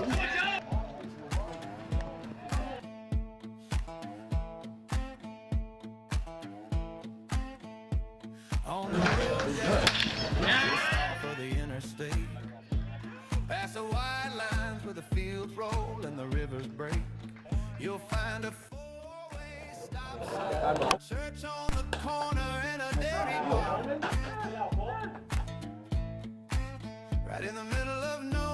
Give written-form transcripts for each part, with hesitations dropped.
On the road down for the interstate, past the white lines where the fields roll and the rivers break, you'll find a four-way stop, church on the corner and a dairy bar, right in the middle of nowhere.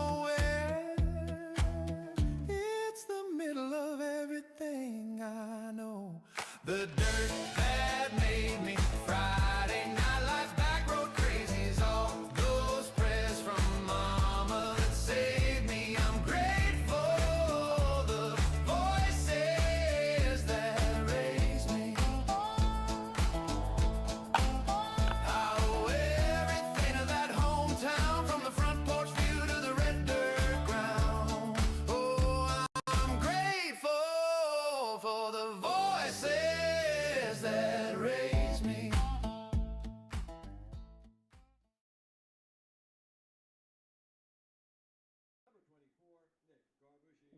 It's the middle of everything I know. The dirt that made me Friday night lights, back road crazies, all those prayers from mama that saved me. I'm grateful, the voices that raised me. I owe everything to that hometown, from the front porch view to the red dirt ground. Oh, I'm grateful for the voices that raised me.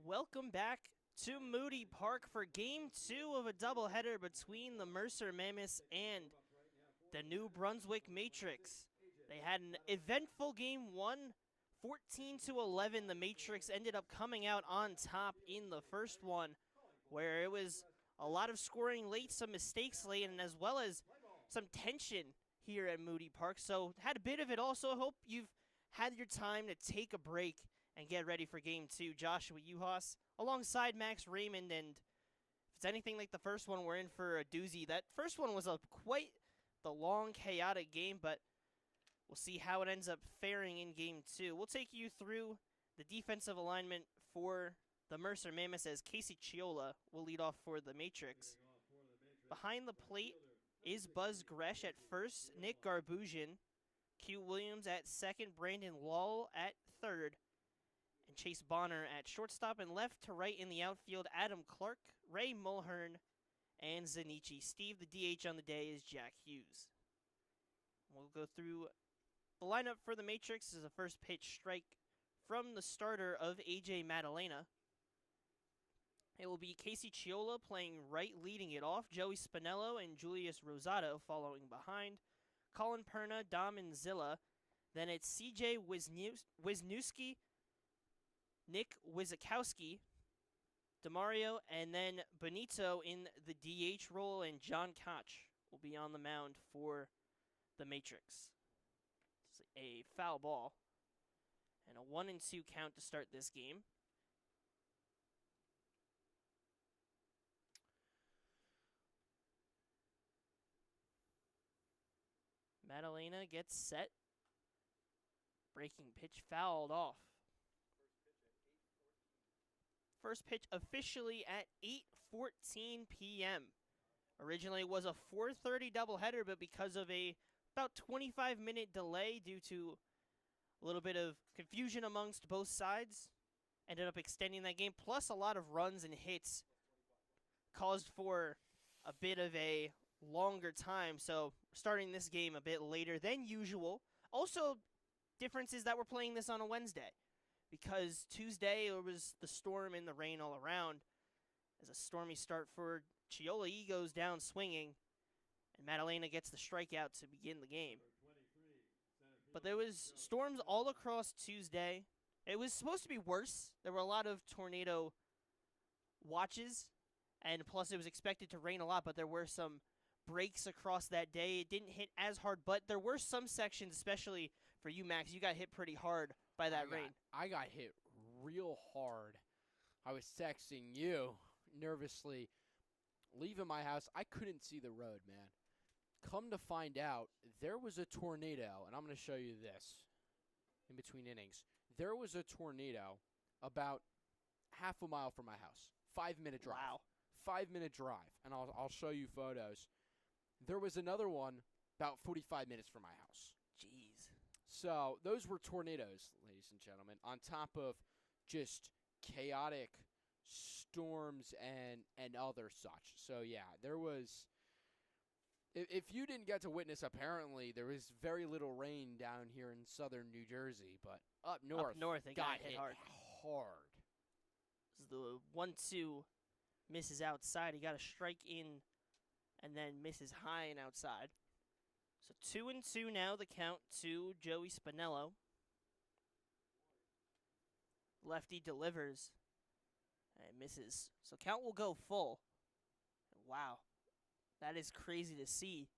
Welcome back to Moody Park for Game 2 of a doubleheader between the Mercer Mammoths and the New Brunswick Matrix. They had an eventful Game 1, 14-11. The Matrix ended up coming out on top in the first one, where it was a lot of scoring late, some mistakes late, and as well as some tension here at Moody Park. So had a bit of it also. Hope you've had your time to take a break and get ready for Game 2. Joshua Uhas alongside Max Raymond, and if it's anything like the first one, we're in for a doozy. That first one was quite the long, chaotic game, but we'll see how it ends up faring in Game 2. We'll take you through the defensive alignment for the Mercer Mammoths, as Casey Chiola will lead off for the Matrix. Behind the plate is Buzz Gresh at first, Nick Garbusian, Q Williams at second, Brandon Lull at third, and Chase Bonner at shortstop, and left to right in the outfield, Adam Clark, Ray Mulhern, and Zanichi. Steve, the DH on the day, is Jack Hughes. We'll go through the lineup for the Matrix. This is a first pitch strike from the starter of AJ Madalena. It will be Casey Chiola playing right, leading it off. Joey Spinello and Julius Rosado following behind. Colin Perna, Dom and Zilla. Then it's CJ Wisniewski, Nick Wizakowski, DeMario, and then Benito in the DH role, and John Koch will be on the mound for the Matrix. It's a foul ball and a 1-2 count to start this game. Madalena gets set. Breaking pitch fouled off. First pitch officially at 8:14 p.m. Originally was a 4:30 doubleheader, but because of a about 25-minute delay due to a little bit of confusion amongst both sides, ended up extending that game. Plus a lot of runs and hits caused for a bit of a longer time. So starting this game a bit later than usual. Also, difference is that we're playing this on a Wednesday, because Tuesday it was the storm and the rain all around. As a stormy start for Chiola, he goes down swinging, and Madalena gets the strikeout to begin the game. But there was storms all across Tuesday. It was supposed to be worse. There were a lot of tornado watches, and plus it was expected to rain a lot, but there were some breaks across that day. It didn't hit as hard, but there were some sections, especially for you, Max. You got hit pretty hard by that rain. I got hit real hard. I was texting you nervously, leaving my house. I couldn't see the road, man. Come to find out, there was a tornado, and I'm going to show you this in between innings. There was a tornado about half a mile from my house. 5-minute drive. Wow. 5-minute drive, and I'll show you photos. There was another one about 45 minutes from my house. Jeez. So those were tornadoes, ladies and gentlemen, on top of just chaotic storms and other such. So, yeah, there was – if you didn't get to witness, apparently there was very little rain down here in southern New Jersey, but up north it got hit hard. as the 1-2 misses outside. He got a strike in and then misses high and outside. So 2-2 now, the count to Joey Spinello. Lefty delivers and misses. So count will go full. Wow. That is crazy to see.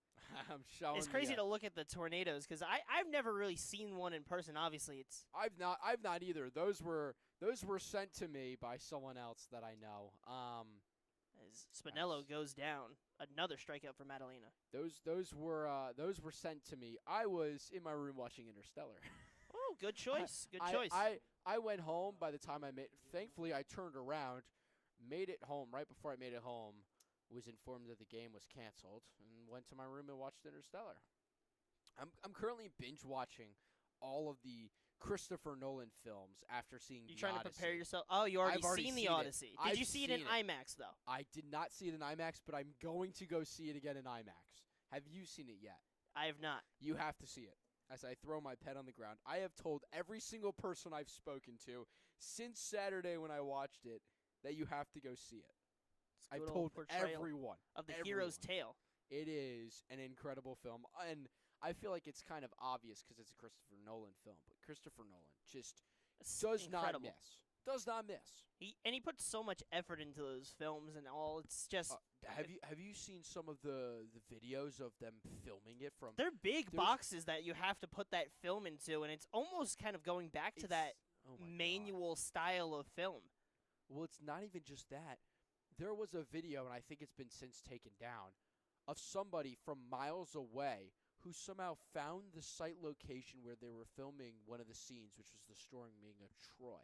I'm showing. It's crazy to look at the tornadoes because I've never really seen one in person. Obviously, it's I've not either. Those were sent to me by someone else that I know. as Spinello goes down. Another strikeout for Madalena. Those were sent to me. I was in my room watching Interstellar. Oh, good choice. Good choice. I went home by the time I made. Thankfully, I turned around, made it home. Right before I made it home, was informed that the game was canceled, and went to my room and watched Interstellar. I'm currently binge watching all of the Christopher Nolan films after seeing You the trying Odyssey. to prepare yourself? Oh, you already I've already seen seen the it. Odyssey. Did I've you see it in seen IMAX though? I did not see it in IMAX, but I'm going to go see it again in IMAX. Have you seen it yet? I have not. You have to see it. As I throw my pen on the ground, I have told every single person I've spoken to since Saturday when I watched it that you have to go see it. It's I've good told old portrayal everyone of the everyone. hero's tale. It is an incredible film, and I feel like it's kind of obvious because it's a Christopher Nolan film, but Christopher Nolan just It's does incredible. not miss. Does not miss. He puts so much effort into those films and all. It's just Have you seen some of the videos of them filming it from? they're big there's- boxes that you have to put that film into, and it's almost kind of going back to that oh my God. manual style of film. Well, it's not even just that. There was a video, and I think it's been since taken down, of somebody from miles away who somehow found the site location where they were filming one of the scenes, which was the storming of Troy.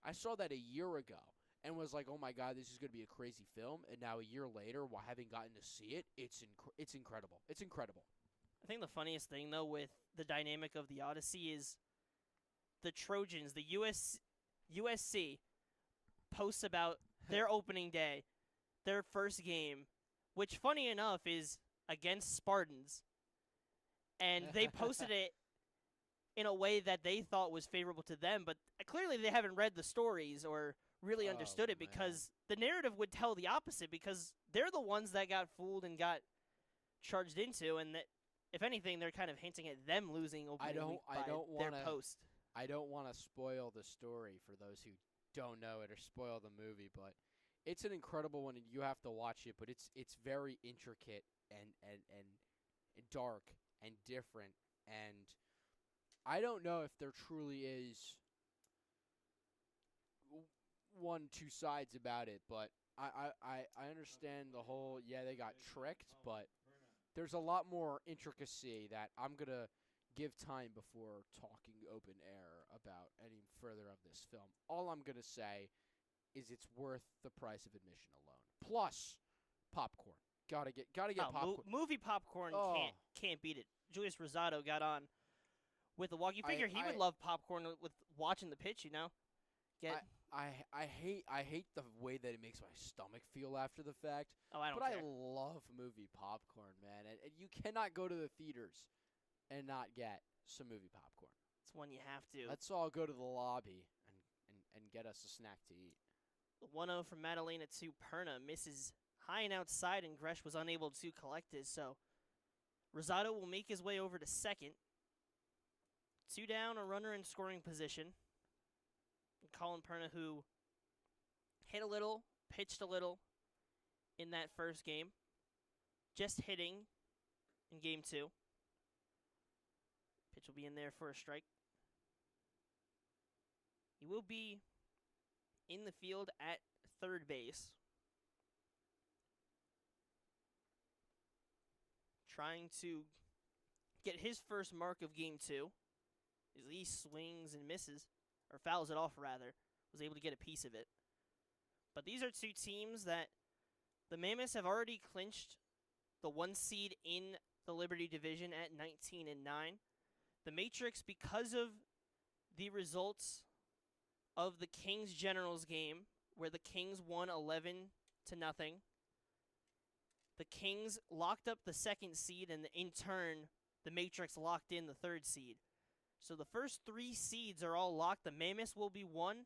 I saw that a year ago and was like, oh my God, this is going to be a crazy film. And now a year later, while having gotten to see it, it's incredible. It's incredible. I think the funniest thing though with the dynamic of the Odyssey is the Trojans, the USC posts about their opening day, their first game, which funny enough is against Spartans. And they posted it in a way that they thought was favorable to them, but clearly they haven't read the stories or really understood it, because the narrative would tell the opposite, because they're the ones that got fooled and got charged into, and that if anything they're kind of hinting at them losing opening week by their post. I don't want to spoil the story for those who don't know it or spoil the movie, but it's an incredible one and you have to watch it, but it's very intricate and dark and different, and I don't know if there truly is two sides about it, but I understand the whole, they got tricked, but there's a lot more intricacy that I'm going to give time before talking open air about any further of this film. All I'm going to say is it's worth the price of admission alone. Plus, popcorn. Gotta get popcorn. Movie popcorn can't beat it. Julius Rosado got on with the walk. You figure he would love popcorn with watching the pitch, you know? I hate the way that it makes my stomach feel after the fact. Oh, I don't care. care. I love movie popcorn, man. And you cannot go to the theaters and not get some movie popcorn. It's one you have to. Let's all go to the lobby and get us a snack to eat. The 1-0 from Madalena to Perna misses high and outside, and Gresh was unable to collect it, so Rosado will make his way over to second. 2 down, a runner in scoring position. And Colin Perna, who hit a little, pitched a little in that first game, just hitting in game 2. Pitch will be in there for a strike. He will be in the field at third base, trying to get his first mark of game 2. As he swings and misses, or fouls it off rather, was able to get a piece of it. But these are two teams that the Mammoths have already clinched the 1 seed in the Liberty Division at 19-9. The Matrix, because of the results of the Kings Generals game, where the Kings won 11-0. The Kings locked up the 2nd seed, and in turn, the Matrix locked in the 3rd seed. So the first 3 seeds are all locked. The Mammoths will be 1,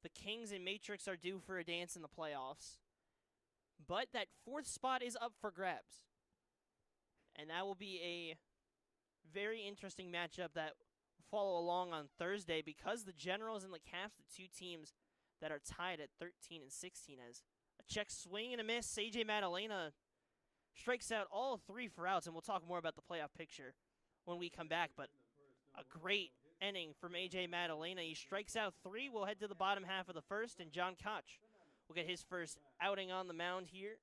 the Kings and Matrix are due for a dance in the playoffs. But that 4th spot is up for grabs. And that will be a very interesting matchup that will follow along on Thursday because the Generals and the Caps, the two teams that are tied at 13 and 16, as a check swing and a miss. AJ Madalena strikes out all 3 for outs, and we'll talk more about the playoff picture when we come back. But a great inning from AJ Madalena. He strikes out 3. We'll head to the bottom half of the first, and John Koch will get his first outing on the mound here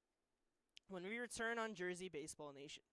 when we return on Jersey Baseball Nation.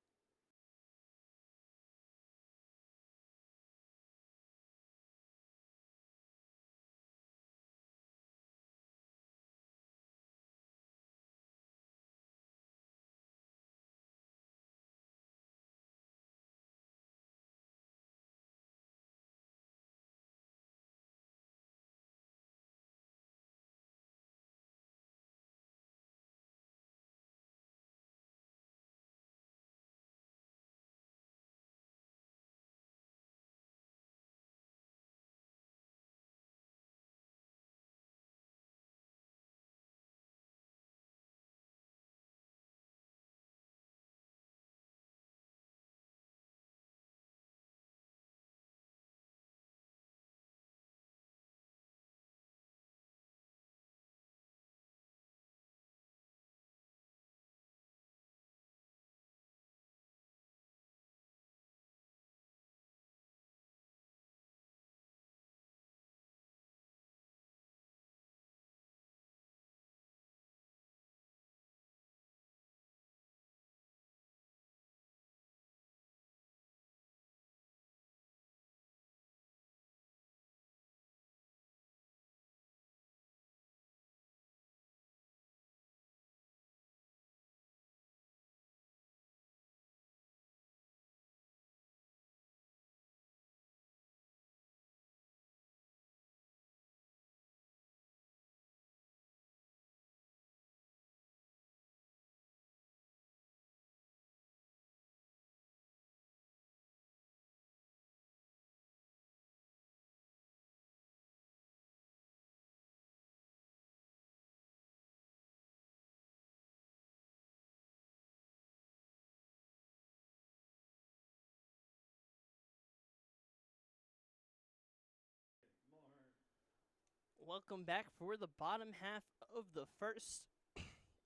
Welcome back for the bottom half of the first.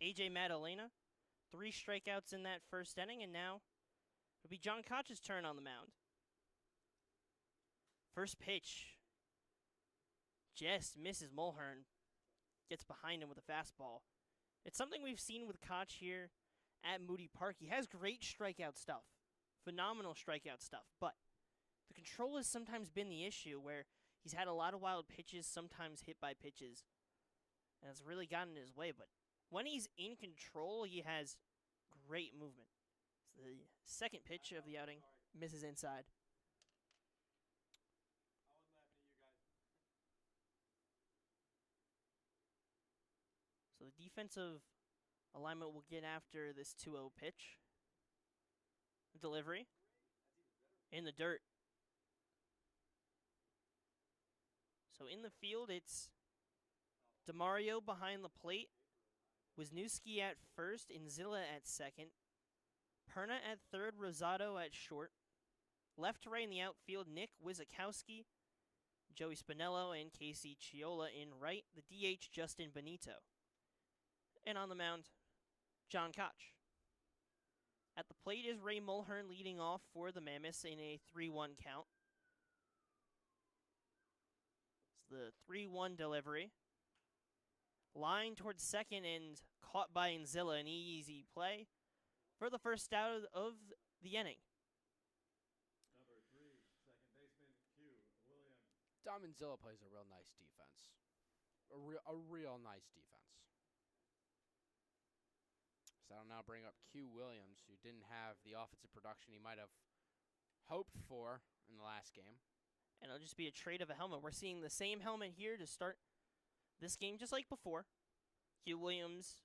AJ Madalena, 3 strikeouts in that first inning, and now it'll be John Koch's turn on the mound. First pitch just misses Mulhern, gets behind him with a fastball. It's something we've seen with Koch here at Moody Park. He has great strikeout stuff, phenomenal strikeout stuff, but the control has sometimes been the issue where he's had a lot of wild pitches, sometimes hit by pitches, and it's really gotten in his way. But when he's in control, he has great movement. So the second pitch of the outing misses inside. So the defensive alignment will get after this 2-0 pitch. Delivery in the dirt. So in the field, it's DeMario behind the plate, Wisniewski at first, Inzilla at second, Perna at third, Rosado at short. Left to right in the outfield, Nick Wizakowski, Joey Spinello, and Casey Chiola in right. The DH, Justin Benito. And on the mound, John Koch. At the plate is Ray Mulhern leading off for the Mammoths in a 3-1 count. The 3-1 delivery. Line towards second and caught by Inzilla. An easy play for the first out of the inning. Number 3, second baseman, Q Williams. Dom Inzilla plays a real nice defense. A real nice defense. So that'll now bring up Q Williams, who didn't have the offensive production he might have hoped for in the last game. And it'll just be a trade of a helmet. We're seeing the same helmet here to start this game just like before. Q Williams,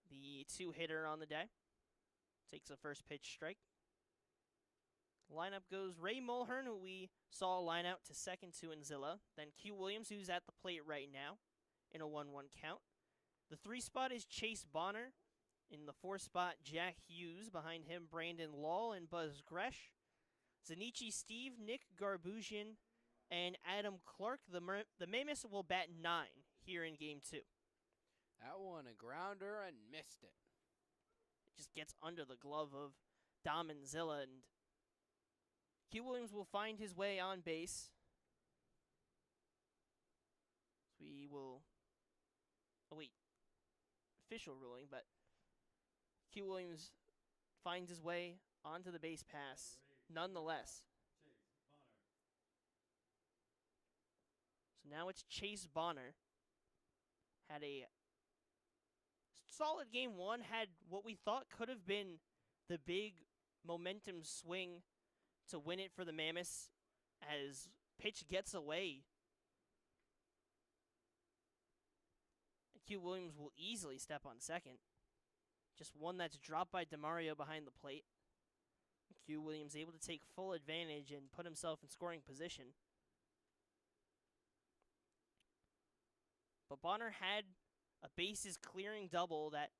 the 2-hitter on the day, takes a first pitch strike. Lineup goes Ray Mulhern, who we saw line out to second to Anzilla. Then Q Williams, who's at the plate right now in a 1-1 count. The 3 spot is Chase Bonner. In the 4 spot, Jack Hughes. Behind him, Brandon Law and Buzz Gresh. Zanichi Steve, Nick Garbusian, and Adam Clark. The Mammoths will bat 9 here in Game 2. That one a grounder and missed it. It just gets under the glove of Dom Anzilla, and Q Williams will find his way on base. We will await official ruling, but Q Williams finds his way onto the base pass nonetheless. So now it's Chase Bonner. Had a solid game 1, had what we thought could have been the big momentum swing to win it for the Mammoths as pitch gets away. Q Williams will easily step on second. Just one that's dropped by DeMario behind the plate. Q Williams able to take full advantage and put himself in scoring position. But Bonner had a bases clearing double that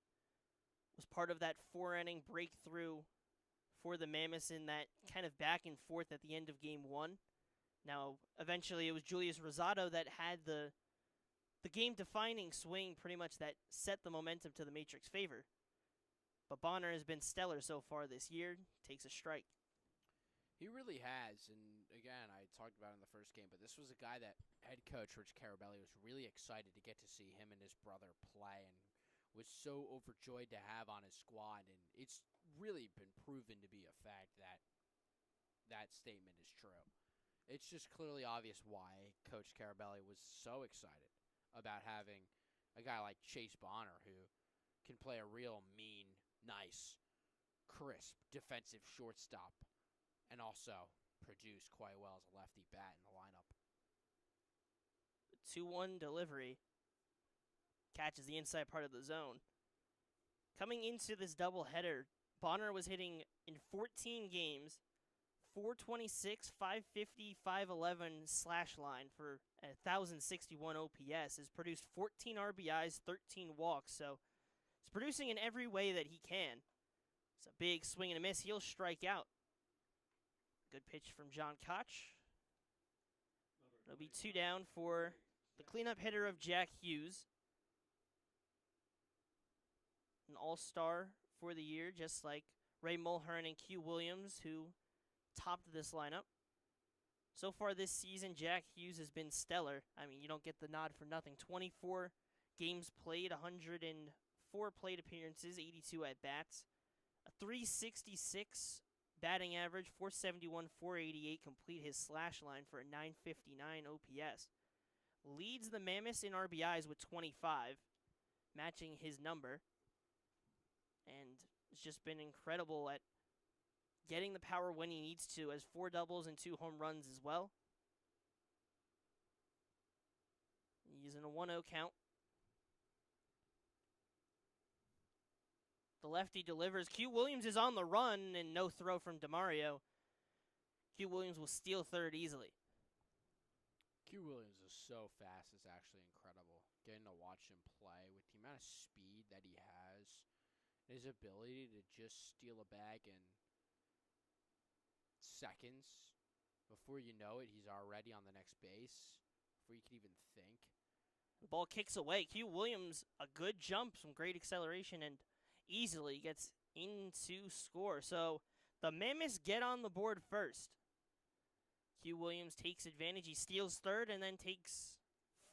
was part of that 4-inning breakthrough for the Mammoths in that kind of back and forth at the end of Game 1. Now, eventually it was Julius Rosado that had the game-defining swing pretty much that set the momentum to the Matrix favor. But Bonner has been stellar so far this year, takes a strike. He really has, and again, I talked about it in the first game, but this was a guy that head coach Rich Carabelli was really excited to get to see him and his brother play, and was so overjoyed to have on his squad, and it's really been proven to be a fact that that statement is true. It's just clearly obvious why Coach Carabelli was so excited about having a guy like Chase Bonner who can play a real mean, nice, crisp defensive shortstop and also produce quite well as a lefty bat in the lineup. 2-1 delivery. Catches the inside part of the zone. Coming into this doubleheader, Bonner was hitting in 14 games, 426, 550, 511 slash line for 1,061 OPS. Has produced 14 RBIs, 13 walks, so he's producing in every way that he can. It's a big swing and a miss. He'll strike out. Good pitch from John Koch. It'll be 2 down for the cleanup hitter of Jack Hughes. An all-star for the year, just like Ray Mulhern and Q Williams, who topped this lineup. So far this season, Jack Hughes has been stellar. I mean, you don't get the nod for nothing. 24 games played, 104 plate appearances, 82 at-bats. A 366 batting average, 471, 488, complete his slash line for a 959 OPS. Leads the Mammoths in RBIs with 25, matching his number. And it's just been incredible at getting the power when he needs to, as 4 doubles and 2 home runs as well. He's in a 1-0 count. The lefty delivers. Q Williams is on the run, and no throw from DeMario. Q Williams will steal third easily. Q Williams is so fast, it's actually incredible. Getting to watch him play with the amount of speed that he has, his ability to just steal a bag in seconds. Before you know it, he's already on the next base, before you can even think. The ball kicks away. Q Williams, a good jump, some great acceleration, and easily gets into score. So the Mammoths get on the board first. Q Williams takes advantage. He steals third and then takes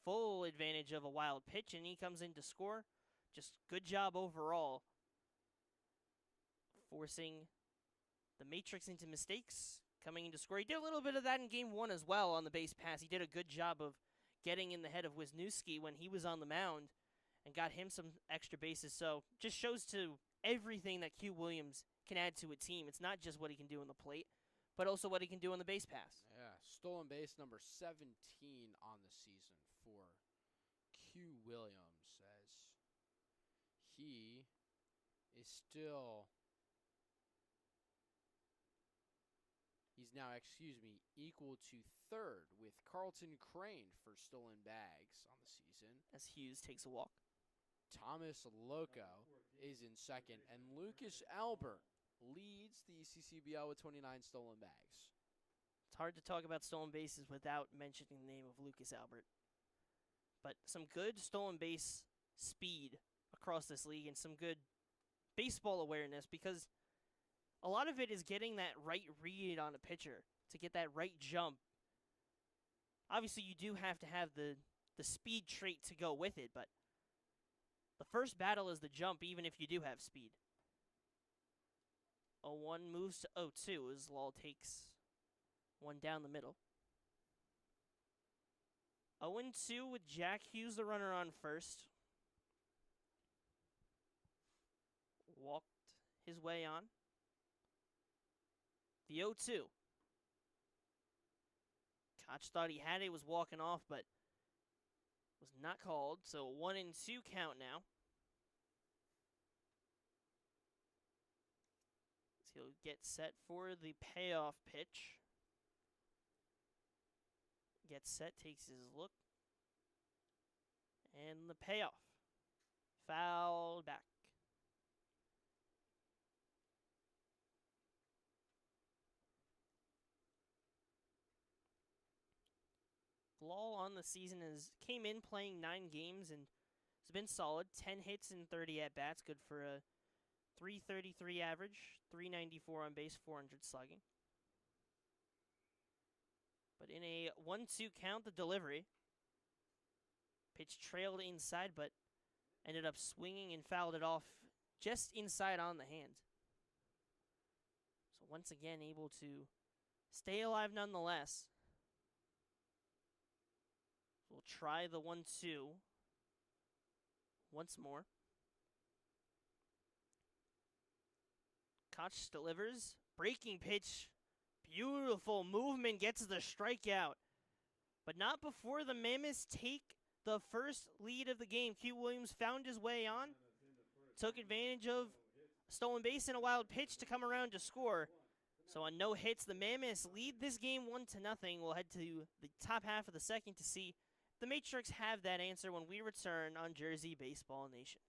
full advantage of a wild pitch, and he comes in to score. Just good job overall, forcing the Matrix into mistakes, coming in to score. He did a little bit of that in Game 1 as well on the base pass. He did a good job of getting in the head of Wisniewski when he was on the mound and got him some extra bases. So just shows to everything that Q Williams can add to a team. It's not just what he can do on the plate, but also what he can do on the base pass. Yeah, stolen base number 17 on the season for Q Williams, as he is still He's now, equal to third with Carlton Crane for stolen bags on the season. As Hughes takes a walk. Thomas Loco is in second, and Lucas Albert leads the ECCBL with 29 stolen bags. It's hard to talk about stolen bases without mentioning the name of Lucas Albert. But some good stolen base speed across this league and some good baseball awareness, because a lot of it is getting that right read on a pitcher to get that right jump. Obviously, you do have to have the speed trait to go with it, but the first battle is the jump, even if you do have speed. 0-1 moves to 0-2 as Lal takes one down the middle. 0-2 with Jack Hughes, the runner on first. Walked his way on. The 0-2. Koch thought he had it, was walking off, but was not called. So 1-2 count now. So he'll get set for the payoff pitch. Gets set, takes his look. And the payoff. Foul back. Lal on the season came in playing 9 games and has been solid. 10 hits and 30 at-bats. Good for a .333 average, .394 on base, 400 slugging. But in a 1-2 count, the delivery. Pitch trailed inside, but ended up swinging and fouled it off just inside on the hand. So once again, able to stay alive nonetheless. We'll try the 1-2 once more. Koch delivers. Breaking pitch. Beautiful movement. Gets the strikeout. But not before the Mammoths take the first lead of the game. Q Williams found his way on. Took advantage of a stolen base and a wild pitch to come around to score. So on no hits, the Mammoths lead this game 1-0. We'll head to the top half of the second to see the Matrix have that answer when we return on Jersey Baseball Nation.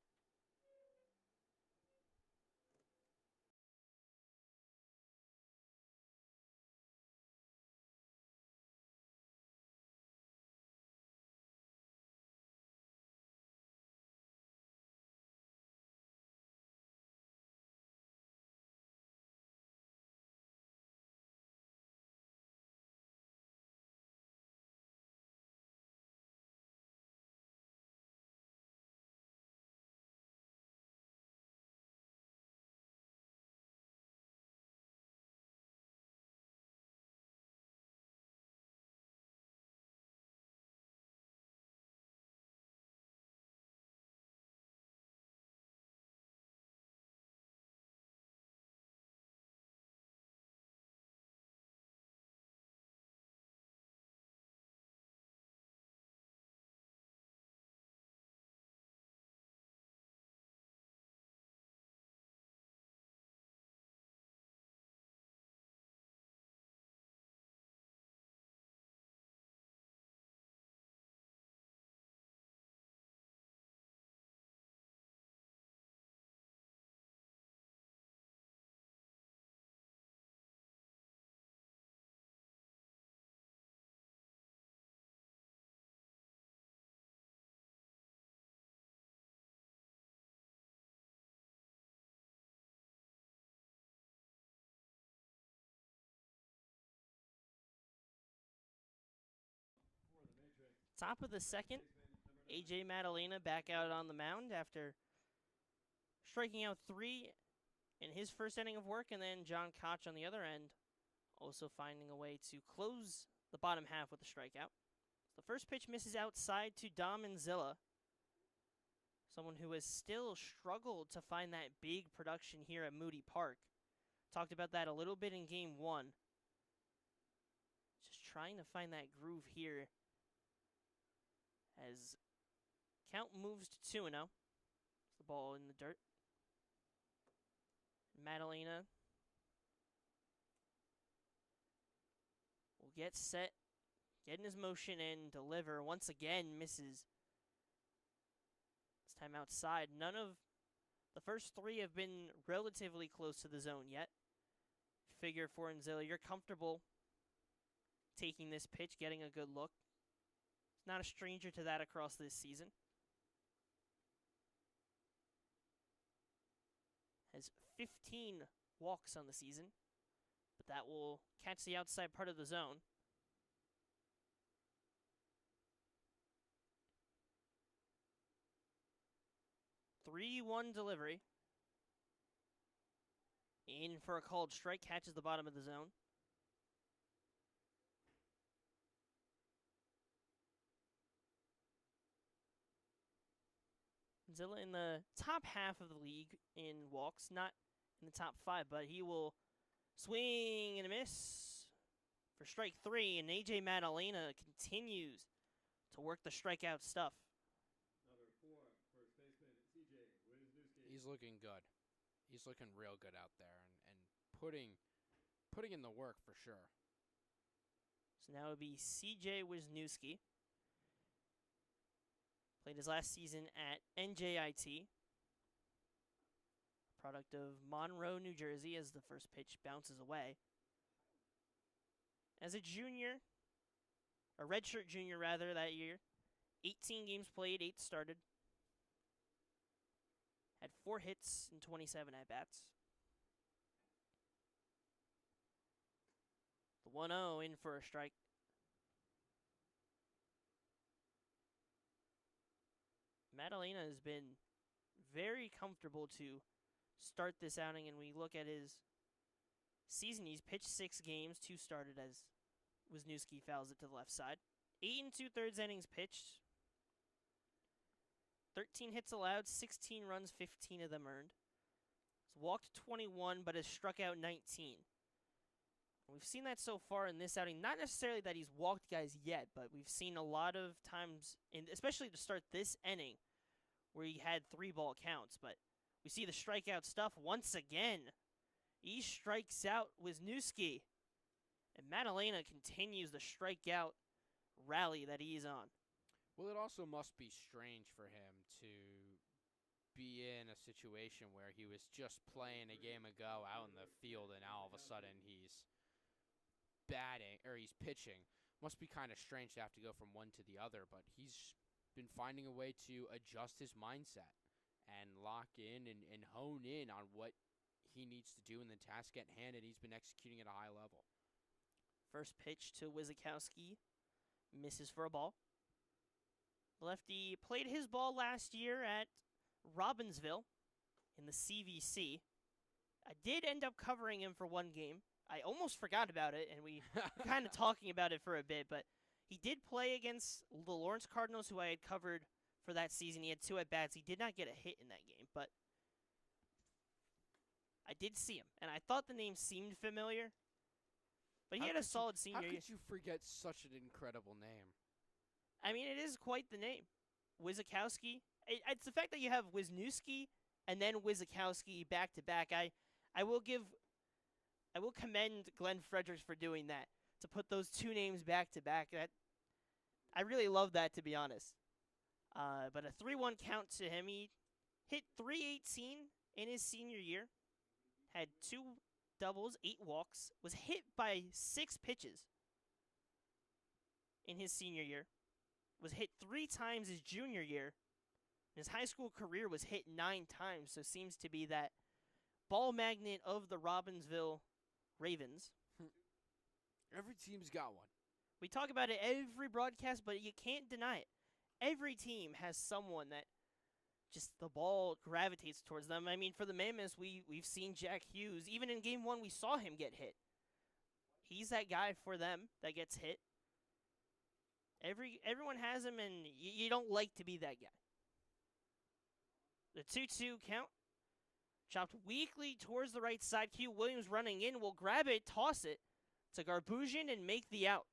Top of the second, A.J. Madalena back out on the mound after striking out 3 in his first inning of work, and then John Koch on the other end also finding a way to close the bottom half with a strikeout. The first pitch misses outside to Dom Manzilla, someone who has still struggled to find that big production here at Moody Park. Talked about that a little bit in Game 1. Just trying to find that groove here as count moves to 2-0. It's the ball in the dirt. Madalena get set, get in his motion, and deliver. Once again, misses. This time outside. None of the first three have been relatively close to the zone yet. Figure for Anzilla, you're comfortable taking this pitch, getting a good look. He's not a stranger to that across this season. Has 15 walks on the season, but that will catch the outside part of the zone. Three-one delivery. In for a called strike, catches the bottom of the zone. Zilla in the top half of the league in walks, not in the top five, but he will swing and a miss for strike three, and AJ Madalena continues to work the strikeout stuff. Number 4, first baseman CJ Wisniewski. He's looking good. He's looking real good out there and putting in the work for sure. So now it would be CJ Wisniewski. Played his last season at NJIT, product of Monroe, New Jersey, as the first pitch bounces away. As a junior, a redshirt junior rather, that year, 18 games played, 8 started. Had 4 hits and 27 at-bats. The 1-0 in for a strike. Madalena has been very comfortable to start this outing, and we look at his season. He's pitched 6 games, 2 started as Wisniewski fouls it to the left side. 8 2/3 innings pitched. 13 hits allowed, 16 runs, 15 of them earned. He's walked 21, but has struck out 19. We've seen that so far in this outing. Not necessarily that he's walked guys yet, but we've seen a lot of times, especially to start this inning, where he had 3-ball counts. But we see the strikeout stuff once again. He strikes out Wisniewski, and Madalena continues the strikeout rally that he's on. Well, it also must be strange for him to be in a situation where he was just playing a game ago out in the field, and now all of a sudden he's batting, or he's pitching. Must be kind of strange to have to go from one to the other, but he's been finding a way to adjust his mindset and lock in and hone in on what he needs to do in the task at hand, and he's been executing at a high level. First pitch to Wisniewski, misses for a ball. Lefty played his ball last year at Robbinsville in the CVC. I did end up covering him for one game. I almost forgot about it, and we were kind of talking about it for a bit, but he did play against the Lawrence Cardinals, who I had covered for that season. He had 2 at-bats. He did not get a hit in that game, but I did see him, and I thought the name seemed familiar, but he had a solid senior year. How could you forget such an incredible name? I mean, it is quite the name. Wisniewski. It's the fact that you have Wisniewski and then Wisniewski back-to-back. I will commend Glenn Fredericks for doing that, to put those 2 names back-to-back. I really love that, to be honest. But a 3-1 count to him. He hit .318 in his senior year. Had 2 doubles, 8 walks. Was hit by 6 pitches in his senior year. Was hit 3 times his junior year. His high school career was hit 9 times, so seems to be that ball magnet of the Robbinsville Ravens. Every team's got one. We talk about it every broadcast, but you can't deny it. Every team has someone that just the ball gravitates towards them. I mean, for the Mammoths, we've seen Jack Hughes. Even in Game 1, we saw him get hit. He's that guy for them that gets hit. Everyone has him, and you don't like to be that guy. The 2-2 count. Chopped weakly towards the right side. Q Williams running in. Will grab it, toss it to Garbusian, and make the out.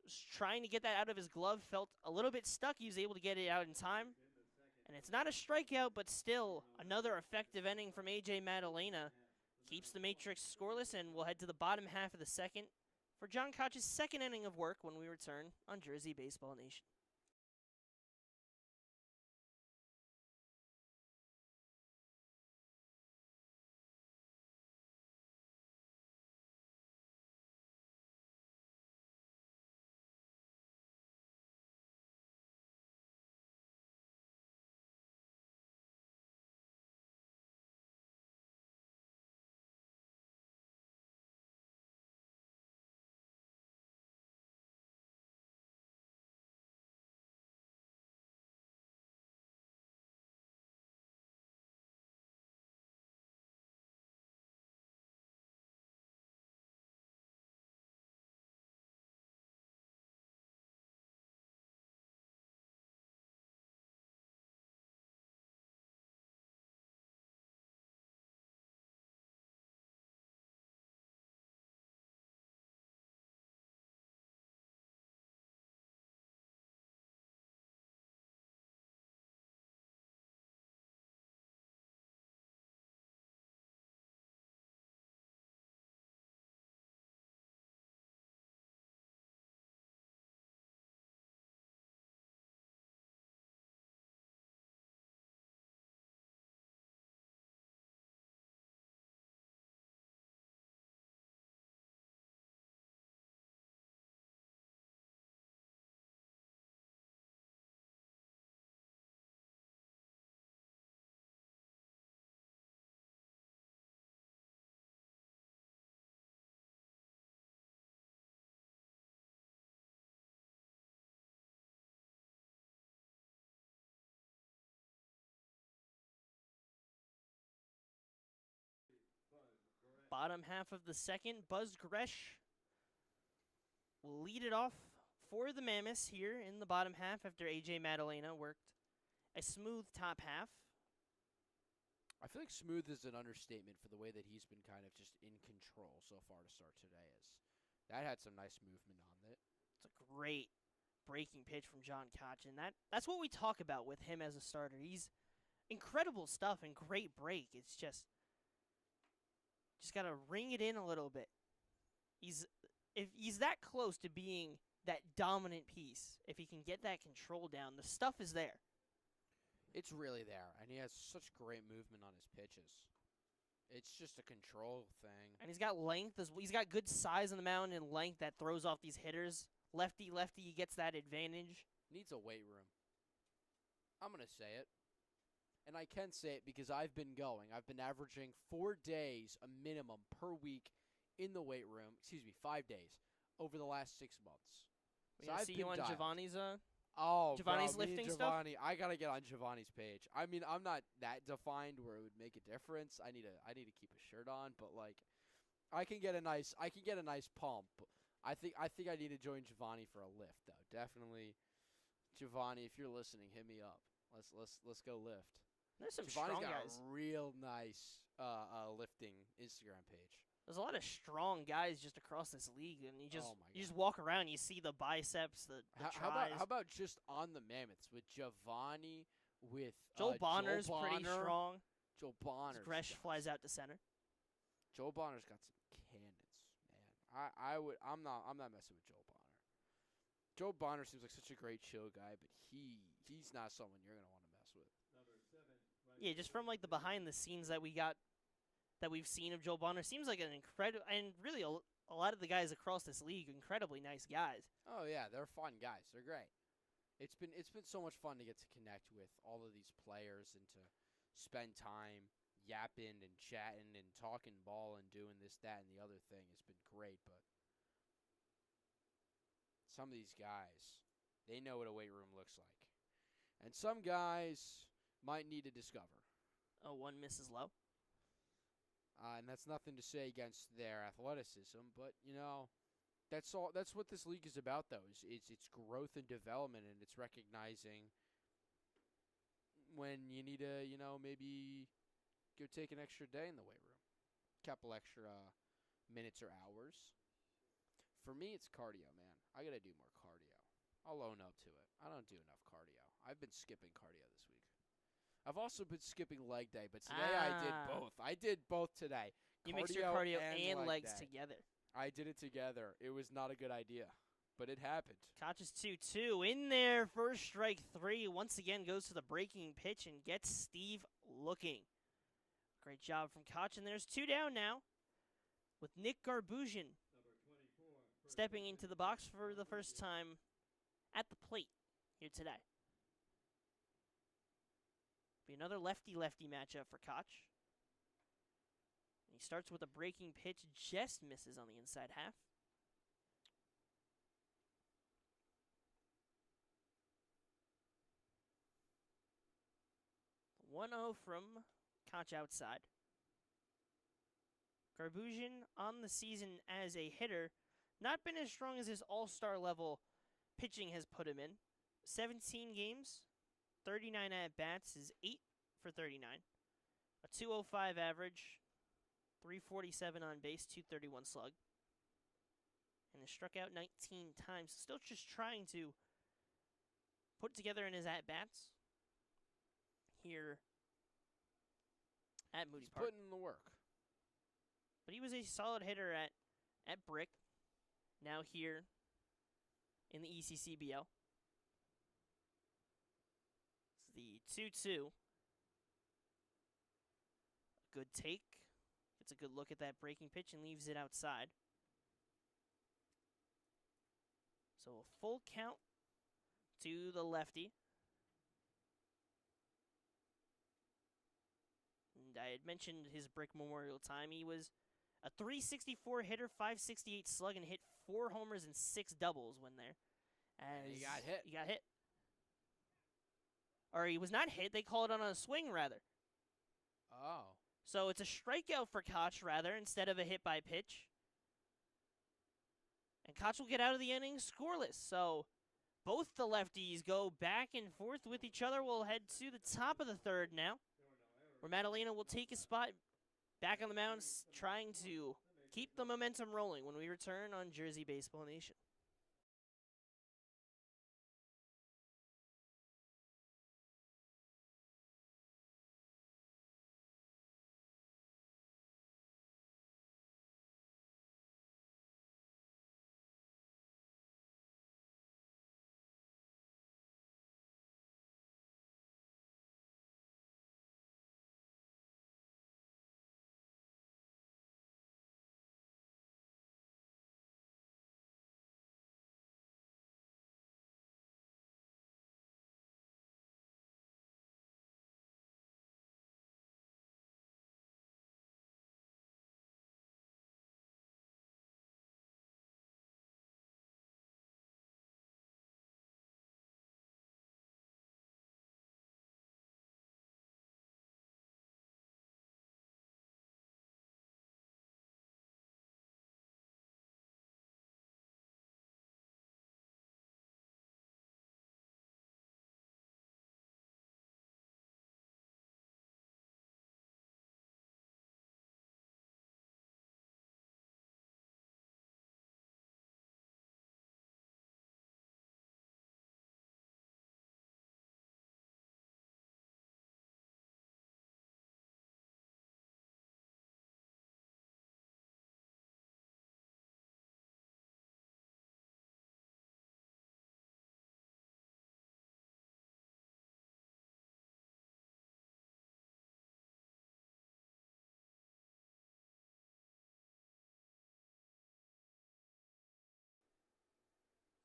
Was trying to get that out of his glove. Felt a little bit stuck. He was able to get it out in time. And it's not a strikeout, but still another effective inning from AJ Madalena. Keeps the Matrix scoreless, and we'll head to the bottom half of the second. for John Koch's second inning of work when we return on Jersey Baseball Nation. Bottom half of the second, Buzz Gresh will lead it off for the Mammoths here in the bottom half after A.J. Madalena worked a smooth top half. I feel like smooth is an understatement for the way that he's been kind of just in control so far to start today. That had some nice movement on it. It's a great breaking pitch from John Koch, and that's what we talk about with him as a starter. He's incredible stuff and great break. It's just got to ring it in a little bit. If he's that close to being that dominant piece, if he can get that control down, the stuff is there. It's really there, and he has such great movement on his pitches. It's just a control thing. And he's got length as well. He's got good size on the mound and length that throws off these hitters. Lefty, he gets that advantage. Needs a weight room. I'm going to say it. And I can say it because I've been going. I've been averaging 4 days a minimum per week in the weight room. 5 days over the last 6 months. We so see you on dialed. Giovanni's Giovanni's lifting Giovanni, stuff. I gotta get on Giovanni's page. I mean, I'm not that defined where it would make a difference. I need to keep a shirt on, but like, I can get a nice pump. I think I need to join Giovanni for a lift though. Definitely, Giovanni, if you're listening, hit me up. Let's go lift. There's some Giovanni's strong got guys. a real nice lifting Instagram page. There's a lot of strong guys just across this league, and you just God. walk around, you see the biceps, the tries. How about just on the Mammoths with Giovanni, with Joel Bonner's pretty strong. Joel Bonner. Gresh flies out to center. Joel Bonner's got some cannons, man. I'm not messing with Joel Bonner. Joel Bonner seems like such a great chill guy, but he's not someone you're gonna want to mess with. Number 7. Yeah, just from like the behind the scenes that we've seen of Joel Bonner, seems like an incredible, and really a lot of the guys across this league, incredibly nice guys. Oh yeah, they're fun guys. They're great. It's been so much fun to get to connect with all of these players and to spend time yapping and chatting and talking ball and doing this, that, and the other thing. It's been great, but some of these guys, they know what a weight room looks like. And some guys might need to discover. Oh, one misses low. And that's nothing to say against their athleticism, but, you know, that's all. That's what this league is about, though. It's growth and development, and it's recognizing when you need to, you know, maybe go take an extra day in the weight room, couple extra minutes or hours. For me, it's cardio, man. I gotta do more cardio. I'll own up to it. I don't do enough cardio. I've been skipping cardio this week. I've also been skipping leg day, but today I did both. I did both today. You mix your cardio and legs together. I did it together. It was not a good idea, but it happened. Koch is 2-2 in there. First strike 3. Once again goes to the breaking pitch and gets Steve looking. Great job from Koch. And there's 2 down now with Nick Garbusian stepping into the box for the first time at the plate here today. Be another lefty-lefty matchup for Koch. He starts with a breaking pitch, just misses on the inside half. The 1-0 from Koch outside. Garbusian on the season as a hitter, not been as strong as his all-star level pitching has put him in. 17 games, 39 at-bats, is 8 for 39. A 205 average, 347 on base, 231 slug. And has struck out 19 times. Still just trying to put together in his at-bats here at Moody Park. Putting in the work. But he was a solid hitter at Brick. Now here in the ECCBL. It's the 2-2. Good take. Gets a good look at that breaking pitch and leaves it outside. So a full count to the lefty. And I had mentioned his Brick Memorial time. He was a 364 hitter, 568 slug, and hit 4 homers and 6 doubles when there. As He got hit. He got hit. Or he was not hit. They call it on a swing, rather. Oh. So it's a strikeout for Koch, rather, instead of a hit by pitch. And Koch will get out of the inning scoreless. So both the lefties go back and forth with each other. We'll head to the top of the third now, where Madalena will take a spot back on the mound, trying to keep the momentum rolling when we return on Jersey Baseball Nation.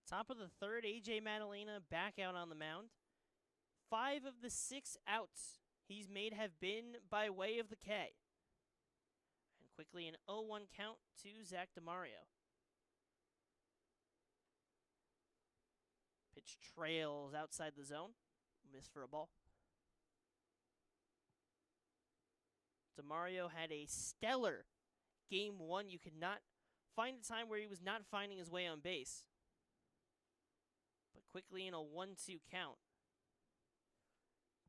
Top of the third, A.J. Madalena back out on the mound. 5 of the 6 outs he's made have been by way of the K. And quickly an 0-1 count to Zach DeMario. Pitch trails outside the zone. Miss for a ball. DeMario had a stellar Game 1. You could not find a time where he was not finding his way on base. But quickly in a 1-2 count.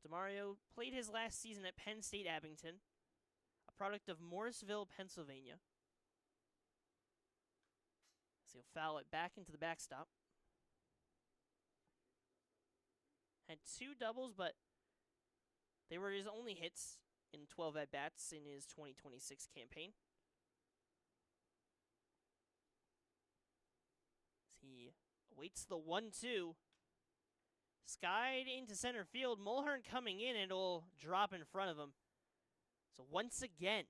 DeMario played his last season at Penn State Abington, a product of Morrisville, Pennsylvania. So he'll foul it back into the backstop. Had 2 doubles, but they were his only hits in 12 at-bats in his 2026 campaign. He waits the 1-2. Skied into center field. Mulhern coming in, and it'll drop in front of him. So once again,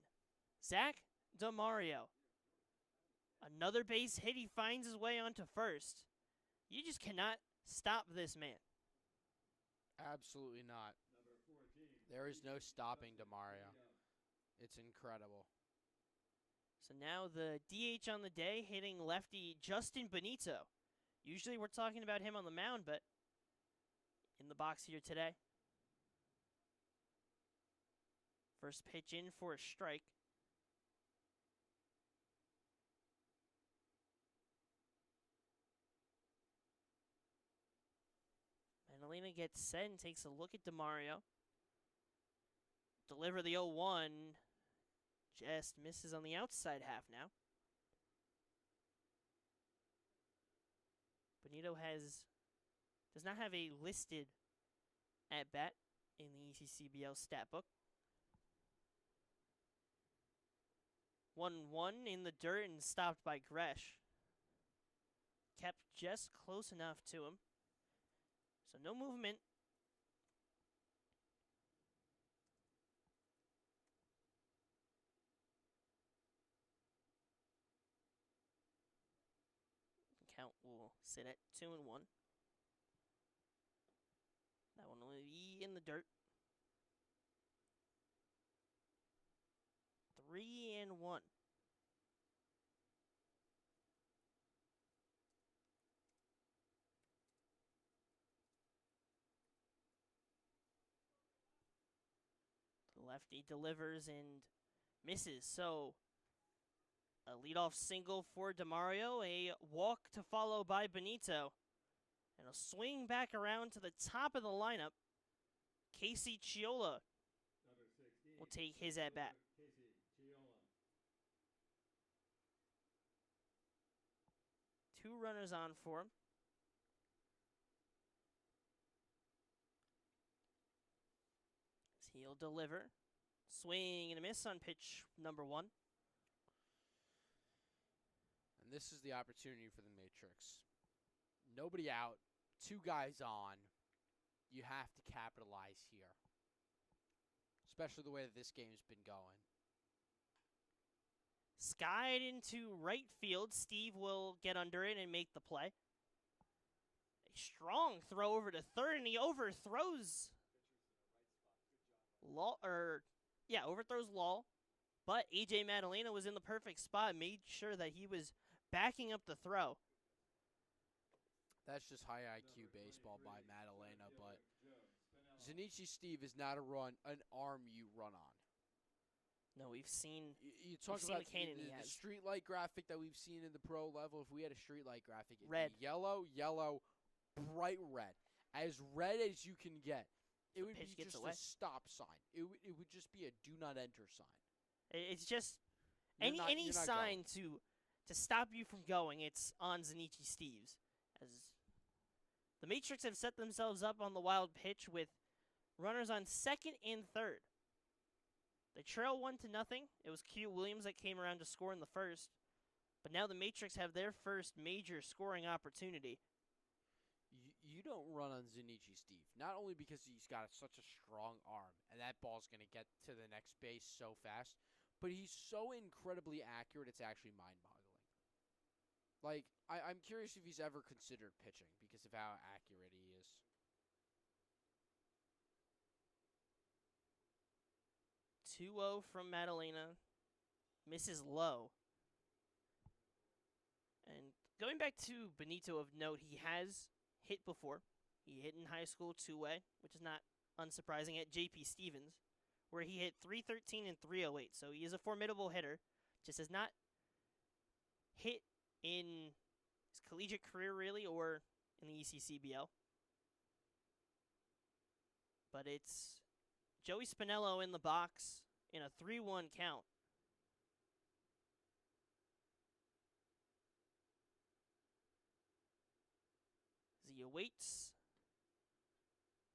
Zach DeMario. Another base hit. He finds his way onto first. You just cannot stop this man. Absolutely not. Number 14. There is no stopping DeMario. It's incredible. So now the DH on the day hitting lefty Justin Benito. Usually we're talking about him on the mound, but in the box here today. First pitch in for a strike. Manalina gets set and takes a look at DeMario. Deliver the 0-1. Just misses on the outside half now. Benito does not have a listed at bat in the ECCBL stat book. 1-1 in the dirt and stopped by Gresh. Kept just close enough to him. So no movement. Count will sit at 2-1. That one will be in the dirt. 3-1. The lefty delivers and misses. So a leadoff single for DeMario, a walk to follow by Benito, and a swing back around to the top of the lineup. Casey Chiola Number 16. will take his at bat. Casey Chiola. 2 runners on for him. He'll deliver. Swing and a miss on pitch number 1. And this is the opportunity for the Matrix. Nobody out, 2 guys on. You have to capitalize here. Especially the way that this game's been going. Skied into right field. Steve will get under it and make the play. A strong throw over to third, and he overthrows overthrows Law. But AJ Madalena was in the perfect spot, made sure that he was backing up the throw. That's just high IQ baseball by Madalena, but Zanichi Steve is not an arm you run on. No, we've seen You talk seen about the cannon he the has. street light graphic that we've seen in the pro level. If we had a street light graphic, it'd Red. be yellow, bright red. As red as you can get. It would be pitch gets just away. a stop sign. It would just be a do not enter sign. It's just You're not any going. sign to stop you from going, it's on Zanichi Steves. As the Matrix have set themselves up on the wild pitch with runners on second and third. They trail 1-0. It was Q Williams that came around to score in the first. But now the Matrix have their first major scoring opportunity. You don't run on Zanichi Steve. Not only because he's got such a strong arm, and that ball's going to get to the next base so fast, but he's so incredibly accurate, it's actually mind-boggling. Like, I'm curious if he's ever considered pitching because of how accurate he is. (2-0) from Madalena. Misses low. And going back to Benito of note, he has hit before. He hit in high school 2-way, which is not unsurprising, at J.P. Stevens, where he hit .313 and .308. So he is a formidable hitter. Just has not hit in his collegiate career, really, or in the ECCBL. But it's Joey Spinello in the box in a 3-1 count. As he awaits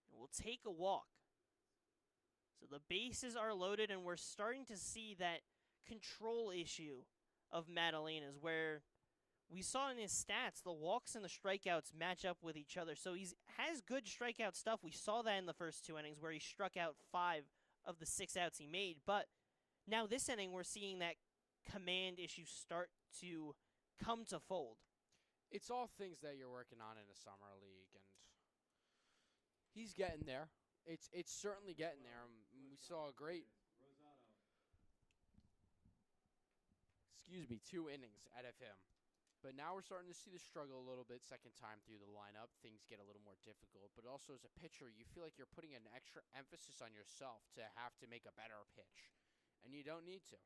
and will take a walk. So the bases are loaded, and we're starting to see that control issue of Madalena's, where we saw in his stats, the walks and the strikeouts match up with each other. So he has good strikeout stuff. We saw that in the first 2 innings where he struck out 5 of the 6 outs he made. But now this inning, we're seeing that command issue start to come to fold. It's all things that you're working on in a summer league, and he's getting there. It's certainly getting there. We saw a great, 2 innings out of him. But now we're starting to see the struggle a little bit. Second time through the lineup, things get a little more difficult. But also as a pitcher, you feel like you're putting an extra emphasis on yourself to have to make a better pitch. And you don't need to.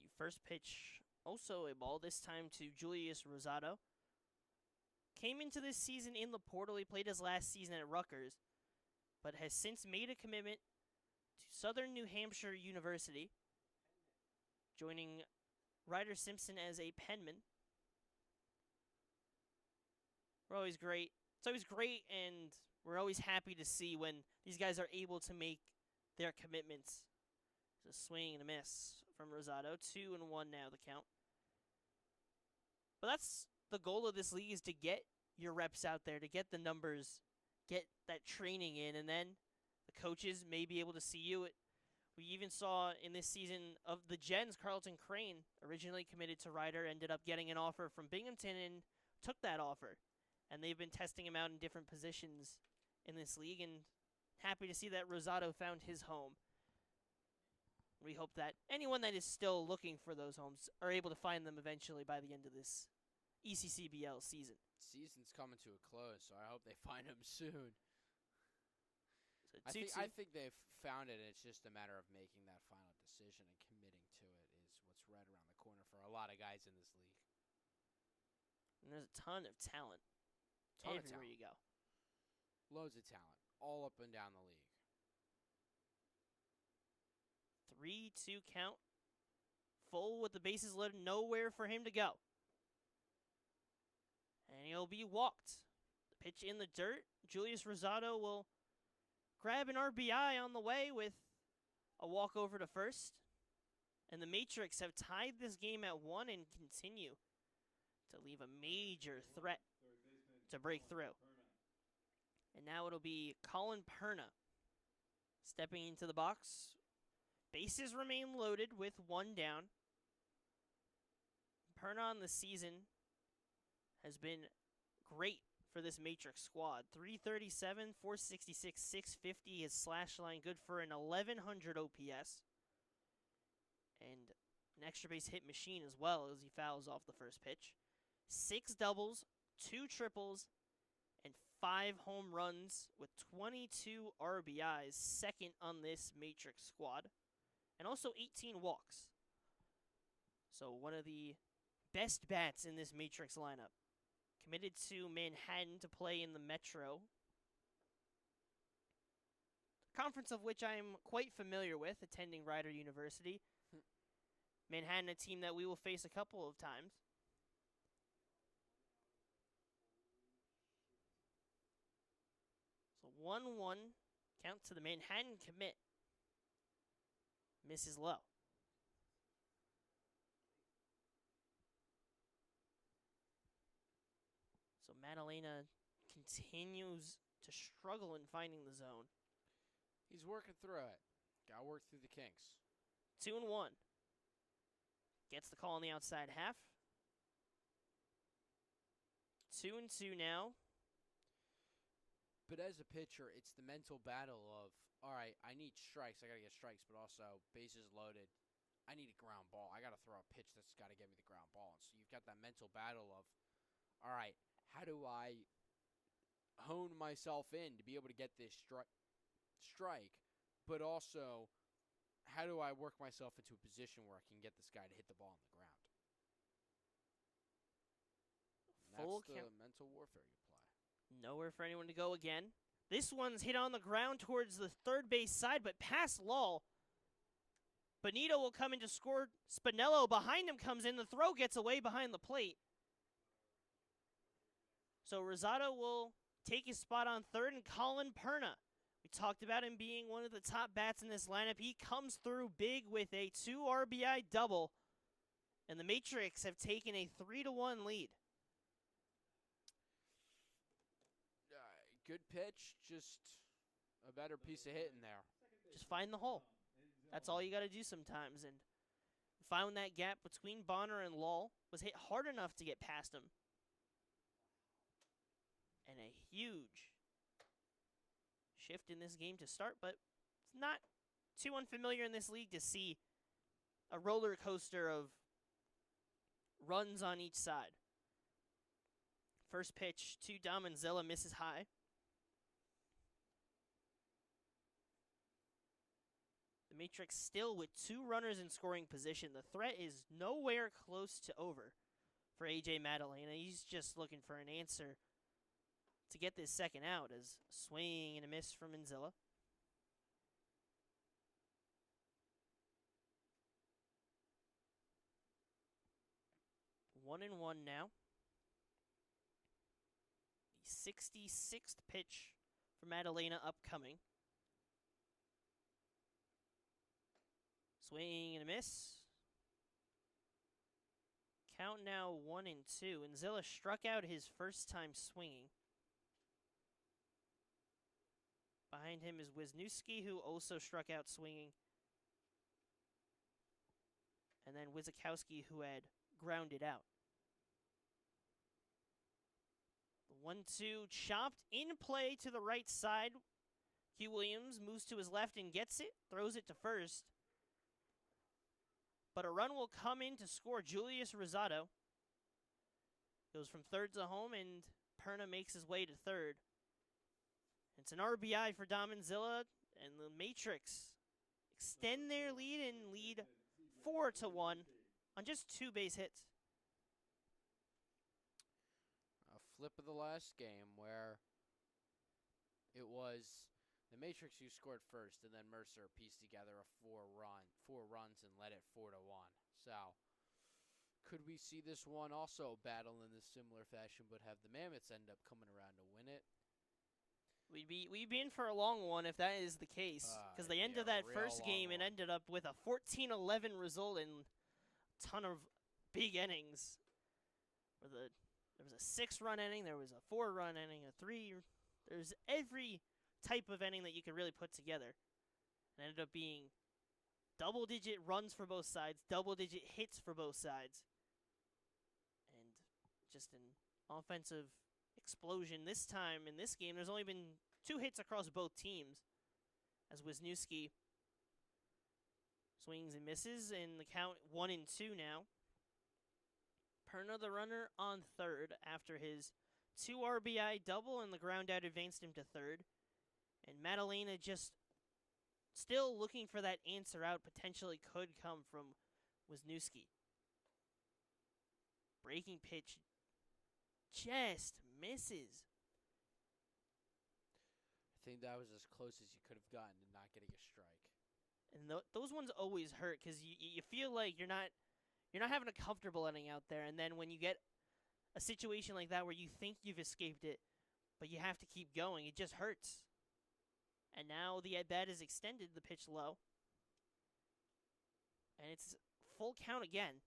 The first pitch, also a ball, this time to Julius Rosado. Came into this season in the portal. He played his last season at Rutgers, but has since made a commitment to Southern New Hampshire University, joining Ryder Simpson as a penman. We're always great. It's always great, and we're always happy to see when these guys are able to make their commitments. It's a swing and a miss from Rosado. 2-1 now the count. But that's the goal of this league, is to get your reps out there, to get the numbers, get that training in, and then the coaches may be able to see you. We even saw in this season of the Gens, Carlton Crane, originally committed to Ryder, ended up getting an offer from Binghamton and took that offer. And they've been testing him out in different positions in this league, and happy to see that Rosado found his home. We hope that anyone that is still looking for those homes are able to find them eventually by the end of this ECCBL season. Season's coming to a close, so I hope they find him soon. So I think they've found it. It's just a matter of making that final decision and committing to it is what's right around the corner for a lot of guys in this league. And there's a ton of talent everywhere you go. Loads of talent all up and down the league. 3-2 count. Full with the bases loaded, nowhere for him to go. And he'll be walked. The pitch in the dirt. Julius Rosado will grab an RBI on the way with a walk over to first. And the Matrix have tied this game at 1 and continue to leave a major threat to break through. And now it'll be Colin Perna stepping into the box. Bases remain loaded with 1 down. Perna on the season has been great for this Matrix squad. 337, 466, 650. His slash line good for an 1100 OPS. And an extra base hit machine as well, as he fouls off the first pitch. 6 doubles, 2 triples, and 5 home runs with 22 RBIs, second on this Matrix squad. And also 18 walks. So one of the best bats in this Matrix lineup. Committed to Manhattan to play in the Metro. Conference of which I am quite familiar with, attending Rider University. Manhattan, a team that we will face a couple of times. So 1-1 count to the Manhattan commit. Misses low. So Madalena continues to struggle in finding the zone. He's working through it. Got to work through the kinks. 2-1. Gets the call on the outside half. 2-2 now. But as a pitcher, it's the mental battle of, all right, I need strikes. I got to get strikes, but also bases loaded. I need a ground ball. I got to throw a pitch that's got to get me the ground ball. And so you've got that mental battle of, all right, how do I hone myself in to be able to get this strike, but also how do I work myself into a position where I can get this guy to hit the ball on the ground? And Full that's the count. mental warfare you apply. Nowhere for anyone to go again. This one's hit on the ground towards the third base side, but past Lull. Benito will come in to score. Spinello behind him comes in. The throw gets away behind the plate. So Rosado will take his spot on third, and Colin Perna. We talked about him being one of the top bats in this lineup. He comes through big with a 2 RBI double And the Matrix have taken a 3-1 lead. Good pitch, just a better piece of hitting there. Just find the hole. That's all you got to do sometimes. And found that gap between Bonner and Lull. Was hit hard enough to get past him. And a huge shift in this game to start, but it's not too unfamiliar in this league to see a roller coaster of runs on each side. First pitch to Damanzilla misses high. The Matrix still with 2 runners in scoring position. The threat is nowhere close to over for AJ Madalena. He's just looking for an answer to get this second out as swing and a miss from Manzilla. One and one now. The 66th pitch for Madalena upcoming. Swing and a miss. Count now 1-2. And Zilla struck out his first time swinging. Behind him is Wisniewski, who also struck out swinging. And then Wizakowski, who had grounded out. The 1-2 chopped in play to the right side. Hugh Williams moves to his left and gets it, throws it to first. But a run will come in to score. Julius Rosado goes from third to home, and Perna makes his way to third. It's an RBI for Damanzilla, and the Matrix extend their lead and lead 4-1 on just 2 base hits. A flip of the last game where it was the Matrix who scored first, and then Mercer pieced together a 4 runs and led it 4-1. So, could we see this one also battle in a similar fashion, but have the Mammoths end up coming around to win it? We'd be in for a long one if that is the case, because the end of that first game, it ended up with a 14-11 result and a ton of big innings. There was a 6-run inning, there was a 4-run inning, a 3. There's every type of inning that you could really put together. It ended up being double-digit runs for both sides, double-digit hits for both sides, and just an offensive explosion. This time in this game, there's only been 2 hits across both teams, as Wisniewski swings and misses, and the count 1-2 now. Perna, the runner, on third after his 2 RBI double, and the ground out advanced him to third. And Madalena just still looking for that answer out, potentially could come from Wisniewski. Breaking pitch just misses. I think that was as close as you could have gotten to not getting a strike. And those ones always hurt because you feel like you're not having a comfortable inning out there, and then when you get a situation like that where you think you've escaped it, but you have to keep going, it just hurts. And now the at-bat is extended, the pitch low. And it's full count again.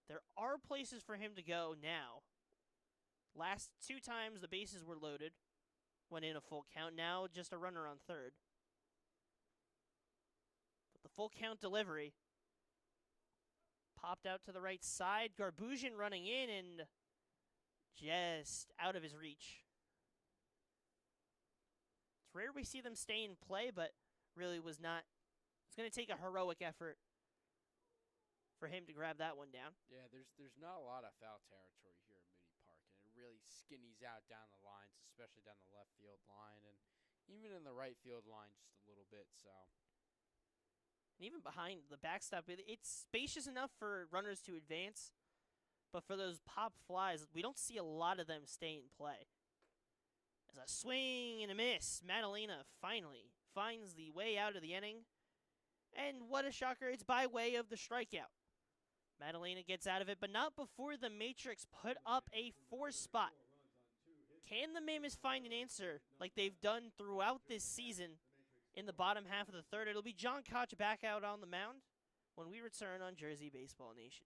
There are places for him to go now. Last 2 times the bases were loaded, went in a full count. Now just a runner on third. But the full count delivery popped out to the right side. Garbusian running in and just out of his reach. It's rare we see them stay in play, but really was not. It's going to take a heroic effort for him to grab that one down. Yeah, there's not a lot of foul territory here at Moody Park, and it really skinnies out down the lines, especially down the left field line, and even in the right field line just a little bit. So, and even behind the backstop, it's spacious enough for runners to advance, but for those pop flies, we don't see a lot of them stay in play. As a swing and a miss, Madalena finally finds the way out of the inning, and what a shocker, it's by way of the strikeout. Madalena gets out of it, but not before the Matrix put up a 4 spot. Can the Mammoths find an answer like they've done throughout this season in the bottom half of the third. It'll be John Koch back out on the mound when we return on Jersey Baseball Nation.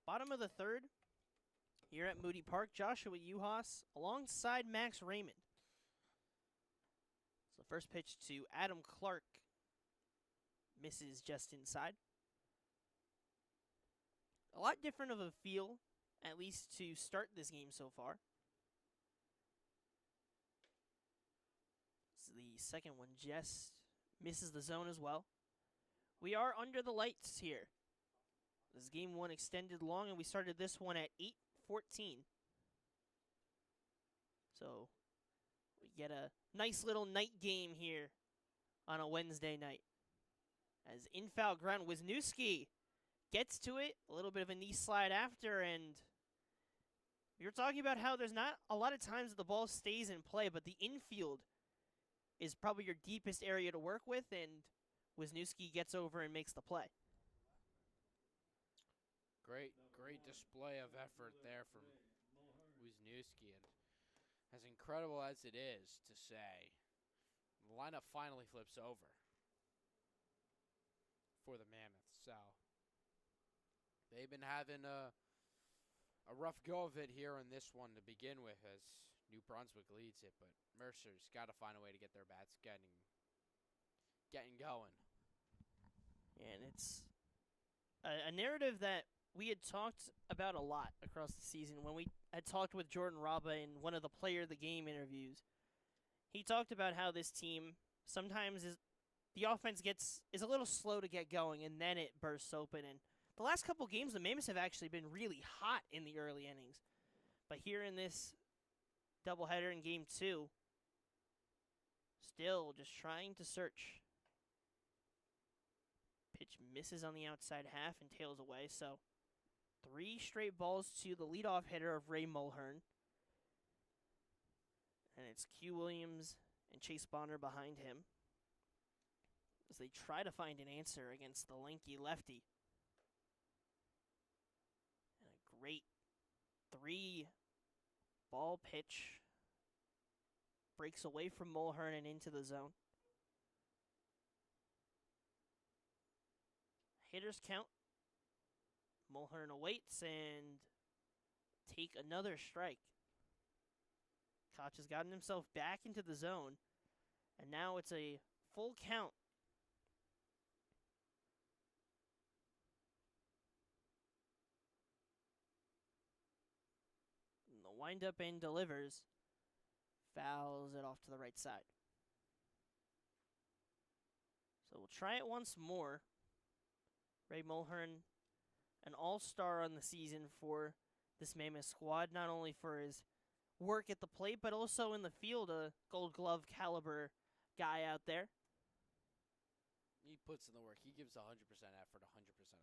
Bottom of the third, here at Moody Park, Joshua Uhas alongside Max Raymond. So first pitch to Adam Clark misses just inside. A lot different of a feel, at least to start this game so far. So the second one just misses the zone as well. We are under the lights here. This is game one extended long, and we started this one at 8:14. So we get a nice little night game here on a Wednesday night. As in foul ground, Wisniewski gets to it, a little bit of a knee slide after, and you're talking about how there's not a lot of times that the ball stays in play, but the infield is probably your deepest area to work with, and Wisniewski gets over and makes the play. Great display of effort there from Wisniewski, and as incredible as it is to say, the lineup finally flips over for the Mammoths. So they've been having a rough go of it here in this one to begin with, as New Brunswick leads it, but Mercer's got to find a way to get their bats getting going. And it's a narrative that we had talked about a lot across the season. When we had talked with Jordan Raba in one of the player of the game interviews, he talked about how this team sometimes the offense is a little slow to get going, and then it bursts open. And the last couple games, the Mammoths have actually been really hot in the early innings. But here in this doubleheader in game two, still just trying to search. Pitch misses on the outside half and tails away. So 3 straight balls to the leadoff hitter of Ray Mulhern. And it's Q Williams and Chase Bonner behind him as they try to find an answer against the lanky lefty. And a great 3-ball pitch breaks away from Mulhern and into the zone. Hitters count. Mulhern awaits and take another strike. Koch has gotten himself back into the zone, and now it's a full count. And the Wind up and delivers. Fouls it off to the right side. So we'll try it once more. Ray Mulhern, an all-star on the season for this Mammoth squad, not only for his work at the plate, but also in the field, a Gold Glove caliber guy out there. He puts in the work. He gives 100% effort 100% of the time.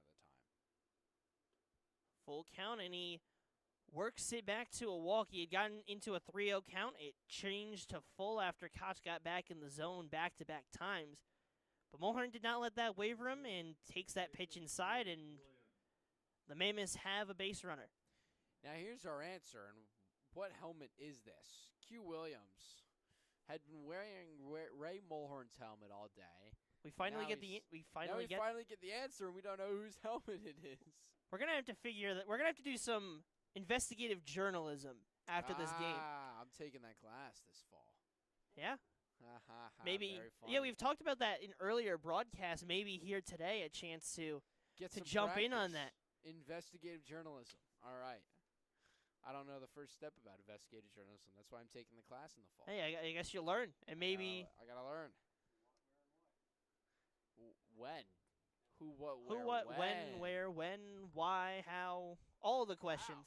Full count, and he works it back to a walk. He had gotten into a 3-0 count. It changed to full after Koch got back in the zone back-to-back times. But Mulhern did not let that waver him and takes that pitch inside, and the Mammoths have a base runner. Now here's our answer, and what helmet is this? Q Williams had been wearing Ray Mulhern's helmet all day. We finally Now get he's- we Now finally we finally get the answer, and we don't know whose helmet it is. We're gonna have to figure that. We're gonna have to do some investigative journalism after this game. I'm taking that class this fall. Yeah, Ha ha ha. maybe. Very Yeah, funny. we've talked about that in earlier broadcasts. Maybe here today a chance to Get to some jump in on practice. that. Investigative journalism. All right. I don't know the first step about investigative journalism. That's why I'm taking the class in the fall. Hey, I guess you'll learn, and maybe I gotta learn. When? Who, what, who, where, what, when? when, where, when, why, how, all the questions.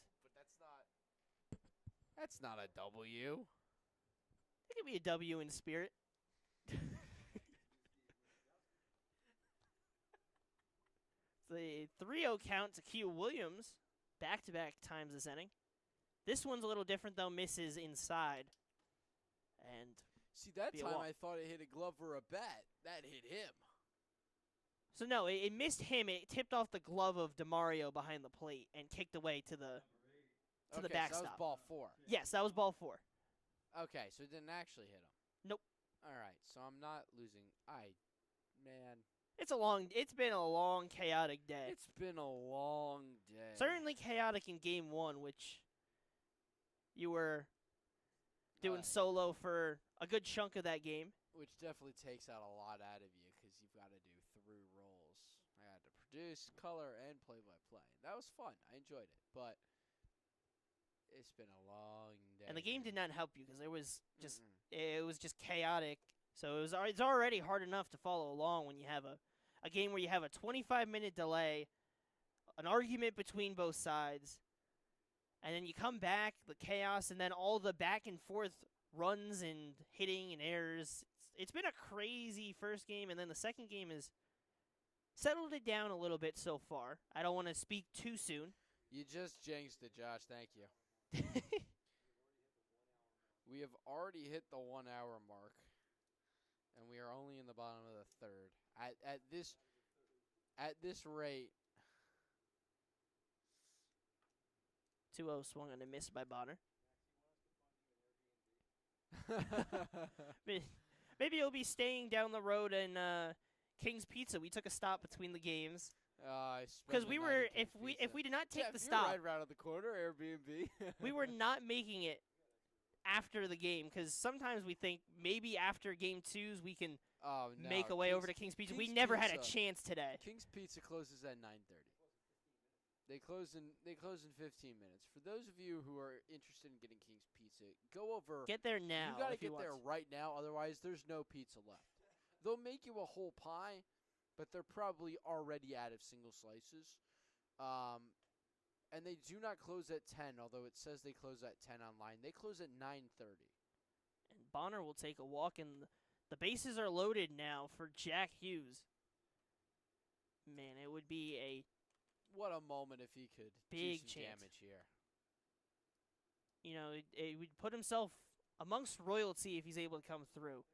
Wow, but that's not a W. It could be a W in spirit. The 3-0 count to Q Williams, back-to-back times this inning. This one's a little different, though, misses inside. And See, that Be a time walk. I thought it hit a glove or a bat. That hit him. so, no, it missed him. It tipped off the glove of DeMario behind the plate and kicked away to the Okay, the so that backstop. was ball 4. Yes, that was ball 4. Okay, so it didn't actually hit him. Nope. All right, so I'm not losing. Man, It's been a long, chaotic day. it's been a long day. Certainly chaotic in game 1, which you were doing Uh, solo for a good chunk of that game. Which definitely takes out a lot out of you because you've got to do 3 roles. I had to produce, color, and play-by-play. That was fun. I enjoyed it, but it's been a long day. And the game did not help you because it was just Mm-mm. it was just chaotic. So it's already hard enough to follow along when you have a game where you have a 25-minute delay, an argument between both sides, and then you come back, the chaos, and then all the back and forth runs and hitting and errors. It's been a crazy first game, and then the second game has settled it down a little bit so far. I don't want to speak too soon. You just jinxed it, Josh. Thank you. We have already hit the 1 hour mark, and we are only in the bottom of the 3rd. At this rate, 2-0 swung on a miss by Bonner. Maybe he'll be staying down the road in King's Pizza. We took a stop between the games because we were if we did not take Jeff, the you're stop, right around the corner, Airbnb. we were not making it after the game because sometimes we think maybe after game 2s we can make a way over to King's Pizza. We King's never had a Pizza. chance today. King's Pizza closes at 9:30. They close in 15 minutes. For those of you who are interested in getting King's Pizza, go over. Get there now. You gotta if you get there want. right now, otherwise there's no pizza left. They'll make you a whole pie, but they're probably already out of single slices. And they do not close at 10, although it says they close at 10 online. They close at 9:30. And Bonner will take a walk, and the bases are loaded now for Jack Hughes. Man, it would be a What a moment if he could Big do some chance. damage here. it would put himself amongst royalty if he's able to come through.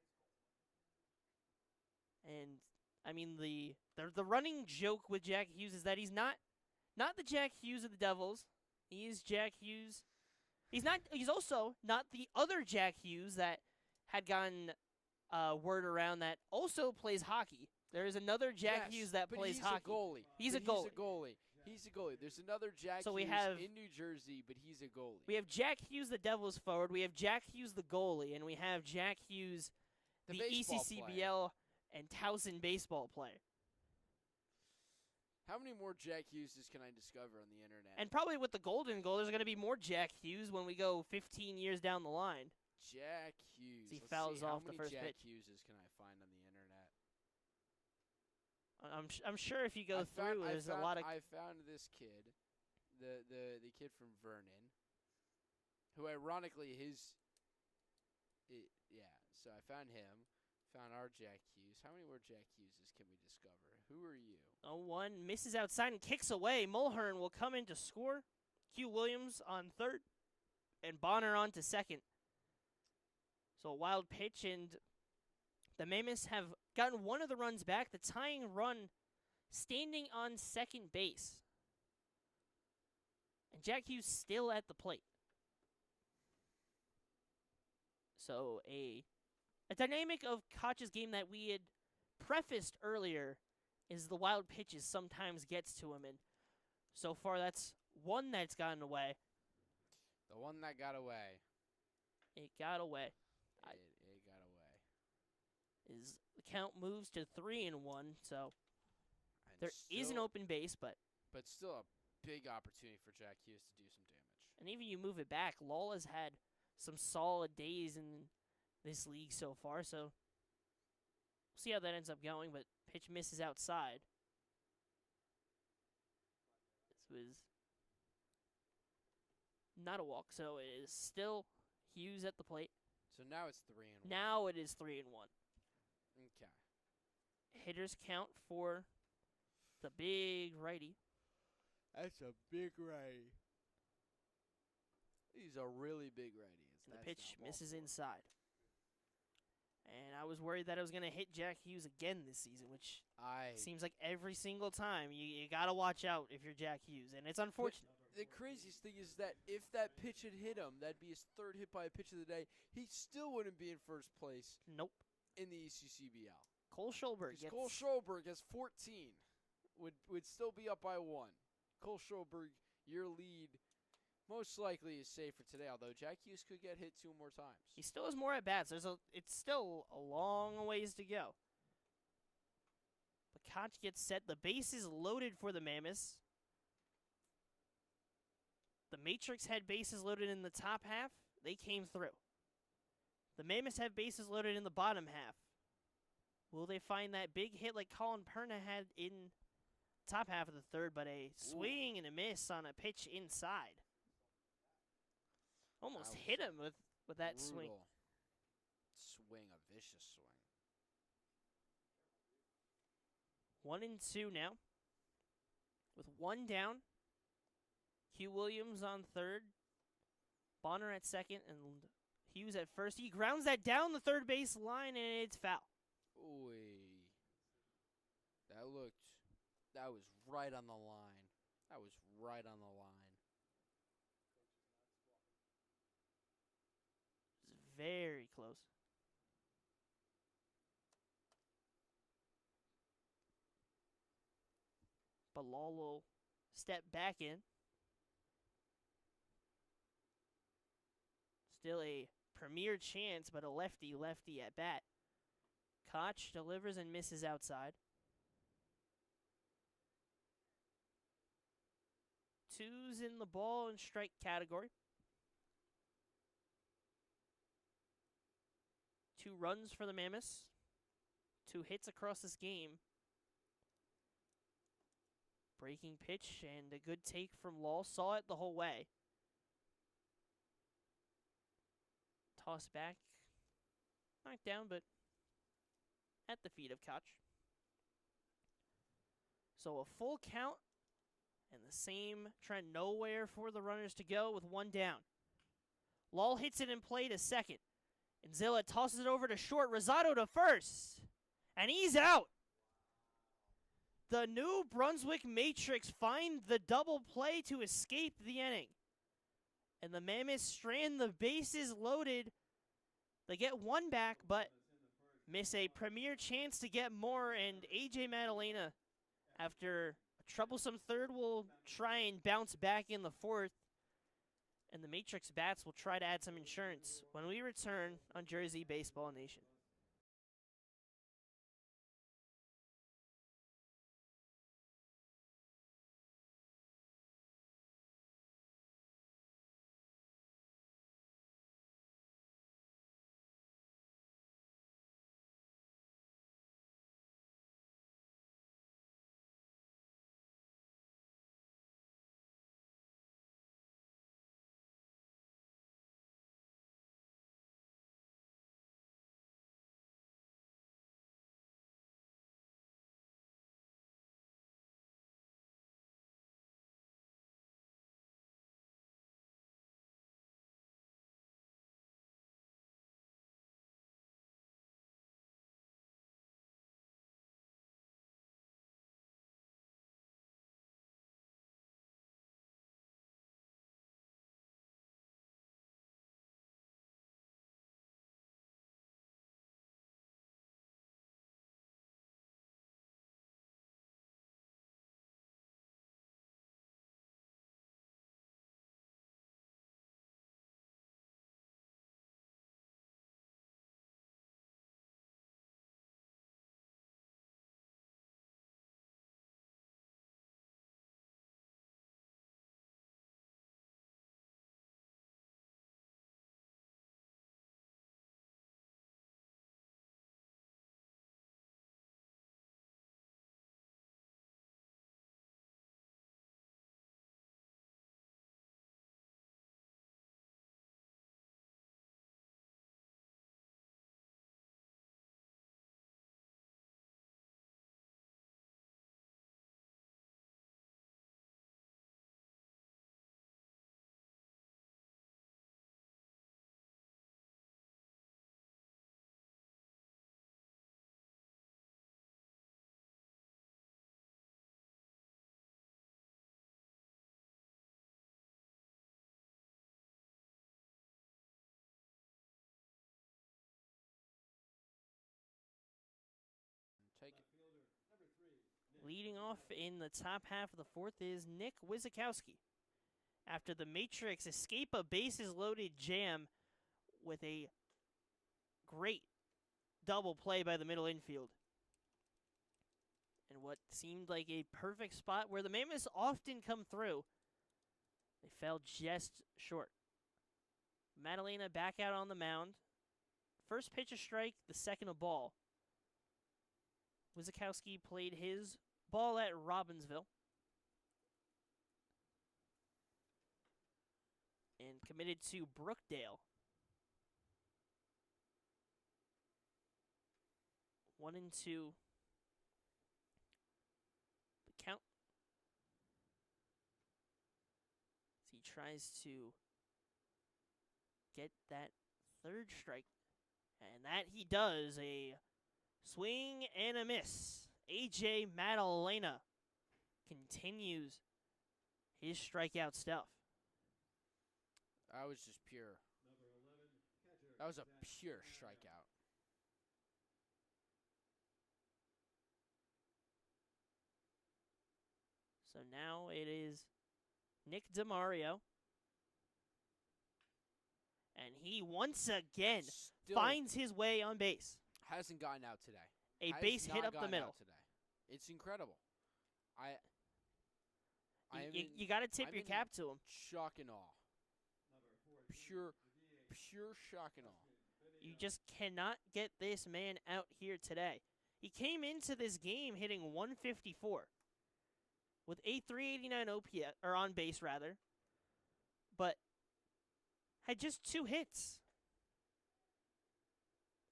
And I mean the running joke with Jack Hughes is that he's not the Jack Hughes of the Devils. He is Jack Hughes. He's also not the other Jack Hughes that had gotten word around that also plays hockey. There is another Jack Yes, Hughes that but plays he's hockey. A goalie. He's But a goalie. He's a goalie. There's another Jack So we Hughes have- in New Jersey, but he's a goalie. We have Jack Hughes, the Devils forward. We have Jack Hughes, the goalie, and we have Jack Hughes, the baseball ECCBL and Towson baseball player. How many more Jack Hugheses can I discover on the internet? And probably with the golden goal, there's going to be more Jack Hughes when we go 15 years down the line. Jack Hughes. He Let's fouls see, off how the many first Jack pitch. Hugheses can I find on the internet? I'm sure if you go through, there's a lot of. I found this kid, the kid from Vernon, who ironically yeah. So I found him. Found our Jack Hughes. How many more Jack Hugheses can we discover? Who are you? 0-1 misses outside and kicks away. Mulhern will come in to score. Q Williams on third, and Bonner on to second. So a wild pitch, and the Mammoths have gotten one of the runs back. The tying run standing on second base. And Jack Hughes still at the plate. So a dynamic of Koch's game that we had prefaced earlier is the wild pitches sometimes gets to him, and so far that's one that's gotten away. The one that got away. It got away. It got away. The count moves to 3-1, so And there is an open base, but still a big opportunity for Jack Hughes to do some damage. and even you move it back, Lowell has had some solid days in this league so far, so we'll see how that ends up going, but pitch misses outside. This was not a walk, so it is still Hughes at the plate. So now it's 3-1. Now it is 3-1. Okay. Hitters count for the big righty. That's a big righty. He's a really big righty. And the pitch misses inside. And I was worried that I was going to hit Jack Hughes again this season, which seems like every single time you got to watch out if you're Jack Hughes, and it's unfortunate. The craziest thing is that if that pitch had hit him, that'd be his third hit by a pitch of the day. He still wouldn't be in first place. Nope. In the ECCBL. Cole Schulberg gets... Cole Schulberg has 14. Would still be up by 1. Cole Schulberg, your lead most likely is safe for today, although Jack Hughes could get hit 2 more times. He still has more at-bats. It's still a long ways to go. But Koch gets set. The base is loaded for the Mammoths. The Matrix had bases loaded in the top half. They came through. The Mammoths have bases loaded in the bottom half. Will they find that big hit like Colin Perna had in top half of the third, but a swing and a miss on a pitch inside? Almost hit him with that swing. Swing, a vicious swing. 1-2 now. With 1 down. Q Williams on third. Bonner at second, and Hughes at first. He grounds that down the third base line, and it's foul. Ooh. That was right on the line. That was right on the line. It's very close. But Lolo step back in. Still a premier chance, but a lefty at bat. Koch delivers and misses outside. 2's in the ball and strike category. 2 runs for the Mammoths. 2 hits across this game. Breaking pitch and a good take from Law. Saw it the whole way. Toss back. Knocked down, but at the feet of Koch. So a full count and the same trend nowhere for the runners to go with 1 down. Lal hits it in play to second. And Zilla tosses it over to short. Rosado to first. And he's out. The New Brunswick Matrix find the double play to escape the inning. And the Mammoths strand the bases loaded. They get 1 back, but miss a premier chance to get more. And A.J. Madalena, after a troublesome third, will try and bounce back in the 4th. And the Matrix bats will try to add some insurance when we return on Jersey Baseball Nation. Leading off in the top half of the fourth is Nick Wizakowski. After the Matrix escape a bases-loaded jam with a great double play by the middle infield. And what seemed like a perfect spot where the Mammoths often come through, they fell just short. Madalena back out on the mound. First pitch a strike, the second a ball. Wizakowski played his ball at Robbinsville and committed to Brookdale. 1-2. The count. As he tries to get that third strike. And that he does. A swing and a miss. AJ Madalena continues his strikeout stuff. That was just pure. That was a pure strikeout. So now it is Nick DeMario. And he once again Still finds his way on base. hasn't gotten out today. A Has base hit not up the gotten middle. out today. It's incredible. You got to tip I'm your in cap to him. shock and awe. Pure shock and awe. You just cannot get this man out here today. He came into this game hitting 154 with a 389 OPS, or on base rather, but had just 2 hits.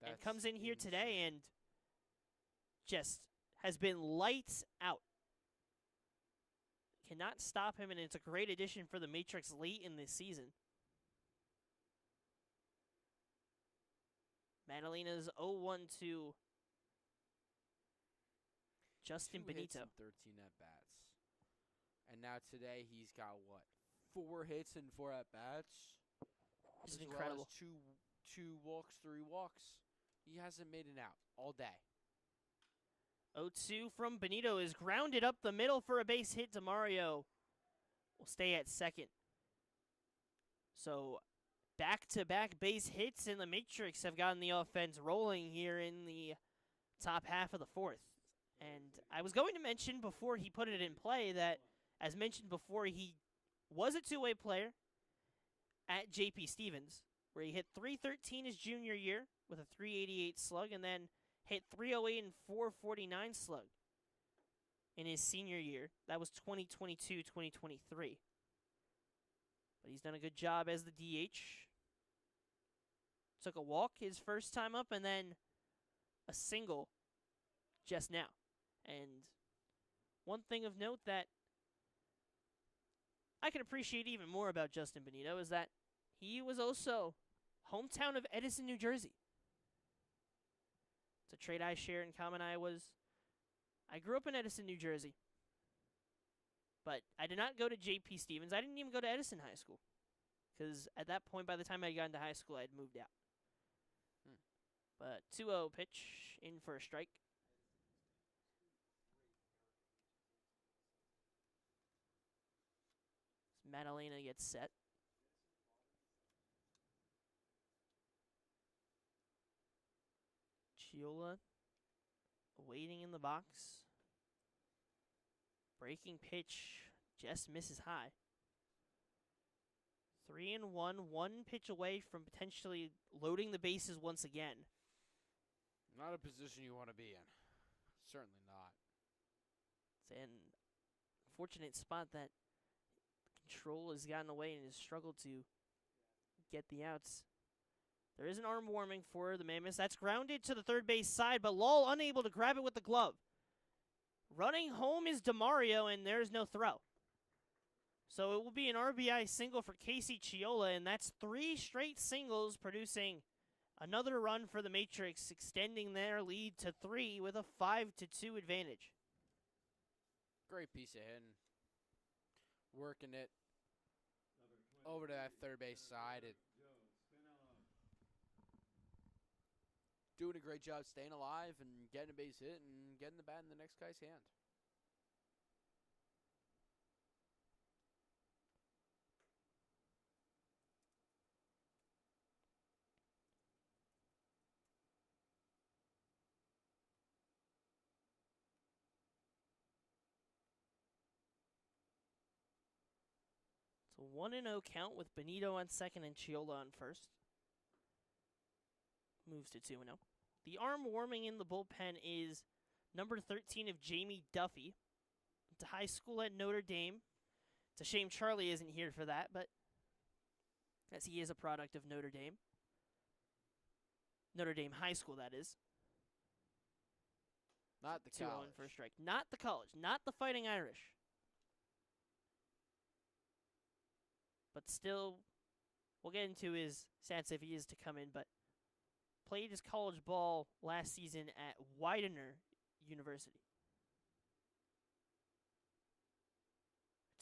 And comes in here today and just has been lights out. Cannot stop him, and it's a great addition for the Matrix late in this season. Madalena's 0-1 to Justin 2 hits Benito. and 13 at-bats. And now today he's got, what, 4 hits and 4 at-bats? This is As well incredible. as two walks, 3 walks. He hasn't made an out all day. 0-2 from Benito is grounded up the middle for a base hit. DeMario will stay at second. So back-to-back base hits, and the Matrix have gotten the offense rolling here in the top half of the fourth. And I was going to mention before he put it in play that, as mentioned before, he was a two-way player at J.P. Stevens, where he hit .313 his junior year with a .388 slug, and then hit .308 and .449 slug in his senior year. That was 2022-2023. But he's done a good job as the DH. Took a walk his first time up, and then a single just now. And one thing of note that I can appreciate even more about Justin Benito is that he was also hometown of Edison, New Jersey. It's a trait I share in common. I grew up in Edison, New Jersey. But I did not go to J.P. Stevens. I didn't even go to Edison High School. Because at that point, by the time I got into high school, I had moved out. But 2-0 pitch in for a strike. Madalena gets set. Chiola waiting in the box. Breaking pitch just misses high. 3-1, 1 pitch away from potentially loading the bases once again. Not a position you want to be in. Certainly not. It's an unfortunate spot that control has gotten away and has struggled to get the outs. There is an arm warming for the Mammoths. That's grounded to the third base side, but Lowell unable to grab it with the glove. Running home is DeMario, and there's no throw. So it will be an RBI single for Casey Chiola, and that's 3 straight singles, producing another run for the Matrix, extending their lead to 3 with a 5-2 advantage. Great piece of hitting. Working it over to that third base side. Doing a great job staying alive and getting a base hit and getting the bat in the next guy's hand. 1-0 count with Benito on second and Chiola on first. Moves to 2-0. The arm warming in the bullpen is number 13 of Jamie Duffy. To high school at Notre Dame. It's a shame Charlie isn't here for that, but as he is a product of Notre Dame. Notre Dame High School, that is. Not the 2-0 college. first strike. Not the college. Not the Fighting Irish. But still, we'll get into his stats if he is to come in, but played his college ball last season at Widener University.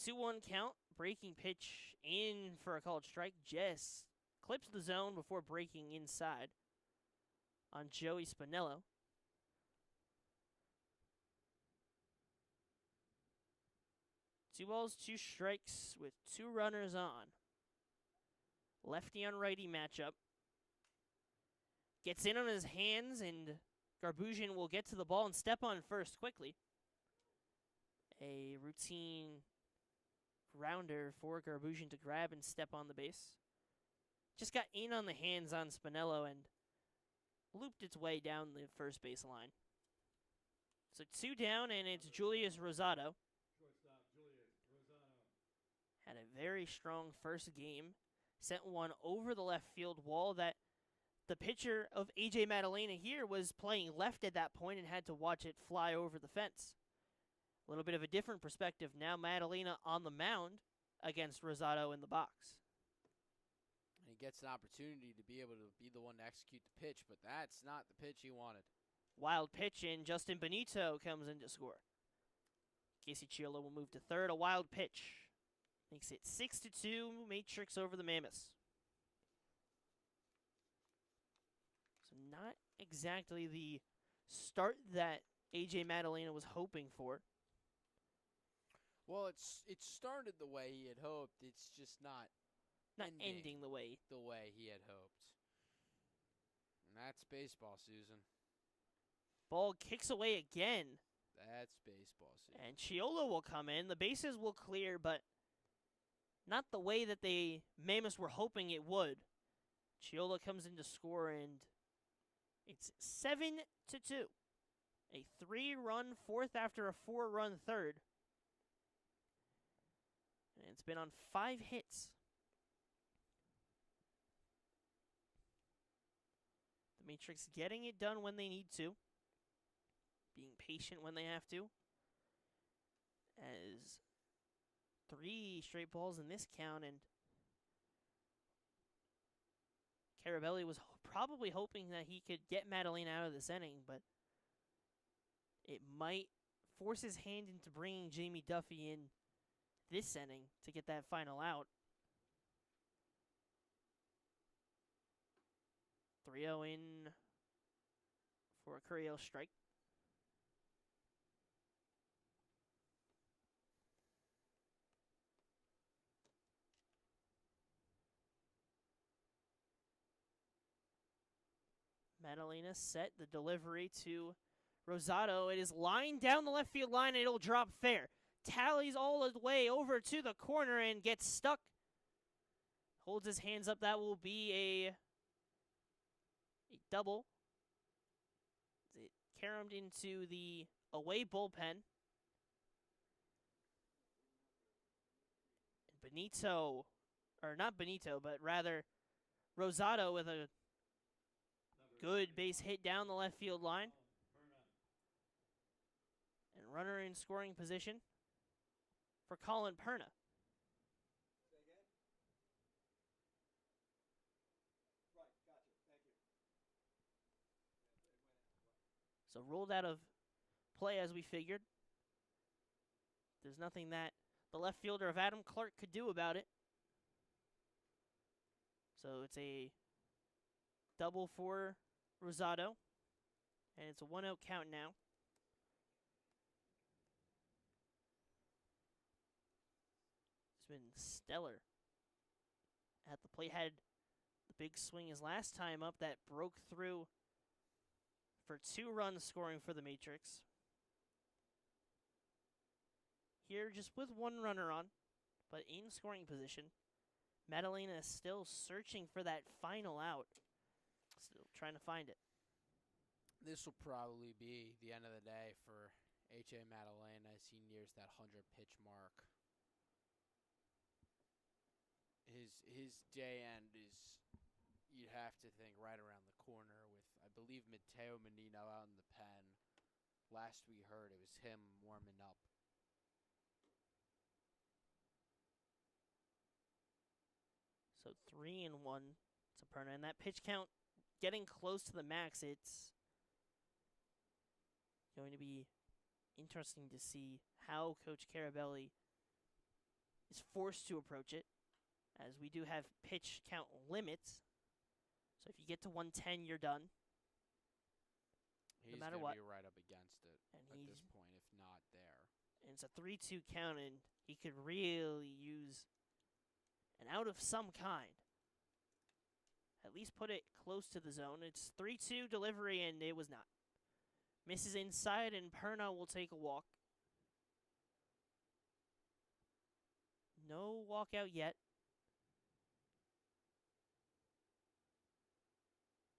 2-1 count, breaking pitch in for a called strike. Jess clips the zone before breaking inside on Joey Spinello. Two balls, two strikes with two runners on. Lefty on righty matchup. Gets in on his hands, and Garbusian will get to the ball and step on first quickly. A routine grounder for Garbusian to grab and step on the base. Just got in on the hands on Spinello and looped its way down the first base line. So 2 down, and it's Julius Rosado. Shortstop Julius Rosano. Had a very strong first game. Sent one over the left field wall that the pitcher of A.J. Madalena here was playing left at that point and had to watch it fly over the fence. A little bit of a different perspective now. Madalena on the mound against Rosado in the box. And he gets an opportunity to be able to be the one to execute the pitch, but that's not the pitch he wanted. Wild pitch, and Justin Benito comes in to score. Casey Chiola will move to third. A wild pitch makes it 6-2, Matrix over the Mammoths. So not exactly the start that A.J. Madalena was hoping for. Well, it started the way he had hoped. It's just not Ending the way. he had hoped. And that's baseball, Susan. Ball kicks away again. That's baseball, Susan. And Chiola will come in. The bases will clear, but not the way that the Mammoths were hoping it would. Chiola comes in to score, and it's 7-2. A 3-run fourth after a 4-run third. And it's been on 5 hits. The Matrix getting it done when they need to. Being patient when they have to. As 3 straight balls in this count, and Carabelli was probably hoping that he could get Madalena out of this inning, but it might force his hand into bringing Jamie Duffy in this inning to get that final out. 3-0 in for a Curiel strike. Madalena set the delivery to Rosado. It is lined down the left field line, and it'll drop fair. Tallies all the way over to the corner and gets stuck. Holds his hands up. That will be a double. It caromed into the away bullpen. Benito, or not Benito, but rather Rosado with a good base hit down the left field line. And runner in scoring position for Colin Perna. So ruled out of play as we figured. There's nothing that the left fielder of Adam Clark could do about it. So it's a double for Rosado. And it's a 1-0 count now. It's been stellar at the plate. Had the big swing his last time up that broke through for 2 runs scoring for the Matrix. Here just with 1 runner on. but in scoring position. Madalena is still searching for that final out. Still trying to find it. This will probably be the end of the day for H.A. Madalena as he nears that 100-pitch mark. His day end is, you'd have to think, right around the corner with, I believe, Matteo Menino out in the pen. Last we heard, it was him warming up. So 3-1 to Perna. And that pitch count getting close to the max. It's going to be interesting to see how Coach Carabelli is forced to approach it, as we do have pitch count limits. So if you get to 110, you're done. He's no matter gonna what. be right up against it And at this point, if not there. And it's a 3-2 count, and he could really use an out of some kind. At least put it close to the zone. It's 3-2 delivery, and it was not. Misses inside, and Perna will take a walk. No walkout yet.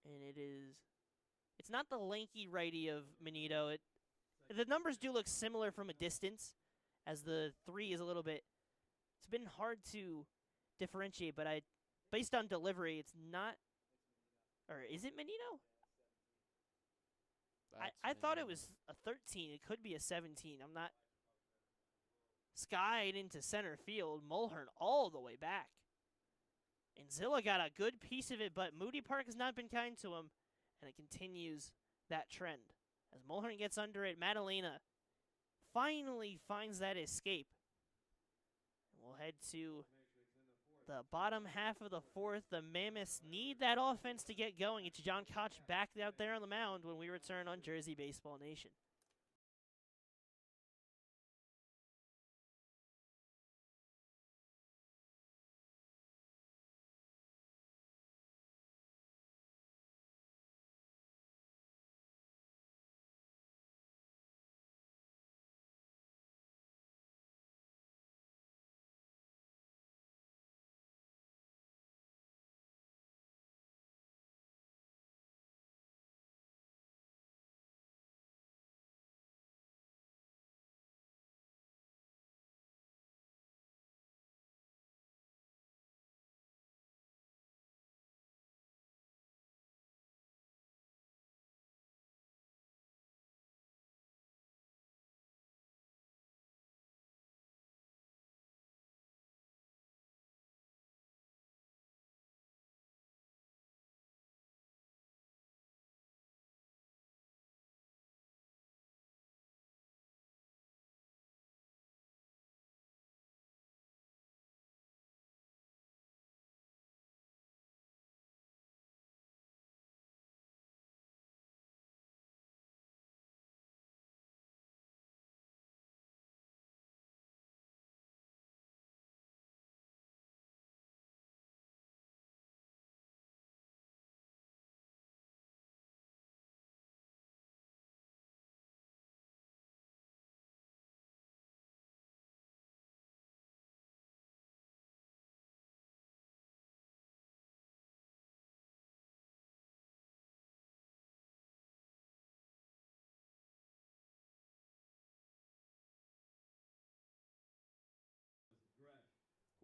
And it's not the lanky righty of Manito. The numbers do look similar from a distance, as the 3 is a little bit, it's been hard to differentiate, but based on delivery, it's not, or is it Manito? I thought it was a 13. It could be a 17. I'm not. Skied into center field. Mulhern all the way back. And Zilla got a good piece of it, but Moody Park has not been kind to him, and it continues that trend. As Mulhern gets under it, Madalena finally finds that escape. We'll head to the bottom half of the fourth. The Mammoths need that offense to get going. It's John Koch back out there on the mound when we return on Jersey Baseball Nation.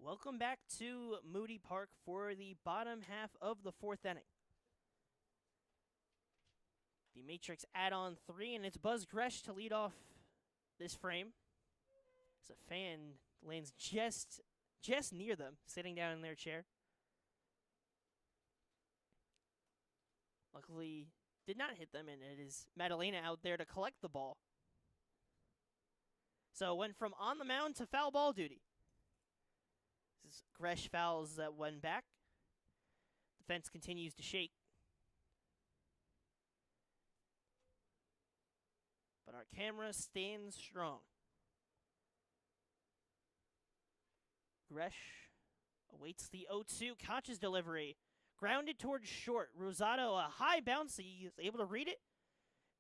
Welcome back to Moody Park for the bottom half of the fourth inning. The Matrix add-on 3, and it's Buzz Gresh to lead off this frame. As a fan lands just near them, sitting down in their chair. Luckily, did not hit them, and it is Madalena out there to collect the ball. So it went from on the mound to foul ball duty. This Gresh fouls that one back. The fence continues to shake. But our camera stands strong. Gresh awaits the 0-2. Koch's delivery. Grounded towards short. Rosado, a high bounce. He is able to read it.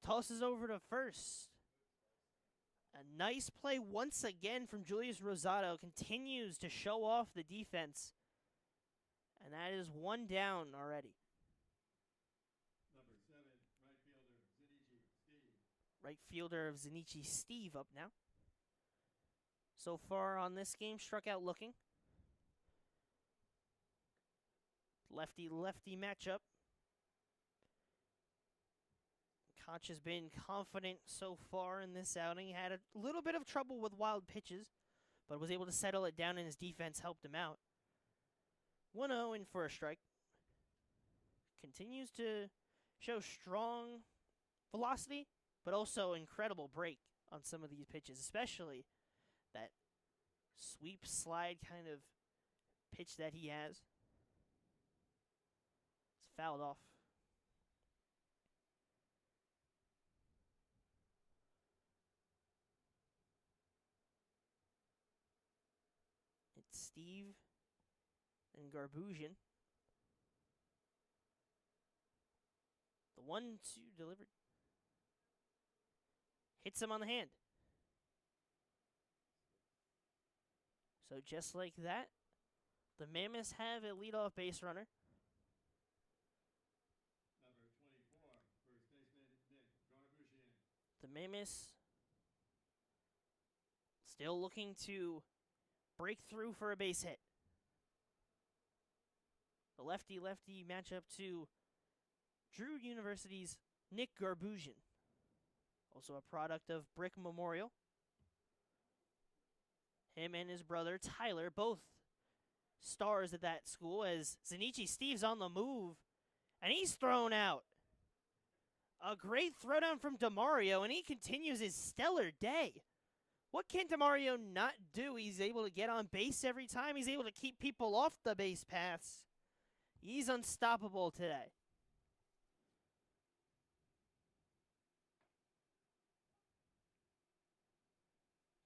Tosses over to first. A nice play once again from Julius Rosado. Continues to show off the defense. And that is one down already. Number 7, right fielder, Zinichi, Steve. Right fielder of Zinichi, Steve, up now. So far on this game, struck out looking. Lefty-lefty matchup. Koch has been confident so far in this outing. Had a little bit of trouble with wild pitches, but was able to settle it down, and his defense helped him out. 1-0 in for a strike. Continues to show strong velocity, but also incredible break on some of these pitches, especially that sweep slide kind of pitch that he has. It's fouled off. It's Steve and Garbusian. The 1-2 delivered. Hits him on the hand. So just like that, the Mammoths have a leadoff base runner. Number 24, first baseman, Nick Garbusian. The Mammoths still looking to break through for a base hit. The lefty-lefty matchup to Drew University's Nick Garbusian, also a product of Brick Memorial. Him and his brother Tyler, both stars at that school, as Zinichi Steve's on the move, and he's thrown out. A great throwdown from DeMario, and he continues his stellar day. What can DeMario not do? He's able to get on base every time. He's able to keep people off the base paths. He's unstoppable today.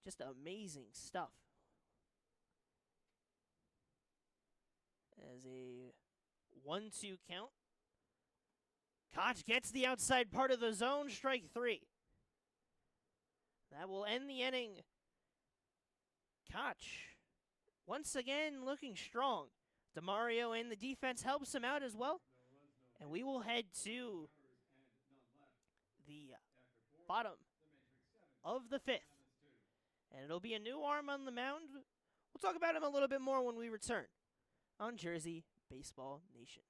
Just amazing stuff. As a 1-2 count. Koch gets the outside part of the zone, strike 3. That will end the inning. Koch, once again, looking strong. DeMario and the defense helps him out as well. No runs, no And we will head to errors, and none left. the After 4, bottom the Matrix 7, of the 5th. Mammoths 2. And it'll be a new arm on the mound. We'll talk about him a little bit more when we return on Jersey Baseball Nation.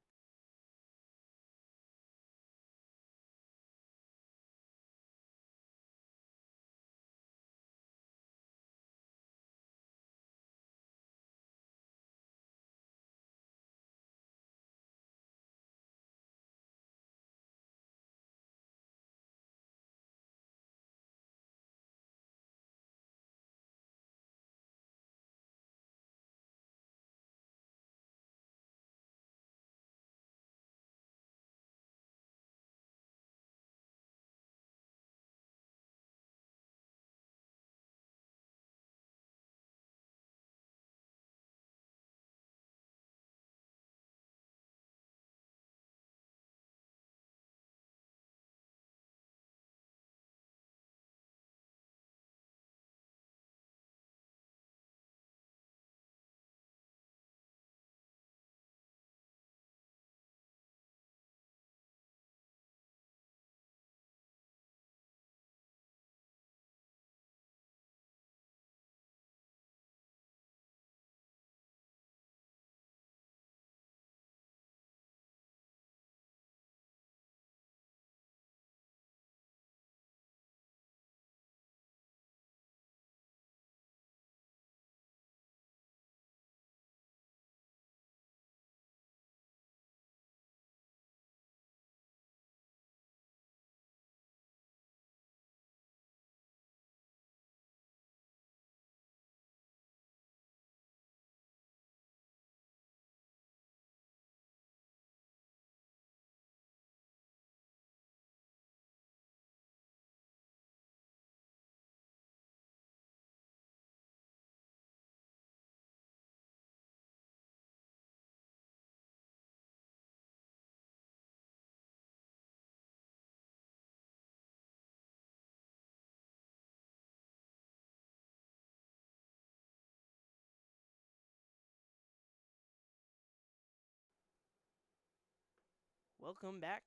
Welcome back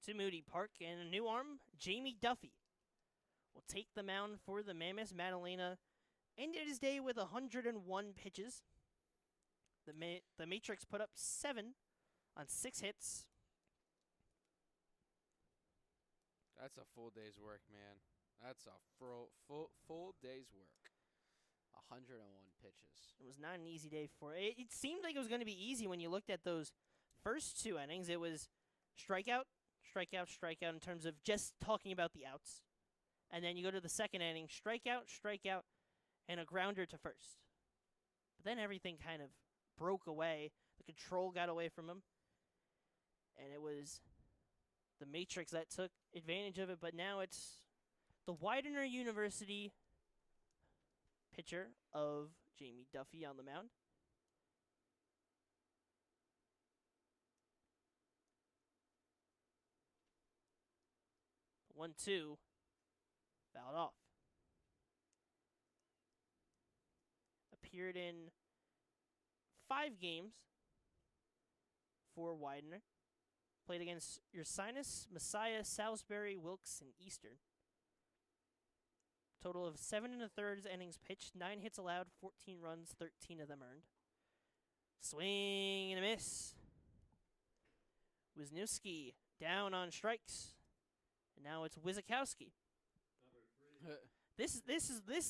to Moody Park, and a new arm, Jamie Duffy, will take the mound for the Mammoths. Madalena ended his day with 101 pitches. The Matrix put up 7 on 6 hits. That's a full day's work, man. That's a full day's work. 101 pitches. It was not an easy day for it. It seemed like it was going to be easy when you looked at those first 2 innings. It was strikeout, strikeout, strikeout in terms of just talking about the outs. And then you go to the second inning, strikeout, strikeout, and a grounder to first. But then everything kind of broke away. The control got away from him. And it was the Matrix that took advantage of it. But now it's the Widener University pitcher of Jamie Duffy on the mound. One, two, fouled off. Appeared in 5 games for Widener. Played against Ursinus, Messiah, Salisbury, Wilkes, and Eastern. Total of 7 1/3 innings pitched, 9 hits allowed, 14 runs, 13 of them earned. Swing and a miss. Wisniewski down on strikes. And now it's Wizakowski. This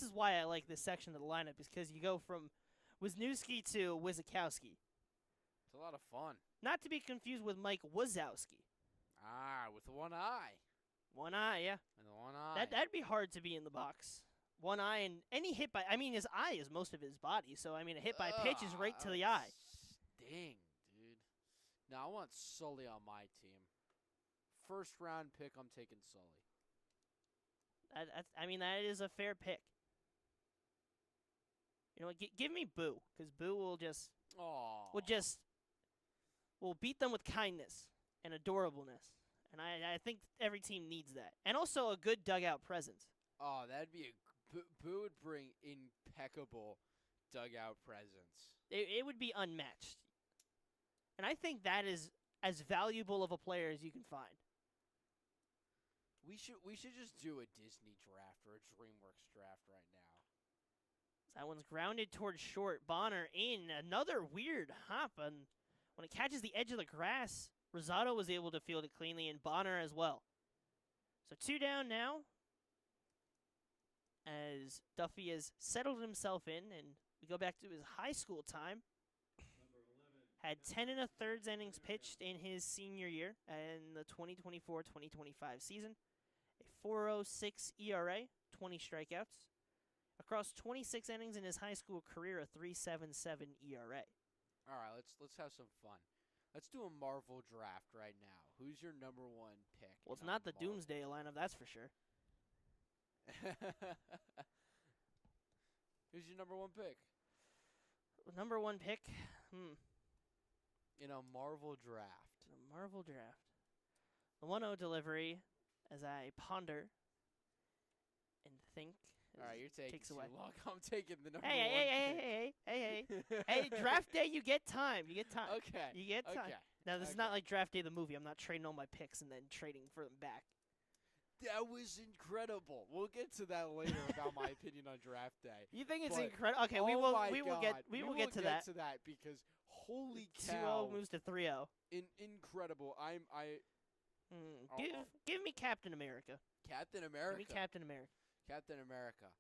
is why I like this section of the lineup, is because you go from Wisniewski to Wizakowski. It's a lot of fun. Not to be confused with Mike Wazowski. With one eye. One eye, yeah. And the one eye. That'd be hard to be in the box. One eye, and any hit by, I mean, his eye is most of his body, so I mean, a hit by pitch is right to the eye. Sting, dude. Now I want Sully on my team. First round pick, I'm taking Sully. That is a fair pick. You know what? Give me Boo, because Boo will beat them with kindness and adorableness, and I think every team needs that, and also a good dugout presence. Oh, that'd be Boo would bring impeccable dugout presence. It would be unmatched, and I think that is as valuable of a player as you can find. We should just do a Disney draft or a DreamWorks draft right now. That one's grounded towards short. Bonner in. Another weird hop. And when it catches the edge of the grass, Rosado was able to field it cleanly, and Bonner as well. So 2 down now, as Duffy has settled himself in, and we go back to his high school time. Had 10 1/3 innings pitched in his senior year in the 2024-2025 season. A 4.06 ERA, 20 strikeouts. Across 26 innings in his high school career, a 3.77 ERA. All right, let's have some fun. Let's do a Marvel draft right now. Who's your number 1 pick? Well, it's not the Doomsday lineup, that's for sure. Who's your number 1 pick? Number 1 pick? In a Marvel draft. A Marvel draft. The 1-0 delivery, as I ponder and think. All right, you're taking takes too away. long. I'm taking the number 1 Hey. Hey, draft day, you get time. You get time. Okay. You get time. Okay. Now, this is not like draft day the movie. I'm not trading all my picks and then trading for them back. That was incredible. We'll get to that later about my opinion on draft day. You think it's But, incredible? Okay, oh we my will God, get to that. Because holy 2-0 cow. moves to 3-0. Incredible. Give me Captain America. Captain America. Give me Captain America. Captain America.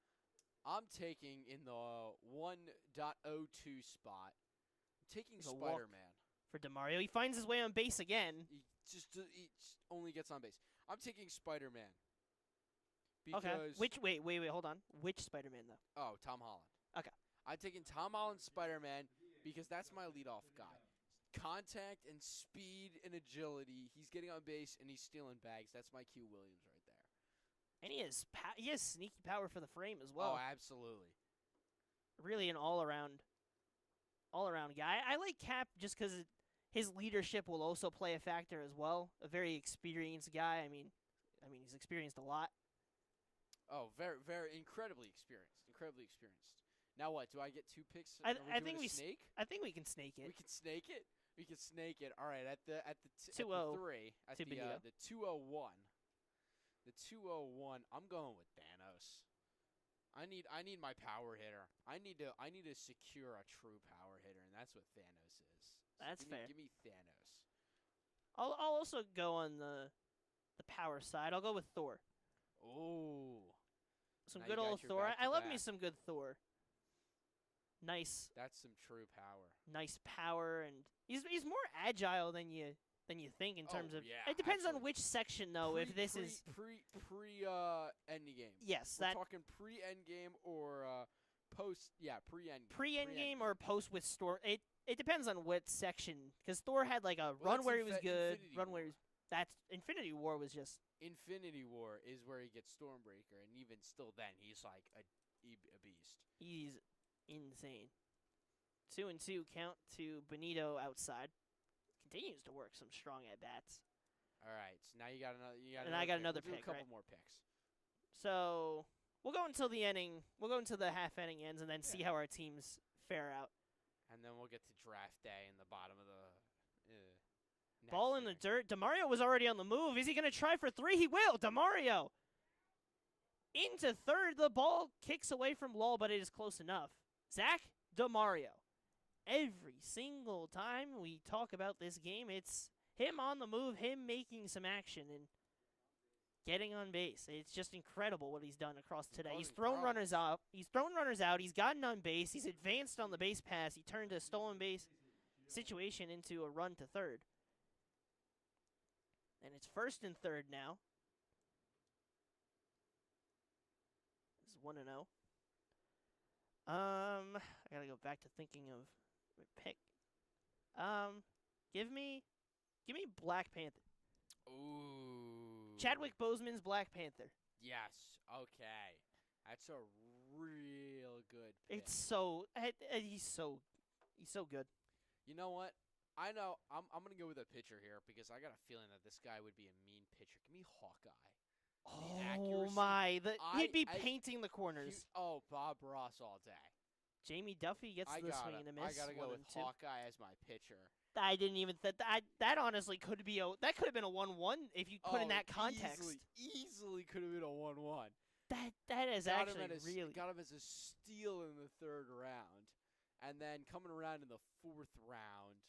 I'm taking in the 1.02 spot. I'm taking There's a walk. Spider-Man. For DeMario, he finds his way on base again. He just only gets on base. I'm taking Spider-Man. Okay. Because Wait, hold on. Which Spider-Man though? Oh, Tom Holland. Okay. I'm taking Tom Holland Spider-Man because that's my leadoff guy. Contact and speed and agility. He's getting on base and he's stealing bags. That's my Q Williams right there. And he has sneaky power for the frame as well. Oh, absolutely. Really an all-around guy. I like Cap just because his leadership will also play a factor as well. A very experienced guy. I mean, he's experienced a lot. Oh, very, very incredibly experienced. Incredibly experienced. Now what? Do I get 2 picks? I Are we think doing we a snake. I think we can snake it. We can snake it. We can snake it. All right, at the 2-0 3, at to Benito. the 201. The 201. I'm going with Thanos. I need my power hitter. I need to secure a true power hitter, and that's what Thanos is. So That's fair. Give me Thanos. I'll also go on the power side. I'll go with Thor. Oh, Some Now good you got old your Thor. I love me back-to-back. some good Thor. Nice that's some true power. power, and he's more agile than you think in terms of. Yeah, It depends on actually. which section though. If this is pre end game. yes, We're that talking pre end game or post. Yeah, pre end. pre-end game or post with Storm. It depends on what section, because Thor had like a run that's where he was good, Infinity run where War. he was. That's Infinity War was just Infinity War is where he gets Stormbreaker, and even still, then he's like a beast. he's insane. 2-2 count to Benito outside. Continues to work some strong at bats. All right, so now you got another. And I got pick. another We'll do pick, a couple right? more picks. So we'll go until the inning. We'll go until the half inning ends, and then see Yeah. how our teams fare out. And then we'll get to draft day in the bottom of the. Next Ball in the inning. dirt. Demario was already on the move. Is he going to try for 3? He will. Demario into third. The ball kicks away from Lowell, but it is close enough. Zach Demario. Every single time we talk about this game, it's him on the move, him making some action and getting on base. It's just incredible what he's done across today. He's causing thrown runners problems. out. He's thrown runners out. He's gotten on base. He's advanced on the base pass. He turned a stolen base situation into a run to third. And it's first and third now. It's 1-0. I gotta go back to thinking of my pick. Give me Black Panther. Ooh. Chadwick Boseman's Black Panther. Yes. Okay. That's a real good pick. It's so he's so good. You know what? I know. I'm gonna go with a pitcher here because I got a feeling that this guy would be a mean pitcher. Give me Hawkeye. Oh accuracy, my! He'd be I- painting the corners. Bob Ross all day. Jamie Duffy gets the swing and a miss. I gotta go 1 with and 2. Hawkeye as my pitcher. I didn't even that honestly could be that could have been a 1-1 if you put in that context. Easily could have been a 1-1. That is Got actually him really got him as a steal in the third round, and then coming around in the fourth round,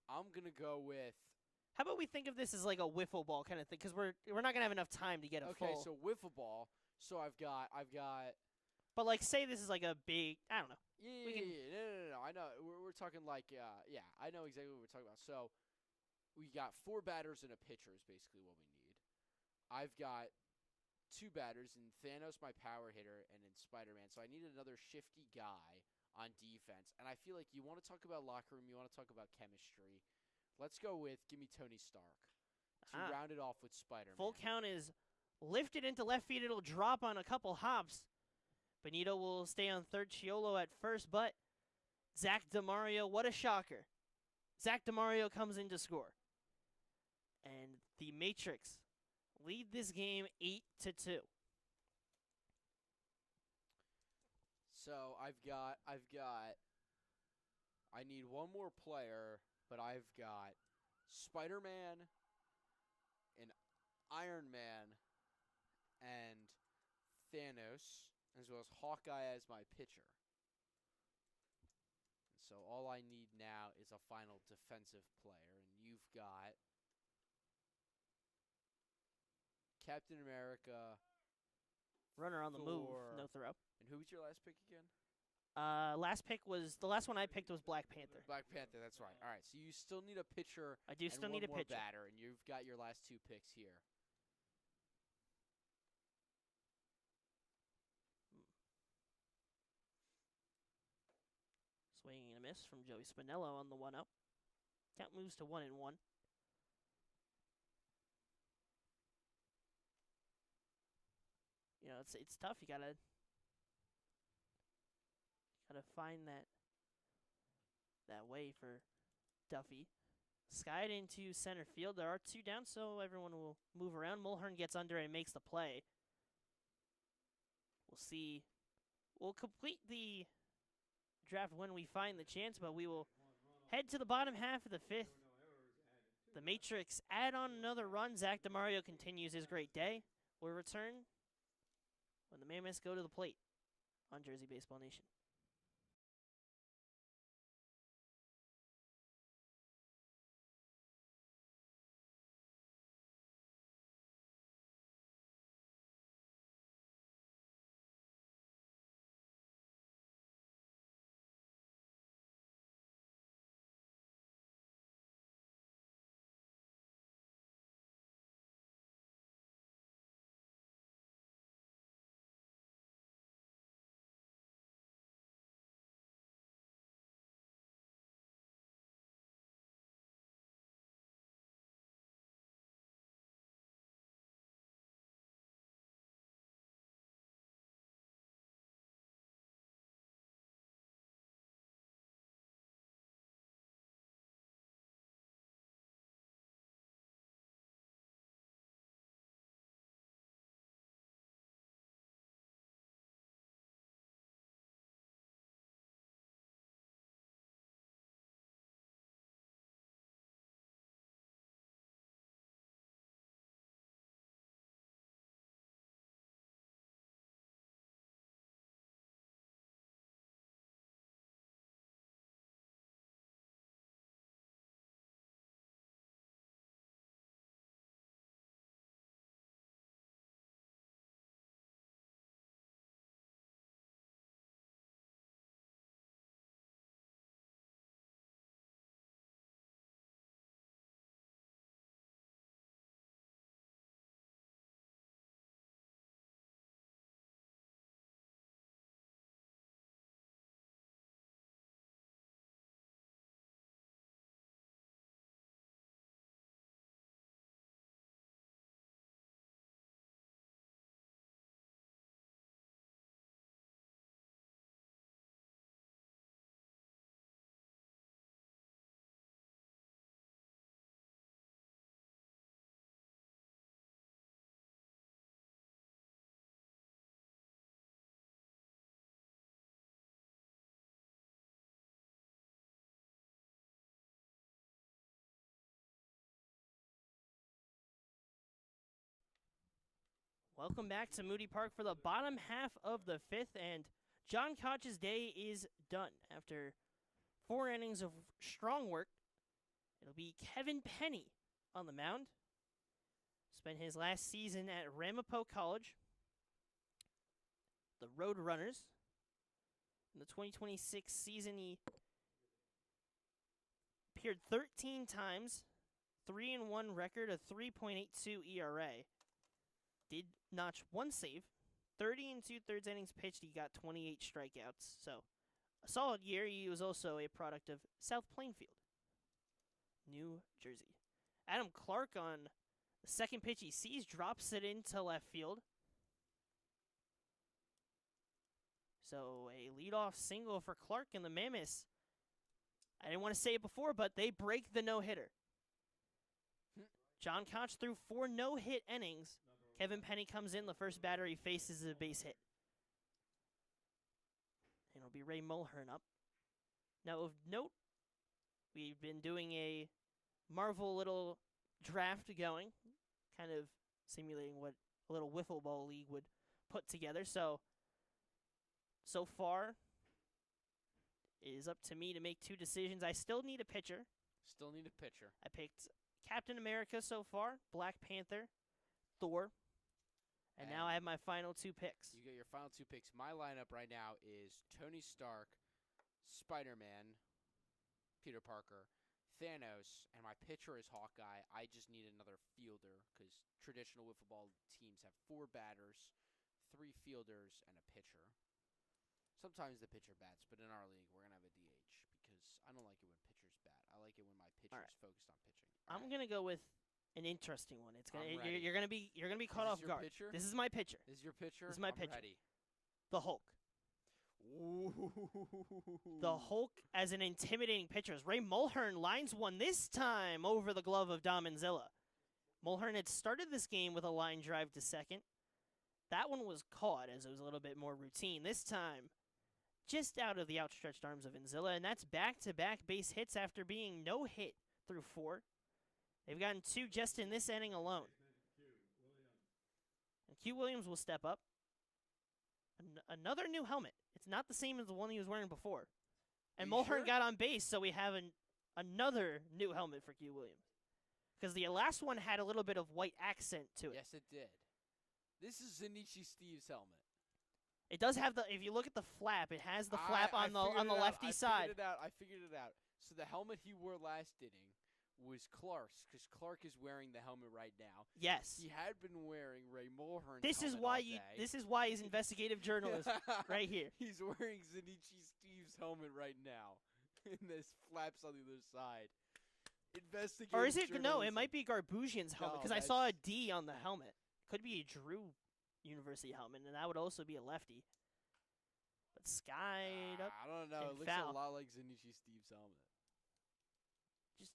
I'm gonna go with. How about we think of this as like a wiffle ball kind of thing? Because we're not gonna have enough time to get a Okay, full. so wiffle ball. So I've got. But like, say this is like a big. I don't know. Yeah, We can- no. I know. We're talking like. Yeah, I know exactly what we're talking about. So we got 4 batters and a pitcher is basically what we need. I've got 2 batters in Thanos, my power hitter, and in Spider-Man. So I need another shifty guy on defense. And I feel like you want to talk about locker room, you want to talk about chemistry. Let's go with give me Tony Stark to round it off with Spider-Man. Full count is lifted into left field. It'll drop on a couple hops. Benito will stay on third. Chiolo at first, but Zach Demario, what a shocker! Zach Demario comes in to score, and the Matrix lead this game 8-2. So I need one more player, but I've got Spider-Man and Iron Man and Thanos, as well as Hawkeye as my pitcher. And so all I need now is a final defensive player, and you've got Captain America. Runner on the move, Thor. no throw. And who was your last pick again? The last one I picked was Black Panther. Black Panther, that's right. All right, so you still need a pitcher. I do and still one need a more pitcher. batter, and you've got your last 2 picks here. Swinging and a miss from Joey Spinello on the 1-0. Count moves to 1-1. You know, it's tough. You gotta find that way for Duffy. Skied into center field. There are 2 down, so everyone will move around. Mulhern gets under and makes the play. We'll see. We'll complete the draft when we find the chance, but we will head to the bottom half of the 5th. The Matrix add on another run. Zach DeMario continues his great day. We'll return when the Mammoths go to the plate on Jersey Baseball Nation. Welcome back to Moody Park for the bottom half of the 5th, and John Koch's day is done. After 4 innings of strong work, it'll be Kevin Penny on the mound. Spent his last season at Ramapo College, the Road Runners. In the 2026 season, he appeared 13 times, 3-1 record, a 3.82 ERA. Did notch 1 save, 30 and 2/3 innings pitched. He got 28 strikeouts. So, a solid year. He was also a product of South Plainfield, New Jersey. Adam Clark on the second pitch he sees drops it into left field. So, a leadoff single for Clark and the Mammoths. I didn't want to say it before, but they break the no-hitter. John Koch threw 4 no-hit innings. Kevin Penny comes in. The first batter he faces is a base hit. And it'll be Ray Mulhern up. Now, of note, we've been doing a Marvel little draft going, kind of simulating what a little wiffle ball league would put together. So far, it is up to me to make 2 decisions. I still need a pitcher. Still need a pitcher. I picked Captain America so far, Black Panther, Thor, and now I have my final 2 picks. You get your final 2 picks. My lineup right now is Tony Stark, Spider-Man, Peter Parker, Thanos, and my pitcher is Hawkeye. I just need another fielder because traditional wiffle ball teams have 4 batters, 3 fielders, and a pitcher. Sometimes the pitcher bats, but in our league, we're going to have a DH because I don't like it when pitchers bat. I like it when my pitcher is focused on pitching. I'm going to go with an interesting one. It's gonna I'm ready. you're gonna be caught off guard. Pitcher? This is my pitcher. This is your pitcher? This is my I'm pitcher. ready. The Hulk. Ooh. The Hulk as an intimidating pitcher. As Ray Mulhern lines one this time over the glove of Dominzilla. Mulhern had started this game with a line drive to second. That one was caught as it was a little bit more routine. This time, just out of the outstretched arms of Inzilla, and that's back-to-back base hits after being no hit through 4. They've gotten 2 just in this inning alone. And Q Williams will step up. Another new helmet. It's not the same as the one he was wearing before. And Are you Mulhern sure? got on base, so we have another new helmet for Q Williams. Because the last one had a little bit of white accent to it. Yes, it did. This is Zanichi Steve's helmet. It does have the. If you look at the flap, it has the flap I on the figured it out. lefty side. I figured it out. So the helmet he wore last inning was Clark's, because Clark is wearing the helmet right now. Yes. He had been wearing Ray Mulhern's This is helmet why all you. day. This is why he's investigative journalist right here. He's wearing Zanichi Steve's helmet right now, and there's flaps on the other side. Investigative Or is it no? It journalism. might be Garbusian's helmet No, because I saw a that's- D on the helmet. Could be a Drew University helmet, and that would also be a lefty. But skied up. I don't know. and It looks foul. a lot like Zanichi Steve's helmet.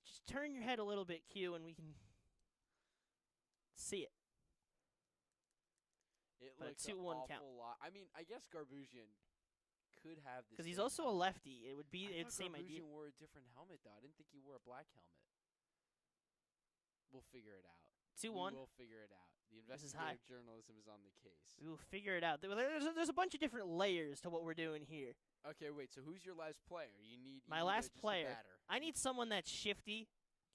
Just turn your head a little bit, Q, and we can see it. It But a looks 2-1 an awful count. lot. I mean, I guess Garbusian could have this. Because he's same also a helmet. lefty. It would be I the thought same idea. Garbusian wore a different helmet, though. I didn't think he wore a black helmet. We'll figure it out. 2-1. We'll figure it out. The This is high. investigative journalism is on the case. We will figure it out. There's a bunch of different layers to what we're doing here. Okay, wait. So who's your last player? You need My you need last just a player. batter. I need someone that's shifty,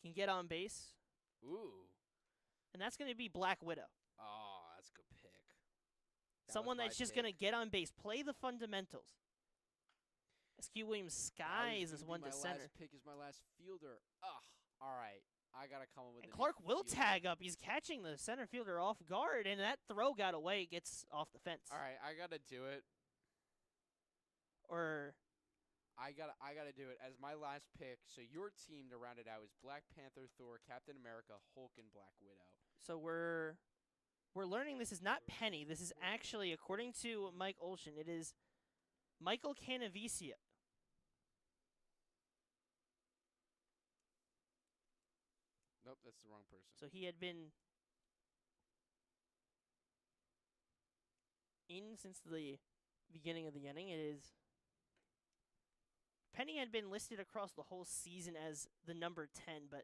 can get on base, Ooh. and that's going to be Black Widow. Oh, that's a good pick. That Someone was my that's just pick. going to get on base, play the fundamentals. SQ Williams That was skies gonna is be one my to center. last pick is my last fielder. Ugh. All right. I gotta come up with. And a Clark new will fielder. tag up. He's catching the center fielder off guard, and that throw got away. Gets off the fence. All right, I gotta do it. Or I gotta do it as my last pick. So your team to round it out is Black Panther, Thor, Captain America, Hulk, and Black Widow. so we're learning this is not Penny. This is actually, according to Mike Olshan, it is Michael Canavicia. Nope, that's the wrong person. So he had been in since the beginning of the inning. It is Penny had been listed across the whole season as the number 10, but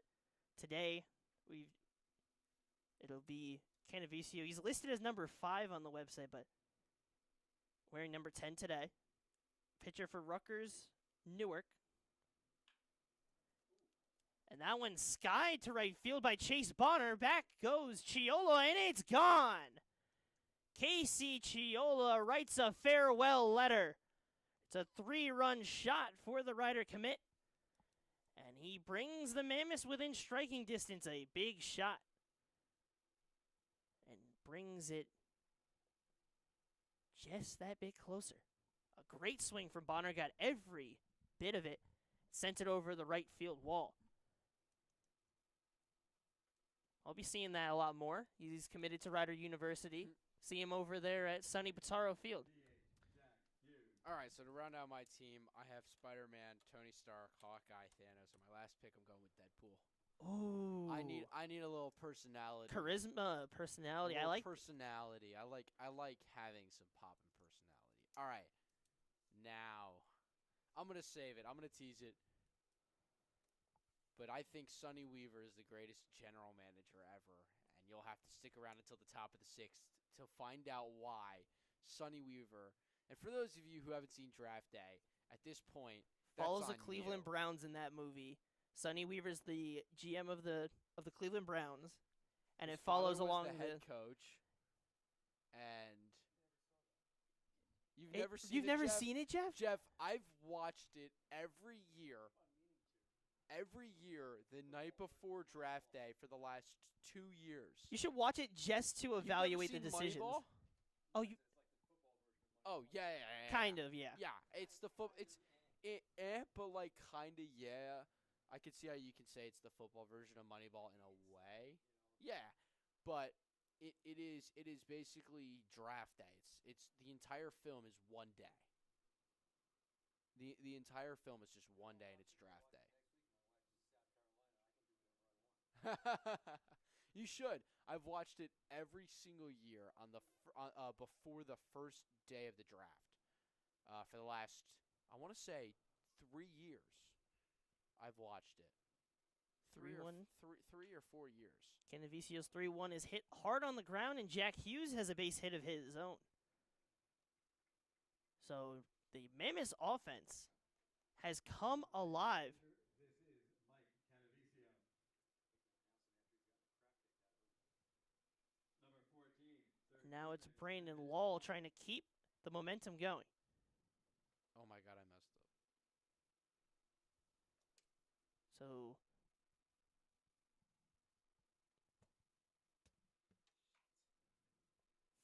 today it'll be Canavicio. He's listed as number 5 on the website, but wearing number 10 today. Pitcher for Rutgers, Newark. And that one skied to right field by Chase Bonner. Back goes Chiola, and it's gone. Casey Chiola writes a farewell letter. It's a 3-run shot for the Ryder commit. And he brings the Mammoths within striking distance. A big shot. And brings it just that bit closer. A great swing from Bonner. Got every bit of it. Sent it over the right field wall. I'll be seeing that a lot more. He's committed to Rider University. See him over there at Sonny Pizarro Field. All right, so to round out my team, I have Spider-Man, Tony Stark, Hawkeye, Thanos, and my last pick I'm going with Deadpool. Ooh. I need a little personality. Charisma, personality. A I little like personality. I like having some pop and personality. All right. Now, I'm going to save it. I'm going to tease it. But I think Sonny Weaver is the greatest general manager ever, and you'll have to stick around until the top of the 6th to find out why Sonny Weaver. And for those of you who haven't seen Draft Day, at this point, follows that's the on Cleveland you. Browns in that movie. Sonny Weaver's the GM of the Cleveland Browns, and His it follows father was along the head coach, and you've never seen You've it, never Jeff? seen it, Jeff? Jeff, I've watched it every year. Every year, the night before draft day for the last 2 years. You should watch it just to You've never evaluate the seen decisions. Moneyball? Oh, you Oh yeah. kind of, yeah. Yeah, it's the but like kind of yeah. I could see how you can say it's the football version of Moneyball in a way. Yeah, but it is basically draft day. It's the entire film is one day. The entire film is just one day and it's draft day. You should. I've watched it every single year on the before the first day of the draft. for the last, I want to say, 3 years. I've watched it. 3-1. 3 or 4 years. Canavicio's 3-1 is hit hard on the ground, and Jack Hughes has a base hit of his own. So the Mammoths offense has come alive. This is Mike Canavicio. Number 14. Now it's Brandon Lowell trying to keep the momentum going. Oh my God, I messed up. So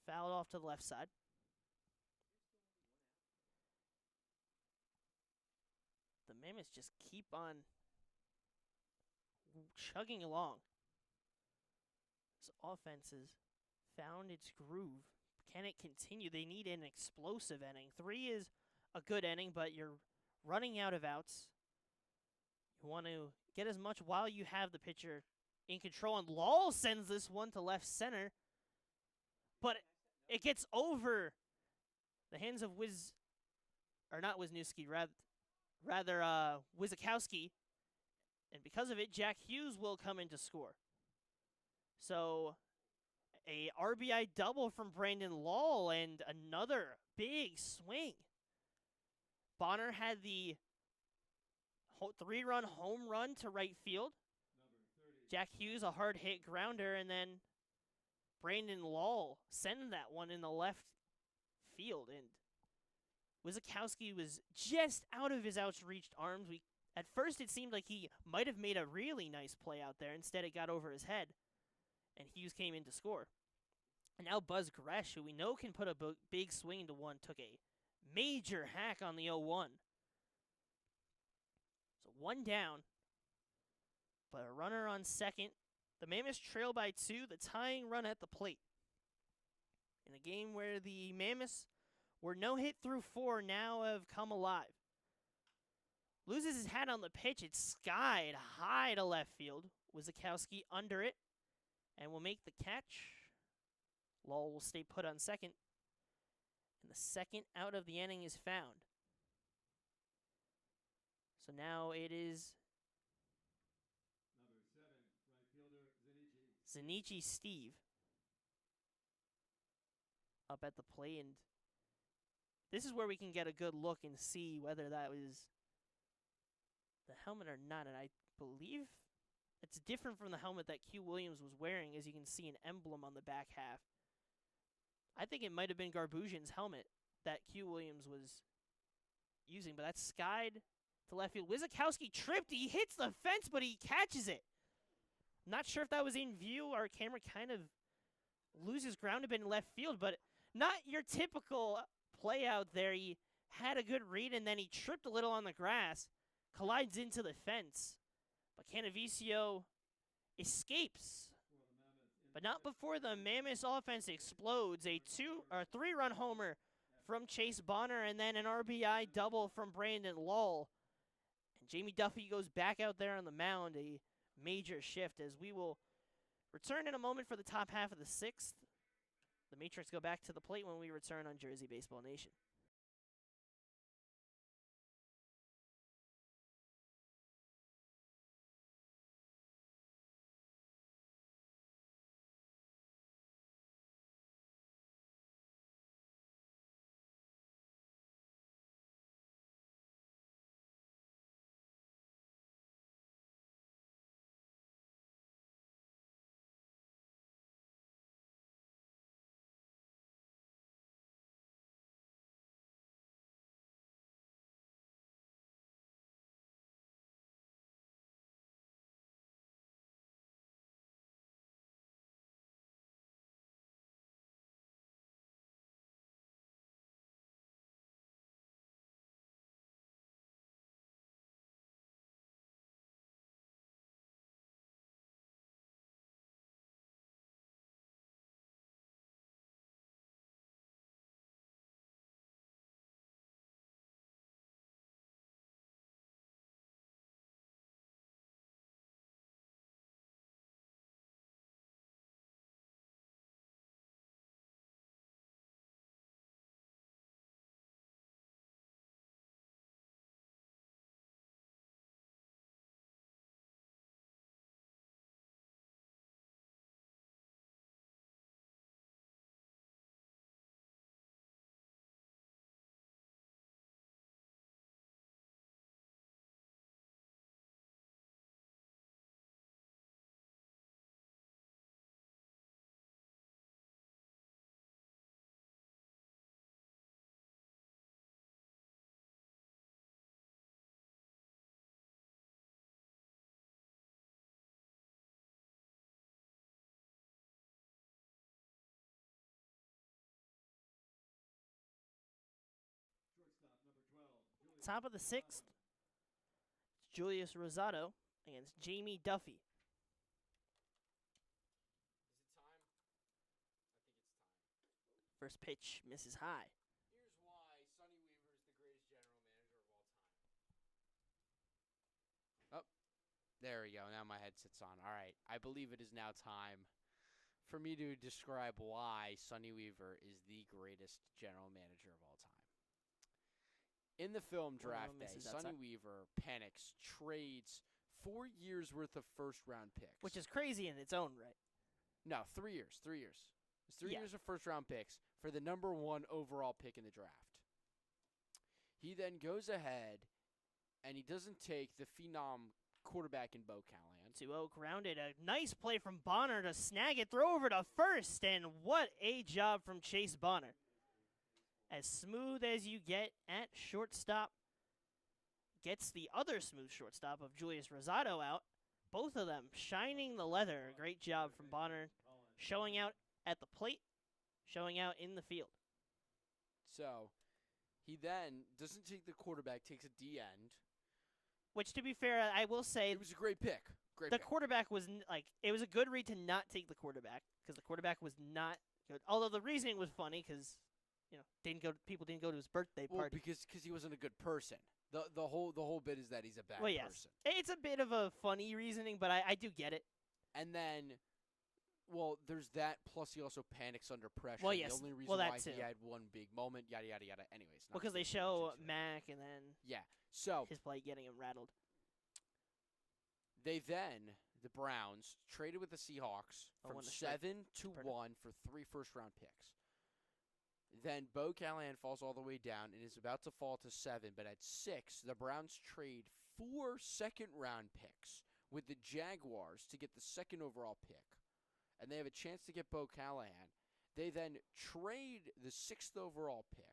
fouled off to the left side. The Mammoths just keep on chugging along. This offense has found its groove. Can it continue? They need an explosive inning. 3 is a good inning, but you're running out of outs. You want to get as much while you have the pitcher in control, and Lowell sends this one to left center, but it gets over the hands of Wizakowski, and because of it, Jack Hughes will come in to score. So a RBI double from Brandon Lowell and another big swing. Bonner had the 3-run home run to right field. Jack Hughes a hard hit grounder, and then Brandon Lowell sending that one in the left field. And Wizakowski was just out of his outreached arms. At first it seemed like he might have made a really nice play out there. Instead it got over his head, and Hughes came in to score. And now Buzz Gresh, who we know can put a big swing into one, took a major hack on the 0-1. So 1 down, but a runner on second. The Mammoths trail by 2, the tying run at the plate. In a game where the Mammoths were no hit through 4, now have come alive. Loses his hat on the pitch. It's skied high to left field. Wizakowski under it and will make the catch. Lowell will stay put on second. And the second out of the inning is found. So now it is Number 7, right fielder Zanichi Steve up at the plate, and this is where we can get a good look and see whether that was the helmet or not. And I believe it's different from the helmet that Q Williams was wearing, as you can see an emblem on the back half. I think it might have been Garbusian's helmet that Q Williams was using, but that's skied to left field. Wizakowski tripped. He hits the fence, but he catches it. Not sure if that was in view. Our camera kind of loses ground a bit in left field, but not your typical play out there. He had a good read, and then he tripped a little on the grass, collides into the fence. But Canavicio escapes. But not before the Mammoths offense explodes. A 3-run homer from Chase Bonner, and then an RBI double from Brandon Lowell. And Jamie Duffy goes back out there on the mound, a major shift, as we will return in a moment for the top half of the 6th. The Matrix go back to the plate when we return on Jersey Baseball Nation. top of the 6th. Julius Rosado against Jamie Duffy. First pitch misses high. Here's why Sonny Weaver is the greatest general manager of all time. Oh, there we go. Now my headset's on. All right. I believe it is now time for me to describe why Sonny Weaver is the greatest general manager of all time. In the film Draft Day, Sonny Weaver panics, trades 4 years worth of first-round picks. Which is crazy in its own right. No, 3 years. 3 years. It's 3 years of first-round picks for the number 1 overall pick in the draft. He then goes ahead, and he doesn't take the phenom quarterback in Bo Callahan. 2-0 grounded. A nice play from Bonner to snag it, throw over to first, and what a job from Chase Bonner. As smooth as you get at shortstop. Gets the other smooth shortstop of Julius Rosado out. Both of them shining the leather. Great job from Bonner, showing out at the plate, showing out in the field. So, he then doesn't take the quarterback, takes a D-end. Which, to be fair, I will say... It was a great pick. The quarterback was, it was a good read to not take the quarterback, because the quarterback was not good. Although the reasoning was funny, because, people didn't go to his birthday party. Well, because he wasn't a good person. The whole bit is that he's a bad person. It's a bit of a funny reasoning, but I do get it. And then... Well, there's that, plus he also panics under pressure. Well, yes. The only reason That why too. he had one big moment, yada, yada, yada. Anyways. Because they show Mac and then his play getting him rattled. They then, the Browns, traded with the Seahawks from 7 to 1 for 3 first-round picks. Then Bo Callahan falls all the way down and is about to fall to 7, but at 6, the Browns trade 4 second-round picks with the Jaguars to get the 2nd overall pick. And they have a chance to get Bo Callahan. They then trade the 6th overall pick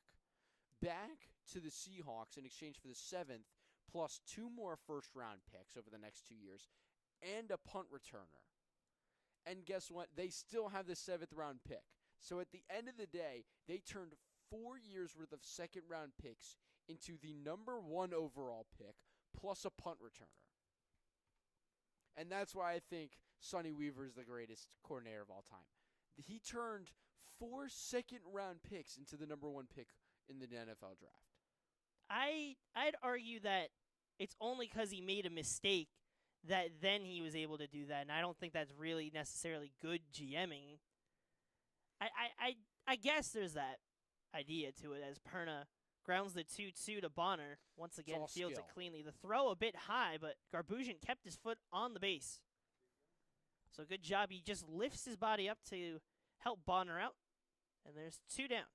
back to the Seahawks in exchange for the 7th, plus 2 more first-round picks over the next 2 years, and a punt returner. And guess what? They still have the 7th-round pick. So at the end of the day, they turned 4 years' worth of second-round picks into the number 1 overall pick, plus a punt returner. And that's why I think Sonny Weaver is the greatest coordinator of all time. He turned 4 second-round picks into the number 1 pick in the NFL draft. I'd argue that it's only because he made a mistake that then he was able to do that, and I don't think that's really necessarily good GMing. I guess there's that idea to it as Perna grounds the 2-2 to Bonner. Once again, fields it cleanly. The throw a bit high, but Garbusian kept his foot on the base. So good job. He just lifts his body up to help Bonner out. And there's 2 down.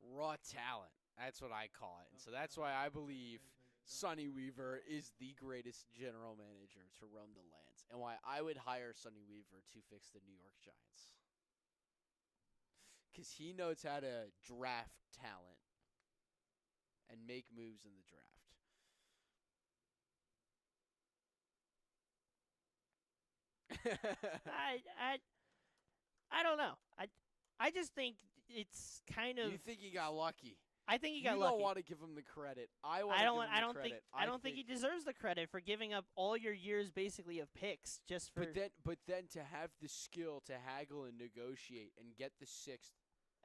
Raw talent. That's what I call it. And so that's why I believe Sonny Weaver is the greatest general manager to roam the lands. And why I would hire Sonny Weaver to fix the New York Giants. Because he knows how to draft talent and make moves in the draft. I don't know. I just think it's kind of. You think he got lucky? I think he got lucky. You don't want to give him the credit. I don't think he deserves the credit for giving up all your years basically of picks just for. But then to have the skill to haggle and negotiate and get the 6th.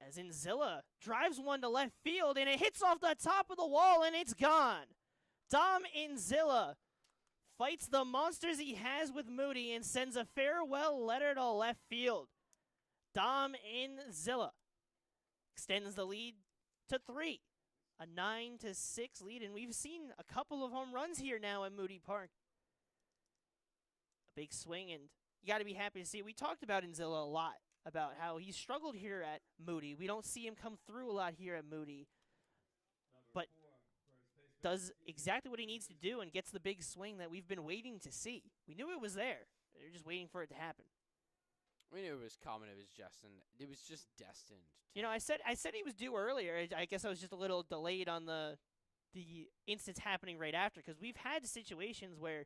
As Inzilla drives one to left field and it hits off the top of the wall and it's gone. Dom Inzilla fights the monsters he has with Moody and sends a farewell letter to left field. Dom Inzilla extends the lead to 3. A 9-6 lead, and we've seen a couple of home runs here now at Moody Park. A big swing, and you got to be happy to see it. We talked about Inzilla a lot, about how he struggled here at Moody. We don't see him come through a lot here at Moody, but does exactly what he needs to do and gets the big swing that we've been waiting to see. We knew it was there. They're just waiting for it to happen. We knew it was coming. It was just destined. You know, I said he was due earlier. I guess I was just a little delayed on the instance happening right after, because we've had situations where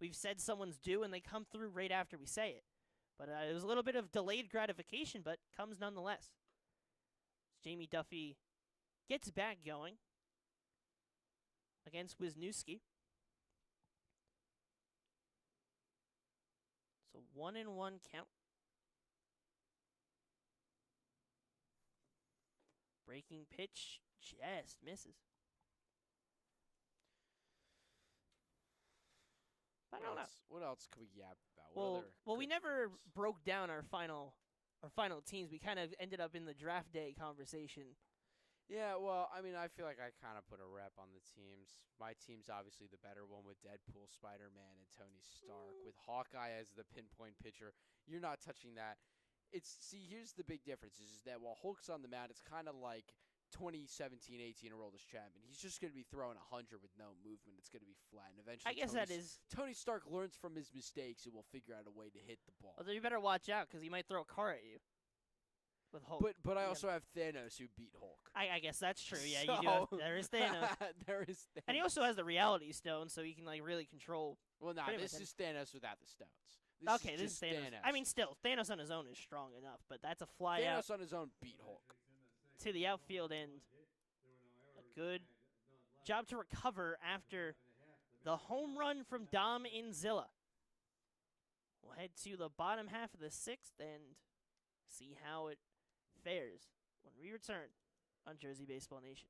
we've said someone's due and they come through right after we say it. But it was a little bit of delayed gratification, but comes nonetheless. Jamie Duffy gets back going. against Wisniewski. So 1-1 count. Breaking pitch just misses. I don't know. What else could we yap about? Well, we never broke down our final teams. We kind of ended up in the draft day conversation. Yeah, well, I mean, I feel like I kind of put a rep on the teams. My team's obviously the better one with Deadpool, Spider-Man, and Tony Stark. With Hawkeye as the pinpoint pitcher, you're not touching that. Here's the big difference is that while Hulk's on the mound, it's kind of like 2017-18 Aroldis Chapman. He's just going to be throwing 100 with no movement. It's going to be flat. And eventually, I guess Tony Stark learns from his mistakes and will figure out a way to hit the ball. Although you better watch out because he might throw a car at you. With Hulk. But I also have Thanos who beat Hulk. I guess that's true. Yeah, So, there is Thanos. There is Thanos. And he also has the Reality Stone, so he can like really control. Well, no, pretty this much is Thanos without the stones. This is Thanos. I mean, still, Thanos on his own is strong enough, but that's a fly out Thanos on his own beat Hulk. to the outfield end. A good job to recover after the home run from Dom Inzilla. We'll head to the bottom half of the sixth and see how it fares when we return on Jersey Baseball Nation.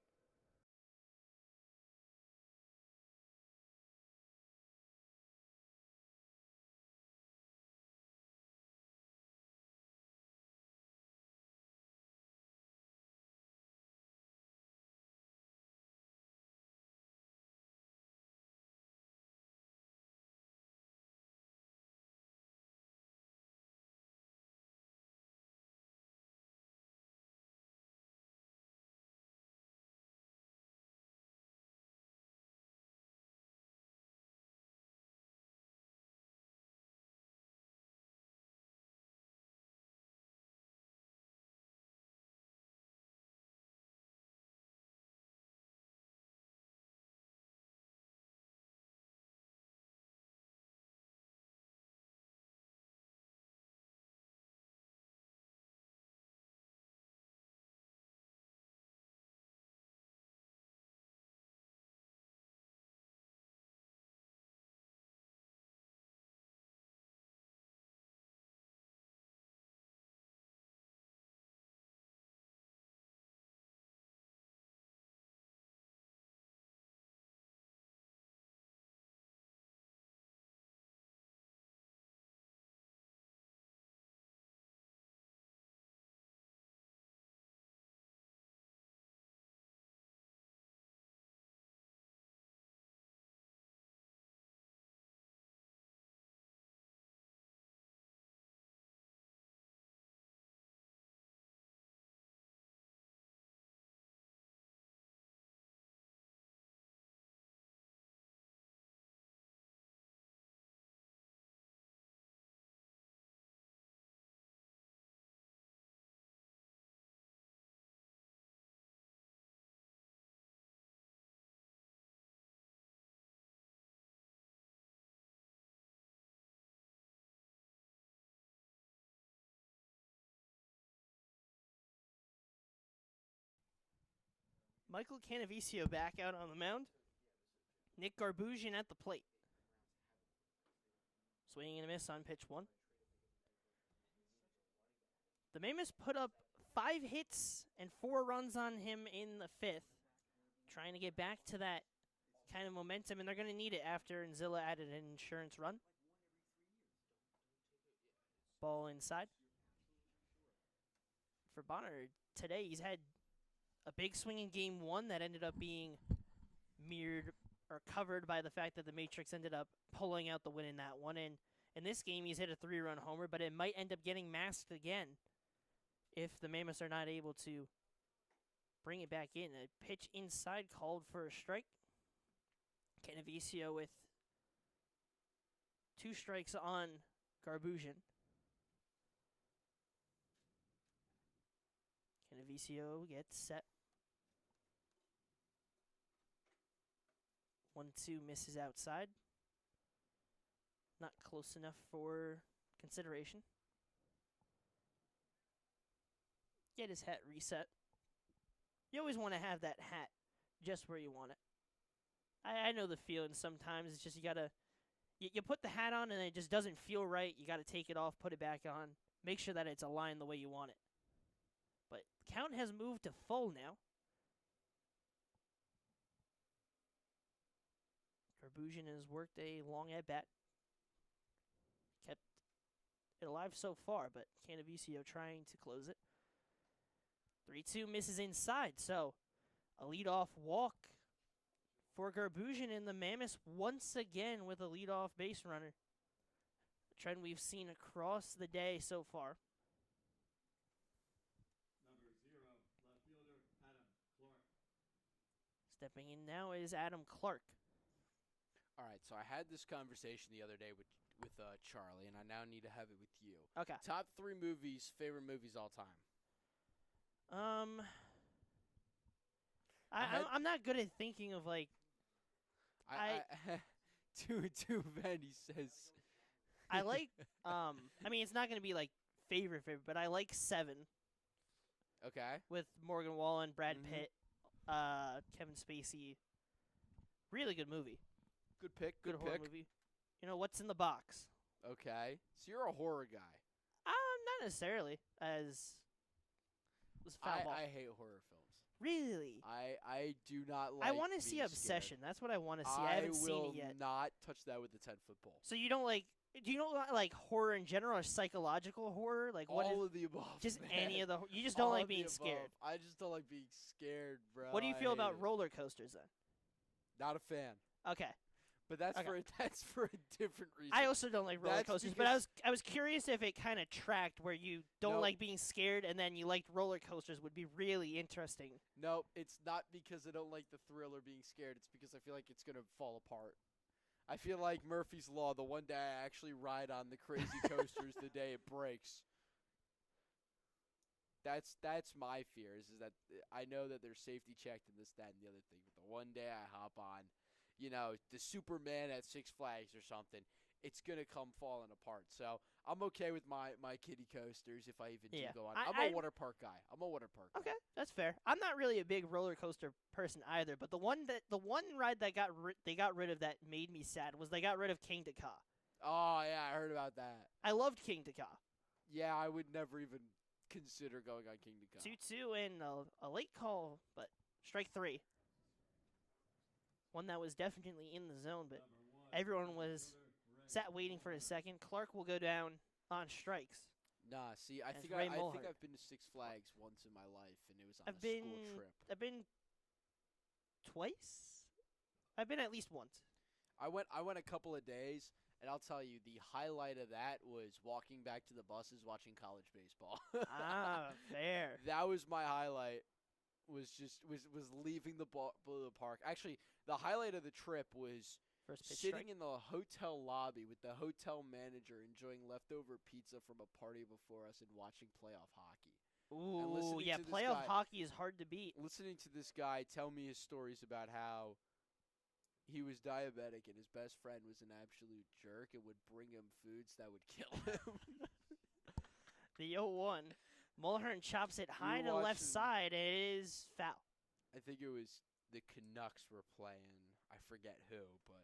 Michael Canavicio back out on the mound. Nick Garbusian at the plate. Swinging and a miss on pitch one. The Mammoths put up 5 hits and 4 runs on him in the 5th. Trying to get back to that kind of momentum, and they're going to need it after Inzilla added an insurance run. Ball inside. For Bonner today, he's had a big swing in game 1 that ended up being mirrored or covered by the fact that the Matrix ended up pulling out the win in that one. And in this game, he's hit a 3-run homer, but it might end up getting masked again if the Mammoths are not able to bring it back in. A pitch inside called for a strike. Canavicio with 2 strikes on Garbusian. Canavicio gets set. 1-2 misses outside. Not close enough for consideration. Get his hat reset. You always want to have that hat just where you want it. I know the feeling sometimes. It's just you gotta you put the hat on and it just doesn't feel right. You gotta take it off, put it back on, make sure that it's aligned the way you want it. But count has moved to full now. Garbusian has worked a long at bat. Kept it alive so far, but Canavicio trying to close it. 3-2 misses inside, so a leadoff walk for Garbusian, and the Mammoths once again with a leadoff base runner. A trend we've seen across the day so far. Number 0, left fielder Adam Clark. Stepping in now is Adam Clark. All right, so I had this conversation the other day with Charlie, and I now need to have it with you. Okay. Top 3 movies, favorite movies all time. I'm not good at thinking of like. Too bad he says. I like. I mean, it's not gonna be like favorite, but I like 7 Okay. with Morgan Wallen, Brad Mhm. Pitt, Kevin Spacey. Really good movie. Good pick. Good Good horror pick. movie. You know what's in the box? Okay. So you're a horror guy. Not necessarily as. Was foul ball. I hate horror films. Really? I do not like. I want to see being Obsession. scared. That's what I want to see. I haven't seen will it yet. not touch that with a 10-foot pole. So you don't like? Do you don't like horror in general or psychological horror? Like what? All of the above. Just man. any of the. You just don't All like of the being scared. above. I just don't like being scared, bro. What do you I feel hate about it. roller coasters then? Not a fan. Okay. But that's Okay. that's for a different reason. I also don't like roller That's coasters, but I because- was curious if it kind of tracked where you don't Nope. like being scared and then you liked roller coasters would be really interesting. No, it's not because I don't like the thrill or being scared. It's because I feel like it's gonna fall apart. I feel like Murphy's Law. The one day I actually ride on the crazy coasters, the day it breaks. That's my fear. Is that I know that there's safety checked and this, that, and the other thing. But the one day I hop on, the Superman at Six Flags or something, it's gonna come falling apart. So I'm okay with my kiddie coasters if I even Yeah. do go on. I- I'm a water park guy. I'm a water park guy. Okay, that's fair. I'm not really a big roller coaster person either, but the one ride that they got rid of that made me sad was they got rid of King Ka. Oh yeah, I heard about that. I loved King Ka. Yeah, I would never even consider going on Kingdom Come. 2-2 and a late call, but strike 3. One that was definitely in the zone, but everyone was sat waiting for a second. Clark will go down on strikes. Nah, see, I That's think Ray I think Mulhern. I've been to Six Flags once in my life, and it was on I've a been school trip. I've been twice. I've been at least once. I went a couple of days, and I'll tell you, the highlight of that was walking back to the buses watching college baseball. Fair. That was my highlight. Was leaving the park. Actually, the highlight of the trip was First pitch sitting strike. in the hotel lobby with the hotel manager enjoying leftover pizza from a party before us and watching playoff hockey. Ooh, listening yeah, to this playoff guy- hockey is hard to beat. Listening to this guy tell me his stories about how he was diabetic and his best friend was an absolute jerk and would bring him foods that would kill him. The 0-1. Mulhern chops it high to left watching- side, and it is foul. I think it was the Canucks were playing. I forget who, but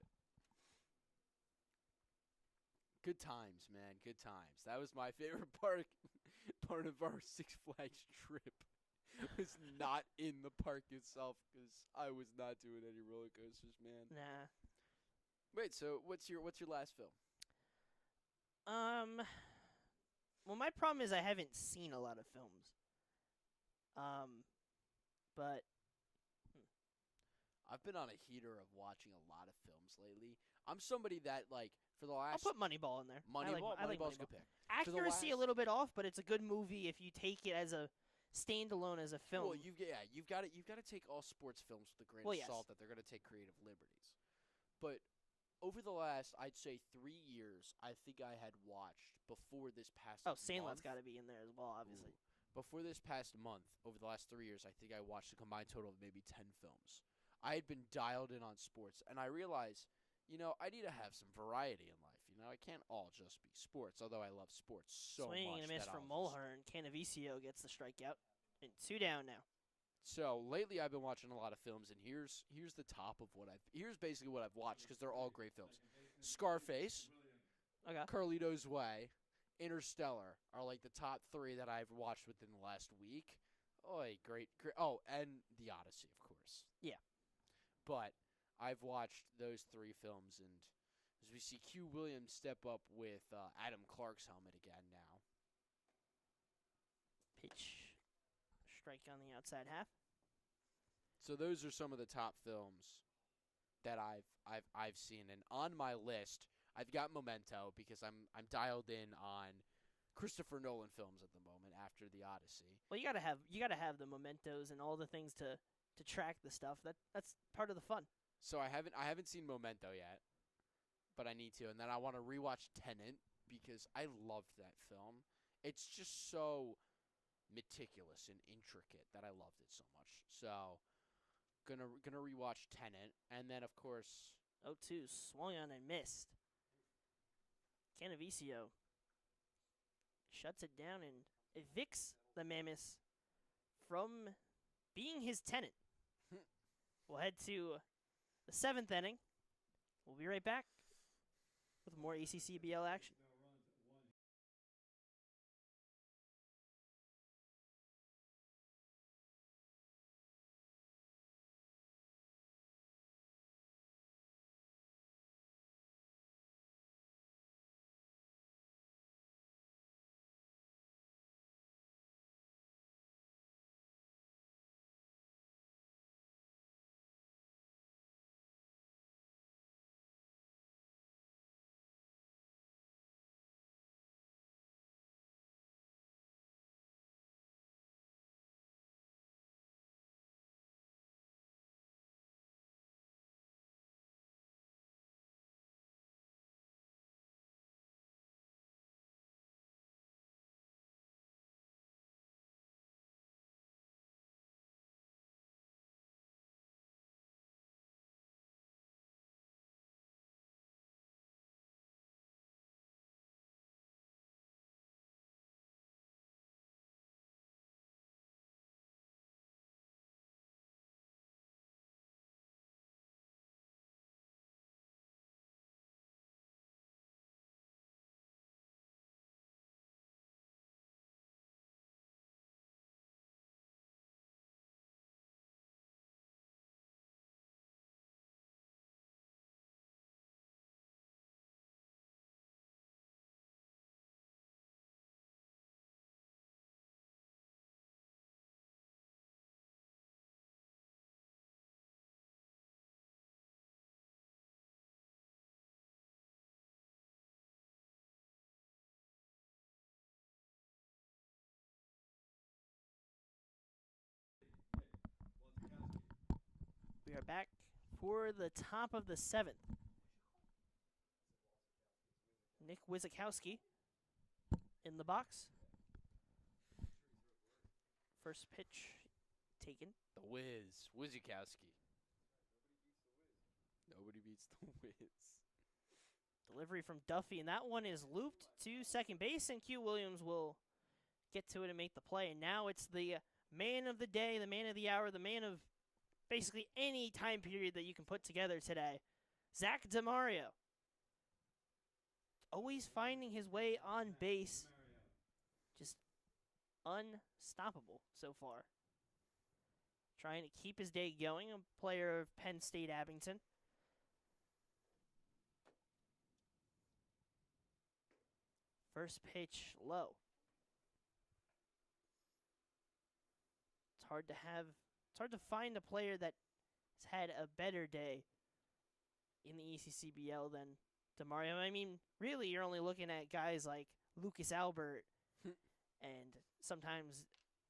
good times, man. Good times. That was my favorite part of our Six Flags trip. Was not in the park itself because I was not doing any roller coasters, man. Nah. Wait, so what's your last film? Well, my problem is I haven't seen a lot of films. But I've been on a heater of watching a lot of films lately. I'm somebody that for the I'll last put Moneyball in there. I like Moneyball's Moneyball. good pick. For the Accuracy a last- little bit off, but it's a good movie if you take it as a standalone as a film. Well, you've got to take all sports films with a grain Well, of yes. salt that they're going to take creative liberties. But over the last, I'd say 3 years, I think I had watched before this past Sandlot's month. got to be in there as well, obviously. Ooh. Before this past month, over the last 3 years, I think I watched a combined total of maybe 10 films. I had been dialed in on sports, and I realized, I need to have some variety in life. I can't all just be sports, although I love sports so Swing much. and a miss that from I'll just- Mulhern. Canavicio gets the strikeout. And 2 down now. So lately, I've been watching a lot of films, and here's the top of here's basically what I've watched because they're all great films. Scarface, Okay. Carlito's Way, Interstellar are like the top 3 that I've watched within the last week. Oh, great. Oh, and The Odyssey, of course. Yeah. But I've watched those 3 films, and as we see Q Williams step up with Adam Clark's helmet again now. Pitch. Strike on the outside half. So those are some of the top films that I've seen, and on my list, I've got Memento because I'm dialed in on Christopher Nolan films at the moment after The Odyssey. Well, you gotta have the mementos and all the things to track the stuff. That's part of the fun. So I haven't seen Memento yet, but I need to, and then I want to rewatch Tenet because I loved that film. It's just so meticulous and intricate that I loved it so much. So gonna rewatch Tenet, and then of course 0-2 swung on and missed. Canavicio shuts it down and evicts the Mammoths from being his tenant. We'll head to the 7th inning. We'll be right back with more ECCBL action. We are back for the top of the 7th. Nick Wizakowski in the box. First pitch taken. the Wizikowski. Nobody beats the Wiz. Delivery from Duffy, and that one is looped to second base, and Q Williams will get to it and make the play. And now it's the man of the day, the man of the hour, the man of basically any time period that you can put together today, Zach DeMario. Always finding his way on base. Just unstoppable so far. Trying to keep his day going, a player of Penn State Abington. First pitch low. It's hard to find a player that's had a better day in the ECCBL than DeMario. I mean, really, you're only looking at guys like Lucas Albert and sometimes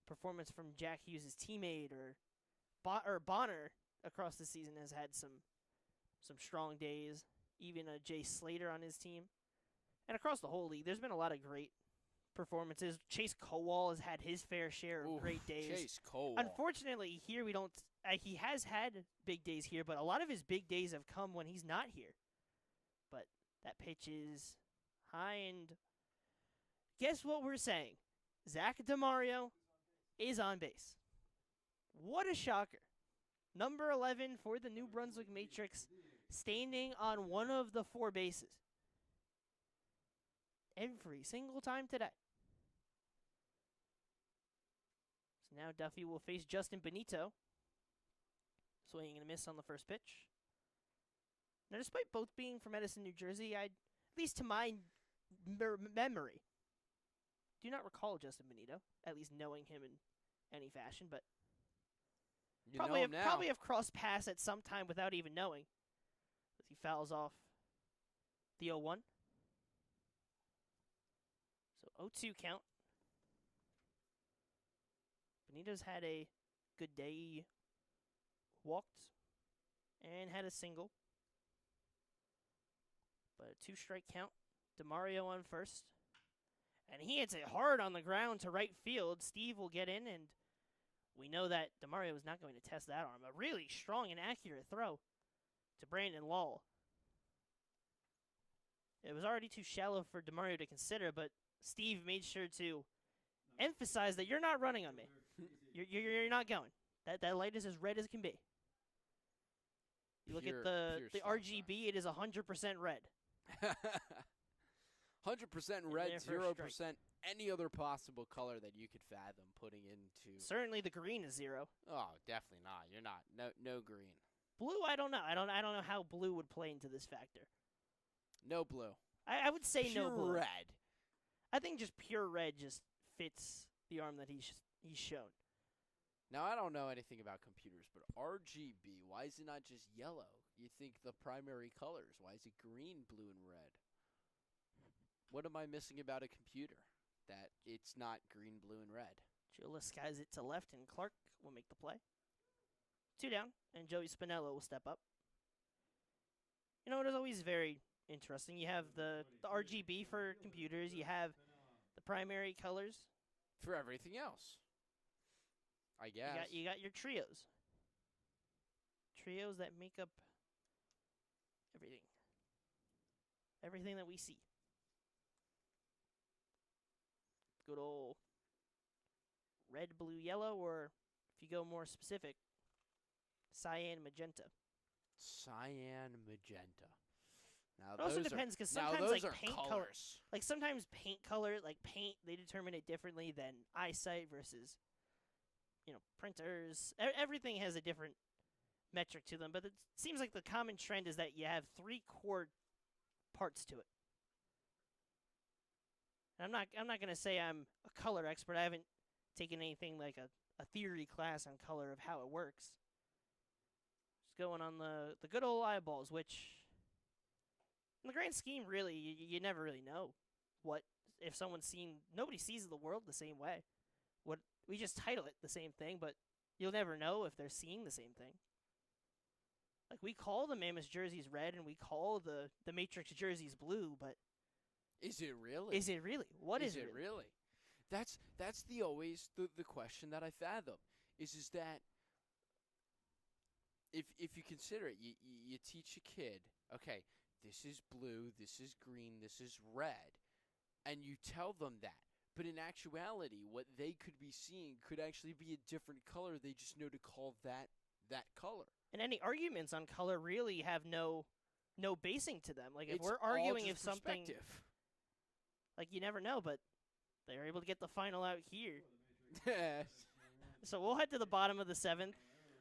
performance from Jack Hughes' teammate or Bonner across the season has had some strong days. Even Jay Slater on his team. And across the whole league, there's been a lot of great performances. Chase Kowal has had his fair share of great days. Chase Kowal. Unfortunately, here we don't. He has had big days here, but a lot of his big days have come when he's not here. But that pitch is high, and guess what we're saying? Zach DeMario is on base. What a shocker. Number 11 for the New Brunswick Matrix, standing on one of the 4 bases. Every single time today. So now Duffy will face Justin Benito. Swinging and a miss on the first pitch. Now, despite both being from Edison, New Jersey, at least to my memory, do not recall Justin Benito, at least knowing him in any fashion, but You know him now. probably have crossed paths at some time without even knowing, as he fouls off the 0-1. So 0-2 count. Benito's had a good day. He walked and had a single. But a 2-strike count. DeMario on first. And he hits it hard on the ground to right field. Steve will get in, and we know that DeMario is not going to test that arm. A really strong and accurate throw to Brandon Lowell. It was already too shallow for DeMario to consider, but Steve made sure to emphasize that you're not running on me. You're not going. That light is as red as can be. You look at the RGB, it is 100% red. 100% red, there for a 0% any other possible color that you could fathom putting into. Certainly the green is 0. Oh, definitely not. You're not. No green. Blue, I don't know. I don't know how blue would play into this factor. No blue. I would say Pure no blue. red. I think just pure red just fits the arm that he's shown. Now, I don't know anything about computers, but RGB, why is it not just yellow? You think the primary colors. Why is it green, blue, and red? What am I missing about a computer that it's not green, blue, and red? Giola skies it to left, and Clark will make the play. 2 down, and Joey Spinello will step up. You know, it is always very interesting. You have the RGB for computers. You have the primary colors. For everything else, I guess. You got your trios. Trios that make up everything. Everything that we see. Good old red, blue, yellow, or if you go more specific, cyan, magenta. Cyan, magenta. Now It also those depends because now sometimes those like are paint color, colors. like sometimes paint color, like paint, they determine it differently than eyesight versus, printers. Everything has a different metric to them, but it seems like the common trend is that you have 3 core parts to it. And I'm not gonna say I'm a color expert. I haven't taken anything like a theory class on color of how it works. Just going on the good old eyeballs, which in the grand scheme, really, you never really know what if someone's seen. Nobody sees the world the same way. What we just title it the same thing, but you'll never know if they're seeing the same thing. Like we call the Mammoths jerseys red, and we call the Matrix jerseys blue, but Is it really? is it really? What is it really? That's always the question that I fathom. Is that if you consider it, you teach a kid, okay, this is blue, this is green, this is red, and you tell them that. But in actuality, what they could be seeing could actually be a different color. They just know to call that color. And any arguments on color really have no basing to them. Like if It's we're all arguing just if something, perspective. like you never know, but they're able to get the final out here. So we'll head to the bottom of the 7th.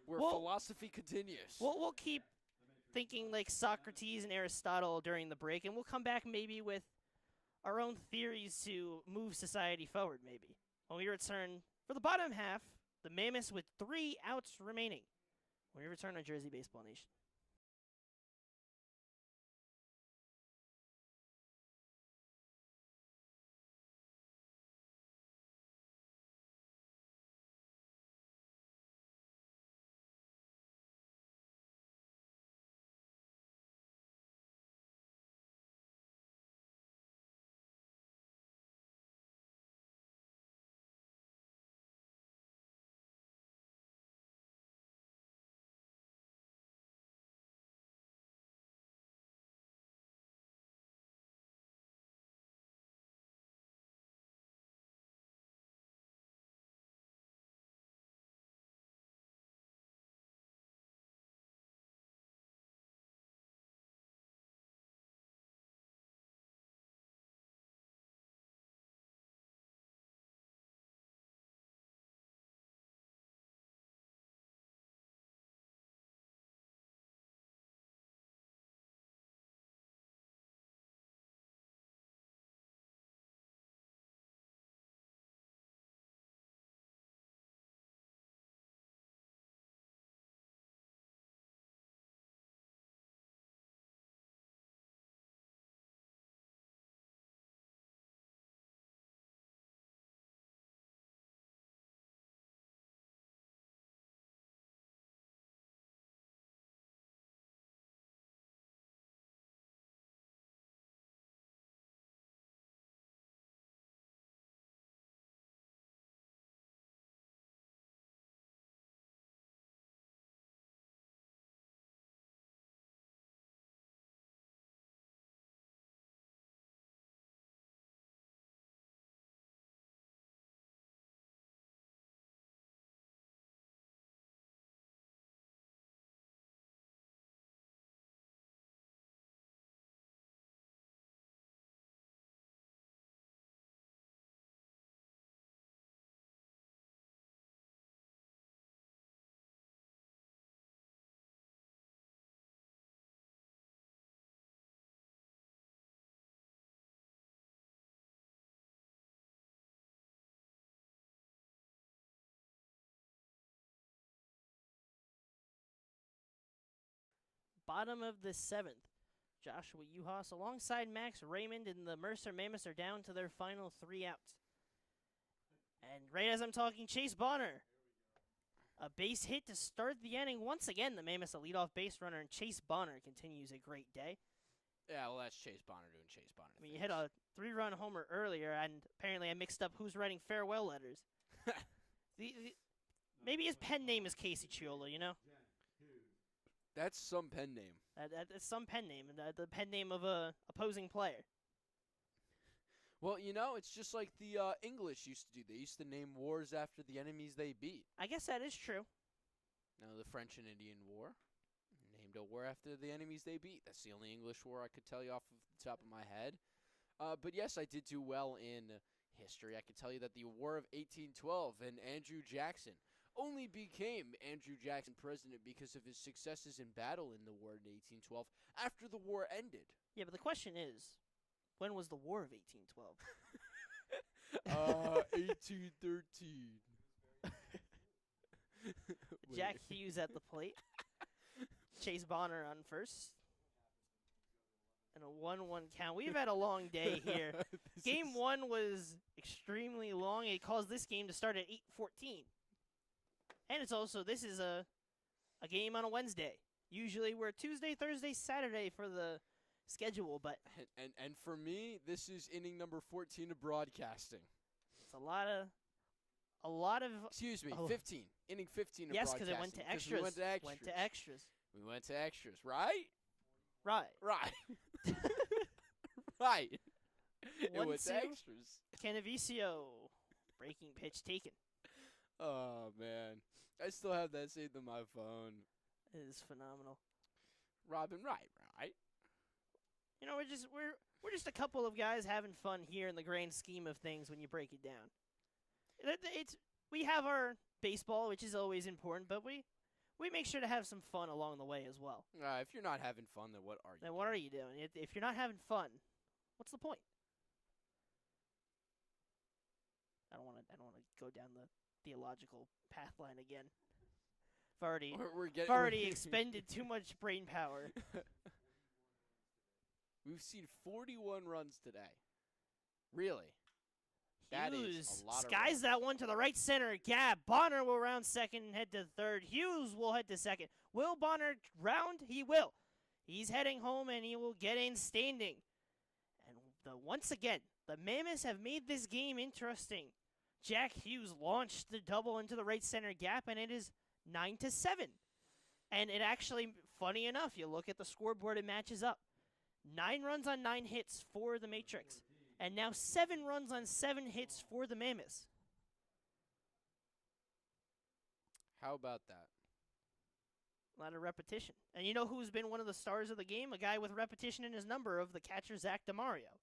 Where Well- philosophy continues. We'll keep thinking like Socrates and Aristotle during the break, and we'll come back maybe with our own theories to move society forward, maybe. When we return for the bottom half, the Mammoths with 3 outs remaining. When we return on Jersey Baseball Nation. bottom of the 7th. Joshua Uhas alongside Max Raymond and the Mercer Mammoths are down to their final 3 outs. And right as I'm talking, Chase Bonner. A base hit to start the inning. Once again, the Mammoths a leadoff base runner, and Chase Bonner continues a great day. Yeah, well, that's Chase Bonner doing Chase Bonner. I mean, you hit a 3-run homer earlier, and apparently I mixed up who's writing farewell letters. Maybe his pen name is Casey Chiola, you know? That's some pen name. That's some pen name, the pen name of a opposing player. Well, you know, it's just like the English used to do. They used to name wars after the enemies they beat. I guess that is true. Now, the French and Indian War named a war after the enemies they beat. That's the only English war I could tell you off of the top of my head. But yes, I did do well in history. I could tell you that the War of 1812 and Andrew Jackson only became Andrew Jackson president because of his successes in battle in the war in 1812 after the war ended. Yeah, but the question is, when was the War of 1812? 1813. Jack Hughes at the plate. Chase Bonner on first. And a 1-1 count. We've had a long day here. Game 1 was extremely long. It caused this game to start at 8:14. And it's also, this is a game on a Wednesday. Usually we're Tuesday, Thursday, Saturday for the schedule, but and for me, this is inning number 14 of broadcasting. it's a lot of Excuse me, Oh. 15. Inning 15 of yes, broadcasting. because it went to 'cause extras. We went to extras. We went to extras. We went to extras, right? Right. Right. Right. It 1-2. went to extras. Canavicio. Breaking pitch taken. Oh, man. I still have that saved on my phone. It is phenomenal. Robin, right. You know, we're just a couple of guys having fun here in the grand scheme of things when you break it down. We have our baseball, which is always important, but we make sure to have some fun along the way as well. If you're not having fun, then what are you? Then what are you doing? If you're not having fun, what's the point? I don't want to go down the theological path line again. I've already expended too much brain power. We've seen 41 runs today. Really? That is Hughes a lot of skies runs. that one to the right center gap. Bonner will round second and head to third. Hughes will head to second. Will Bonner round? He will. He's heading home and he will get in standing. And once again, the Mammoths have made this game interesting. Jack Hughes launched the double into the right center gap, and it is 9-7. And it actually, funny enough, you look at the scoreboard, it matches up. 9 runs on 9 hits for the Matrix. And now 7 runs on 7 hits for the Mammoths. How about that? A lot of repetition. And you know who's been one of the stars of the game? A guy with repetition in his number of the catcher, Zach DeMario.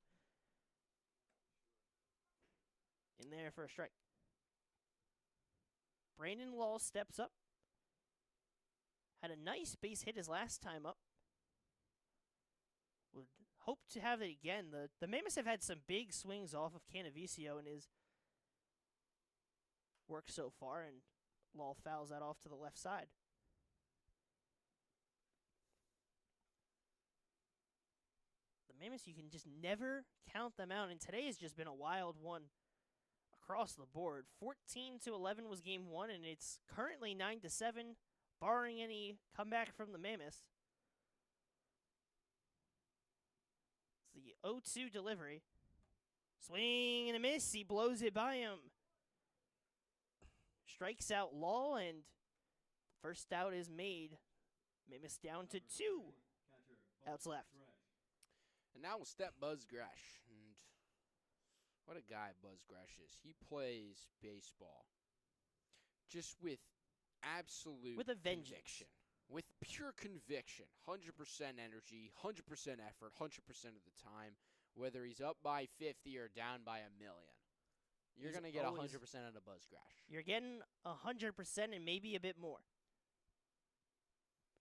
In there for a strike. Brandon Law steps up. Had a nice base hit his last time up. Would hope to have it again. The Mammoths have had some big swings off of Canavicio in his work so far, and Law fouls that off to the left side. The Mammoths, you can just never count them out, and today has just been a wild one across the board. 14-11 was game 1, and it's currently 9-7, barring any comeback from the Mammoths. It's the 0-2 delivery. Swing and a miss. He blows it by him. Strikes out Law, and the first out is made. Mammoths down to 2 outs left. And now we'll step Buzz Gresh. And what a guy Buzz Gresh is. He plays baseball just with absolute With a vengeance. conviction. With pure conviction. 100% energy, 100% effort, 100% of the time. Whether he's up by 50 or down by a million. You're going to get 100% out of Buzz Gresh. You're getting 100% and maybe a bit more.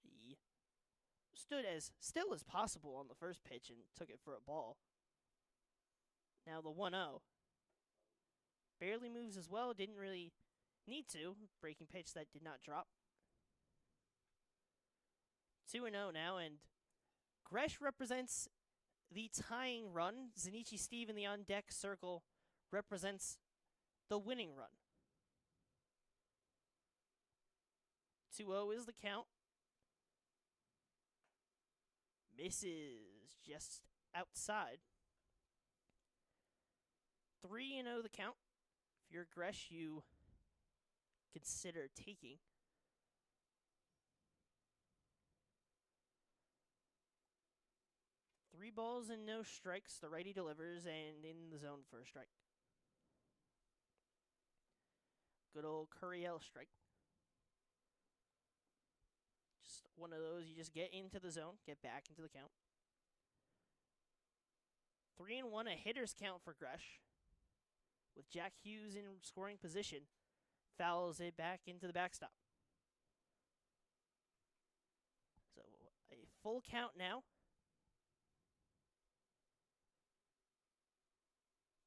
He stood as still as possible on the first pitch and took it for a ball. Now the 1-0. Barely moves as well. Didn't really need to. Breaking pitch that did not drop. 2-0 now, and Gresh represents the tying run. Zenichi Steve in the on-deck circle represents the winning run. 2-0 is the count. Misses just outside. 3-0 the count. If you're Gresh, you consider taking. Three balls and no strikes. The righty delivers and in the zone for a strike. Good old Curiel strike. Just one of those, you just get into the zone, get back into the count. 3-1, a hitter's count for Gresh. With Jack Hughes in scoring position, fouls it back into the backstop. So a full count now.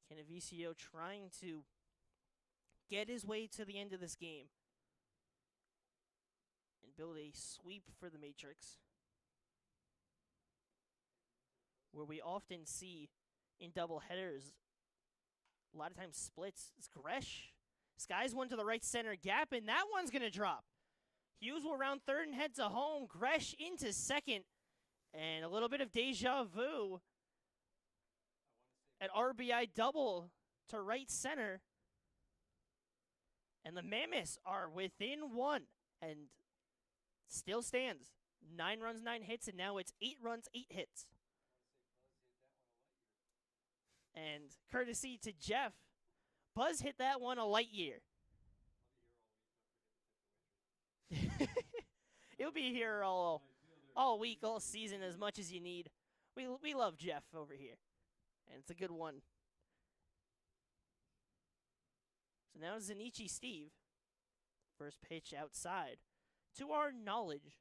Canavicio trying to get his way to the end of this game and build a sweep for the Matrix, where we often see in doubleheaders, a lot of times splits. It's Gresh. Skies one to the right center gap, and that one's going to drop. Hughes will round third and head to home. Gresh into second, and a little bit of deja vu. An RBI double to right center. And the Mammoths are within one and still stands. 9 runs, 9 hits, and now it's 8 runs, 8 hits. And courtesy to Jeff, Buzz hit that one a light year. He'll be here all week, all season, as much as you need. We love Jeff over here, and it's a good one. So now Zenichi Steve, first pitch outside. To our knowledge,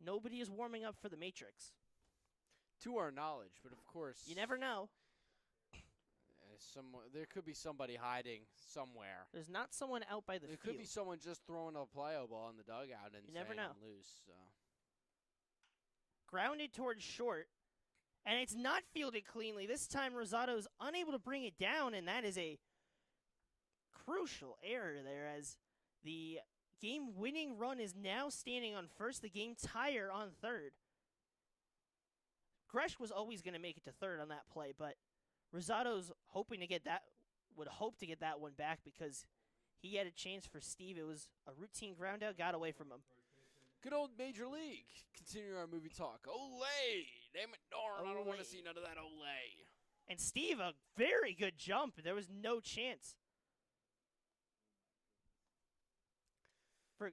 nobody is warming up for the Matrix. To our knowledge, but of course, You never know. There could be somebody hiding somewhere. There's not someone out by the There field. could be someone just throwing a plyo ball in the dugout and You never saying know. I'm loose. So. Grounded towards short, and it's not fielded cleanly. This time Rosado's unable to bring it down, and that is a crucial error there, as the game-winning run is now standing on first, the game tire on third. Gresh was always going to make it to third on that play, but Rosado's would hope to get that one back because he had a chance for Steve. It was a routine ground out, got away from him. Good old Major League. Continuing our movie talk. Olay! Damn it, darn. I don't want to Olay. see none of that Olay. And Steve, a very good jump. There was no chance for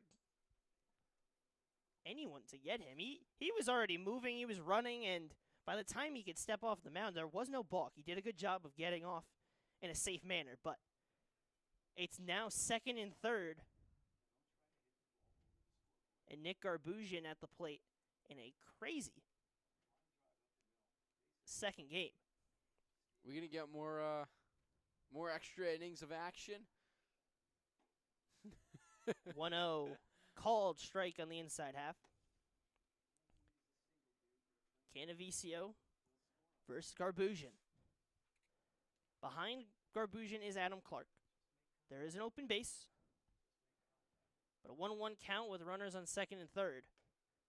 anyone to get him. He was already moving, he was running, and by the time he could step off the mound, there was no balk. He did a good job of getting off in a safe manner, but it's now second and third. And Nick Garbusian at the plate in a crazy second game. We gonna get more extra innings of action? 1-0 called strike on the inside half. Canavicio versus Garbusian. Behind Garbusian is Adam Clark. There is an open base, but a 1-1 count with runners on second and third.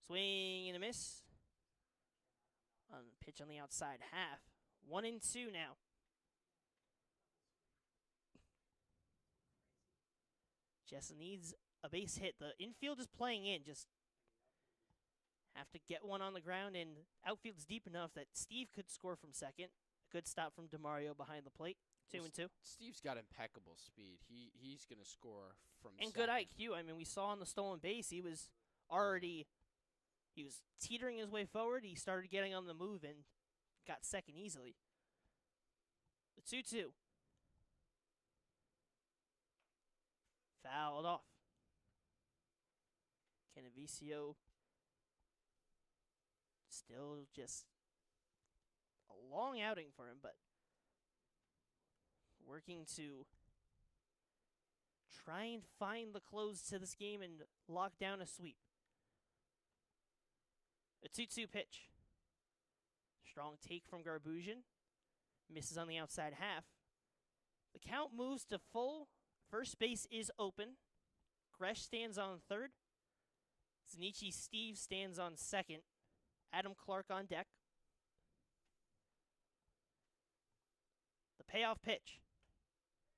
Swing and a miss. On the pitch on the outside half. 1-2 now. Just needs a base hit. The infield is playing in. Just have to get one on the ground, and outfield's deep enough that Steve could score from second. A good stop from DeMario behind the plate. 2-2. Steve's got impeccable speed. He's gonna score from And second. good IQ. I mean, we saw on the stolen base, he was teetering his way forward. He started getting on the move and got second easily. The 2-2. Fouled off. Canavicio still just a long outing for him, but working to try and find the close to this game and lock down a sweep. A 2-2 pitch. Strong take from Garbusian. Misses on the outside half. The count moves to full. First base is open. Gresh stands on third. Znichi Steve stands on second. Adam Clark on deck. The payoff pitch.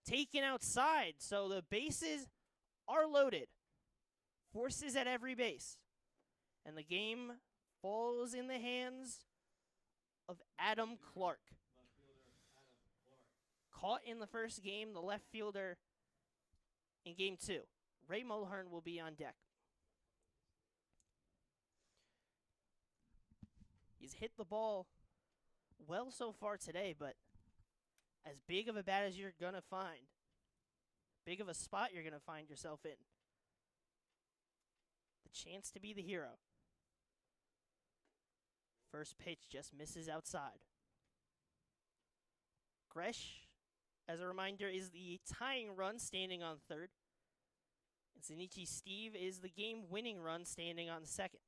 Taken outside, so the bases are loaded. Forces at every base. And the game falls in the hands of Adam Clark. Caught in the first game, the left fielder in game 2. Ray Mulhern will be on deck. He's hit the ball well so far today, but as big of a bat as you're going to find, big of a spot you're going to find yourself in. The chance to be the hero. First pitch just misses outside. Gresh, as a reminder, is the tying run standing on third. And Znichi Steve is the game-winning run standing on second.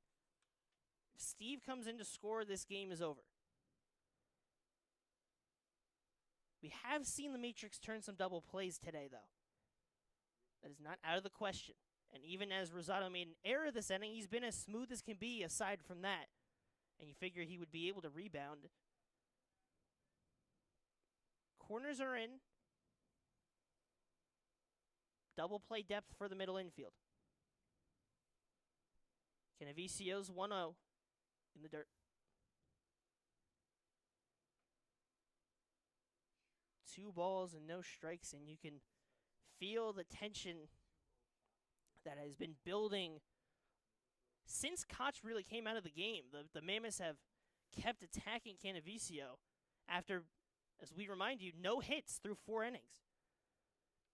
If Steve comes in to score, this game is over. We have seen the Matrix turn some double plays today, though. That is not out of the question. And even as Rosado made an error this inning, he's been as smooth as can be aside from that. And you figure he would be able to rebound. Corners are in. Double play depth for the middle infield. Canavicio's 1-0 in the dirt. 2 balls and no strikes, and you can feel the tension that has been building since Koch really came out of the game. The Mammoths have kept attacking Canavicio after, as we remind you, no hits through 4 innings.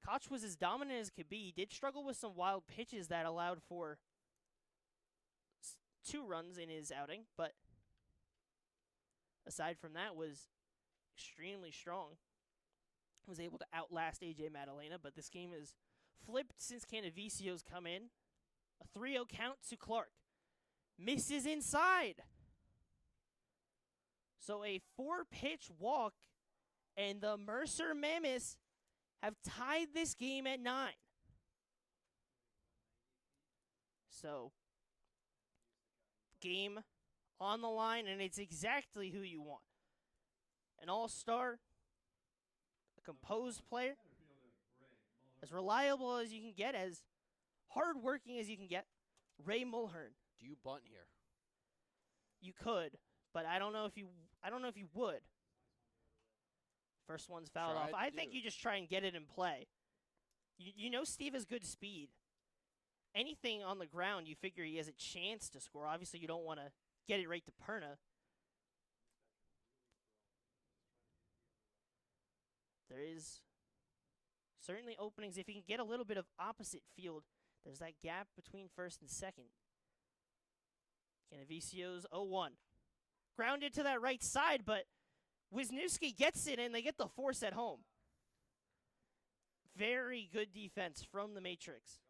Koch was as dominant as could be. He did struggle with some wild pitches that allowed for 2 runs in his outing, but aside from that was extremely strong. Was able to outlast AJ Madalena, but this game is flipped since Canavicio's come in. A 3-0 count to Clark. Misses inside. So a 4-pitch walk, and the Mercer Mammoths have tied this game at 9. So, game on the line, and it's exactly who you want. An all-star, a composed player, as reliable as you can get, as hard-working as you can get, Ray Mulhern. Do you bunt here? You could, but I don't know if you would. First one's fouled off. I think you just try and get it in play. You know Steve has good speed. Anything on the ground, you figure he has a chance to score. Obviously, you don't want to get it right to Perna. There is certainly openings. If he can get a little bit of opposite field, there's that gap between first and second. Canavicio's 0-1. Grounded to that right side, but Wisniewski gets it, and they get the force at home. Very good defense from the Matrix.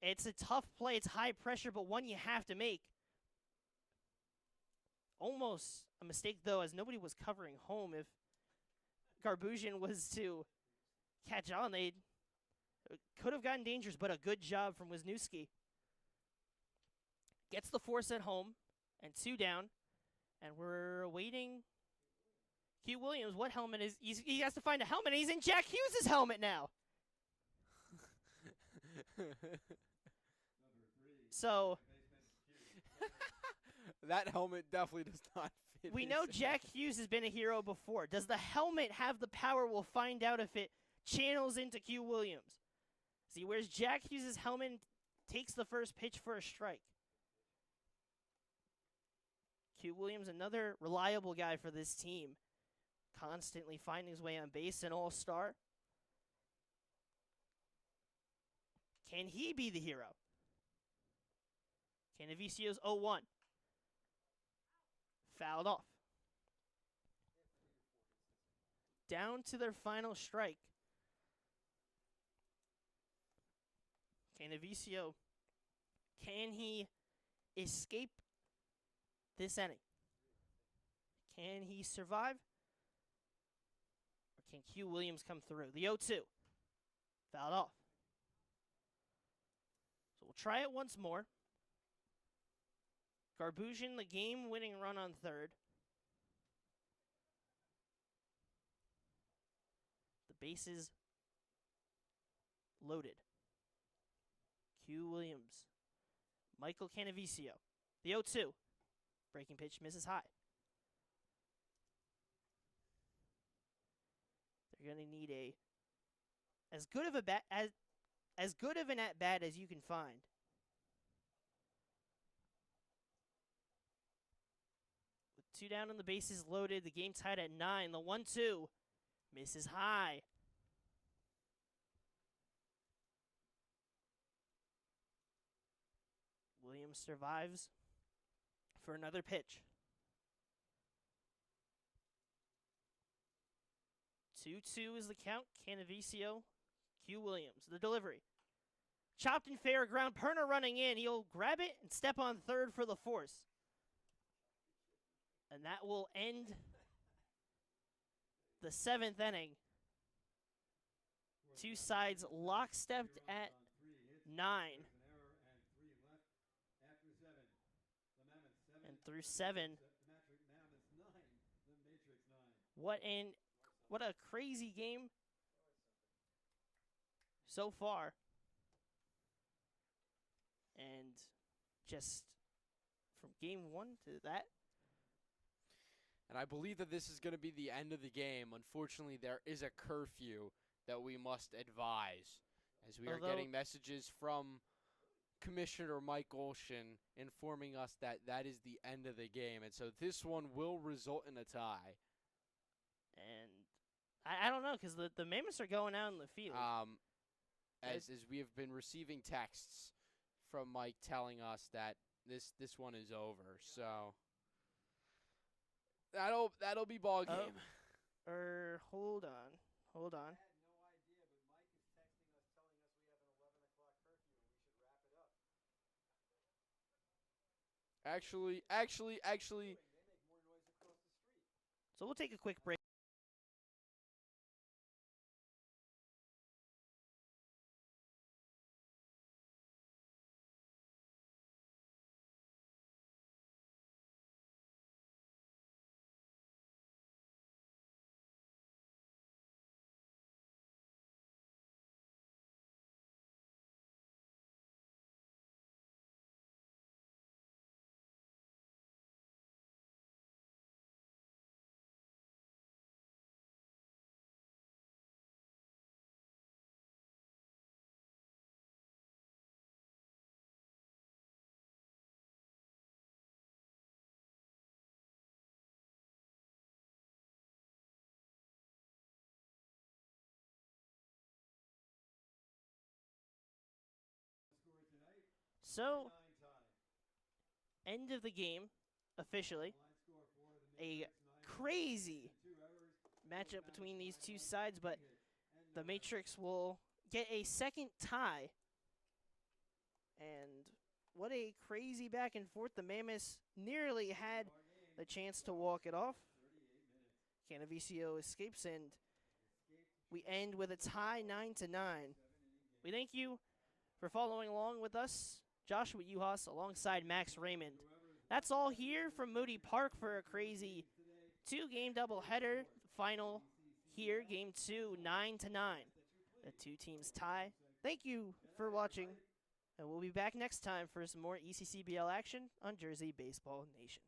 It's a tough play. It's high pressure, but one you have to make. Almost a mistake, though, as nobody was covering home. If Garbusian was to catch on, they could have gotten dangerous, but a good job from Wisniewski. Gets the force at home, and 2 down, and we're awaiting Q Williams. What helmet is he has to find a helmet, and he's in Jack Hughes' helmet now. So that helmet definitely does not fit. We know Jack Hughes has been a hero before. Does the helmet have the power? We'll find out if it channels into Q Williams. See, where's Jack Hughes' helmet, takes the first pitch for a strike. Q Williams, another reliable guy for this team. Constantly finding his way on base, an all-star. Can he be the hero? Canavicio's 0-1. Fouled off. Down to their final strike. Canavicio, can he escape this inning. Can he survive? Or can Q Williams come through? The 0-2. Fouled off. So we'll try it once more. Garbusian, the game-winning run on third. The bases loaded. Q Williams. Michael Canavicio. The 0-2. Breaking pitch misses high. They're going to need as good of an at bat as you can find. With 2 down and the bases loaded, the game tied at 9. The 1-2 misses high. Williams survives for another pitch. 2-2 is the count. Canavicio, Q Williams. The delivery. Chopped in fair ground. Perna running in. He'll grab it and step on third for the force. And that will end the 7th inning. Two sides lockstepped at 9. And through 7. What a crazy game so far. And just from game 1 to that. And I believe that this is going to be the end of the game. Unfortunately, there is a curfew that we must advise, as we are getting messages from Commissioner Mike Olshan informing us that that is the end of the game. And so this one will result in a tie. And I don't know, because the Mammoths are going out in the field. As we have been receiving texts from Mike telling us that this one is over. So that'll be ball game. Hold on. I had no idea, but Mike is texting us telling us we have an 11 o'clock curfew and we should wrap it up. Actually. They make more noise across the street. So we'll take a quick break. So, end of the game, officially. A crazy matchup between these two sides, but the Matrix will get a second tie. And what a crazy back and forth. The Mammoths nearly had the chance to walk it off. Canavicio escapes, and we end with a tie 9-9. We thank you for following along with us. Joshua Uhas alongside Max Raymond. That's all here from Moody Park for a crazy 2-game doubleheader. Final here, game 2, 9-9. The two teams tie. Thank you for watching, and we'll be back next time for some more ECCBL action on Jersey Baseball Nation.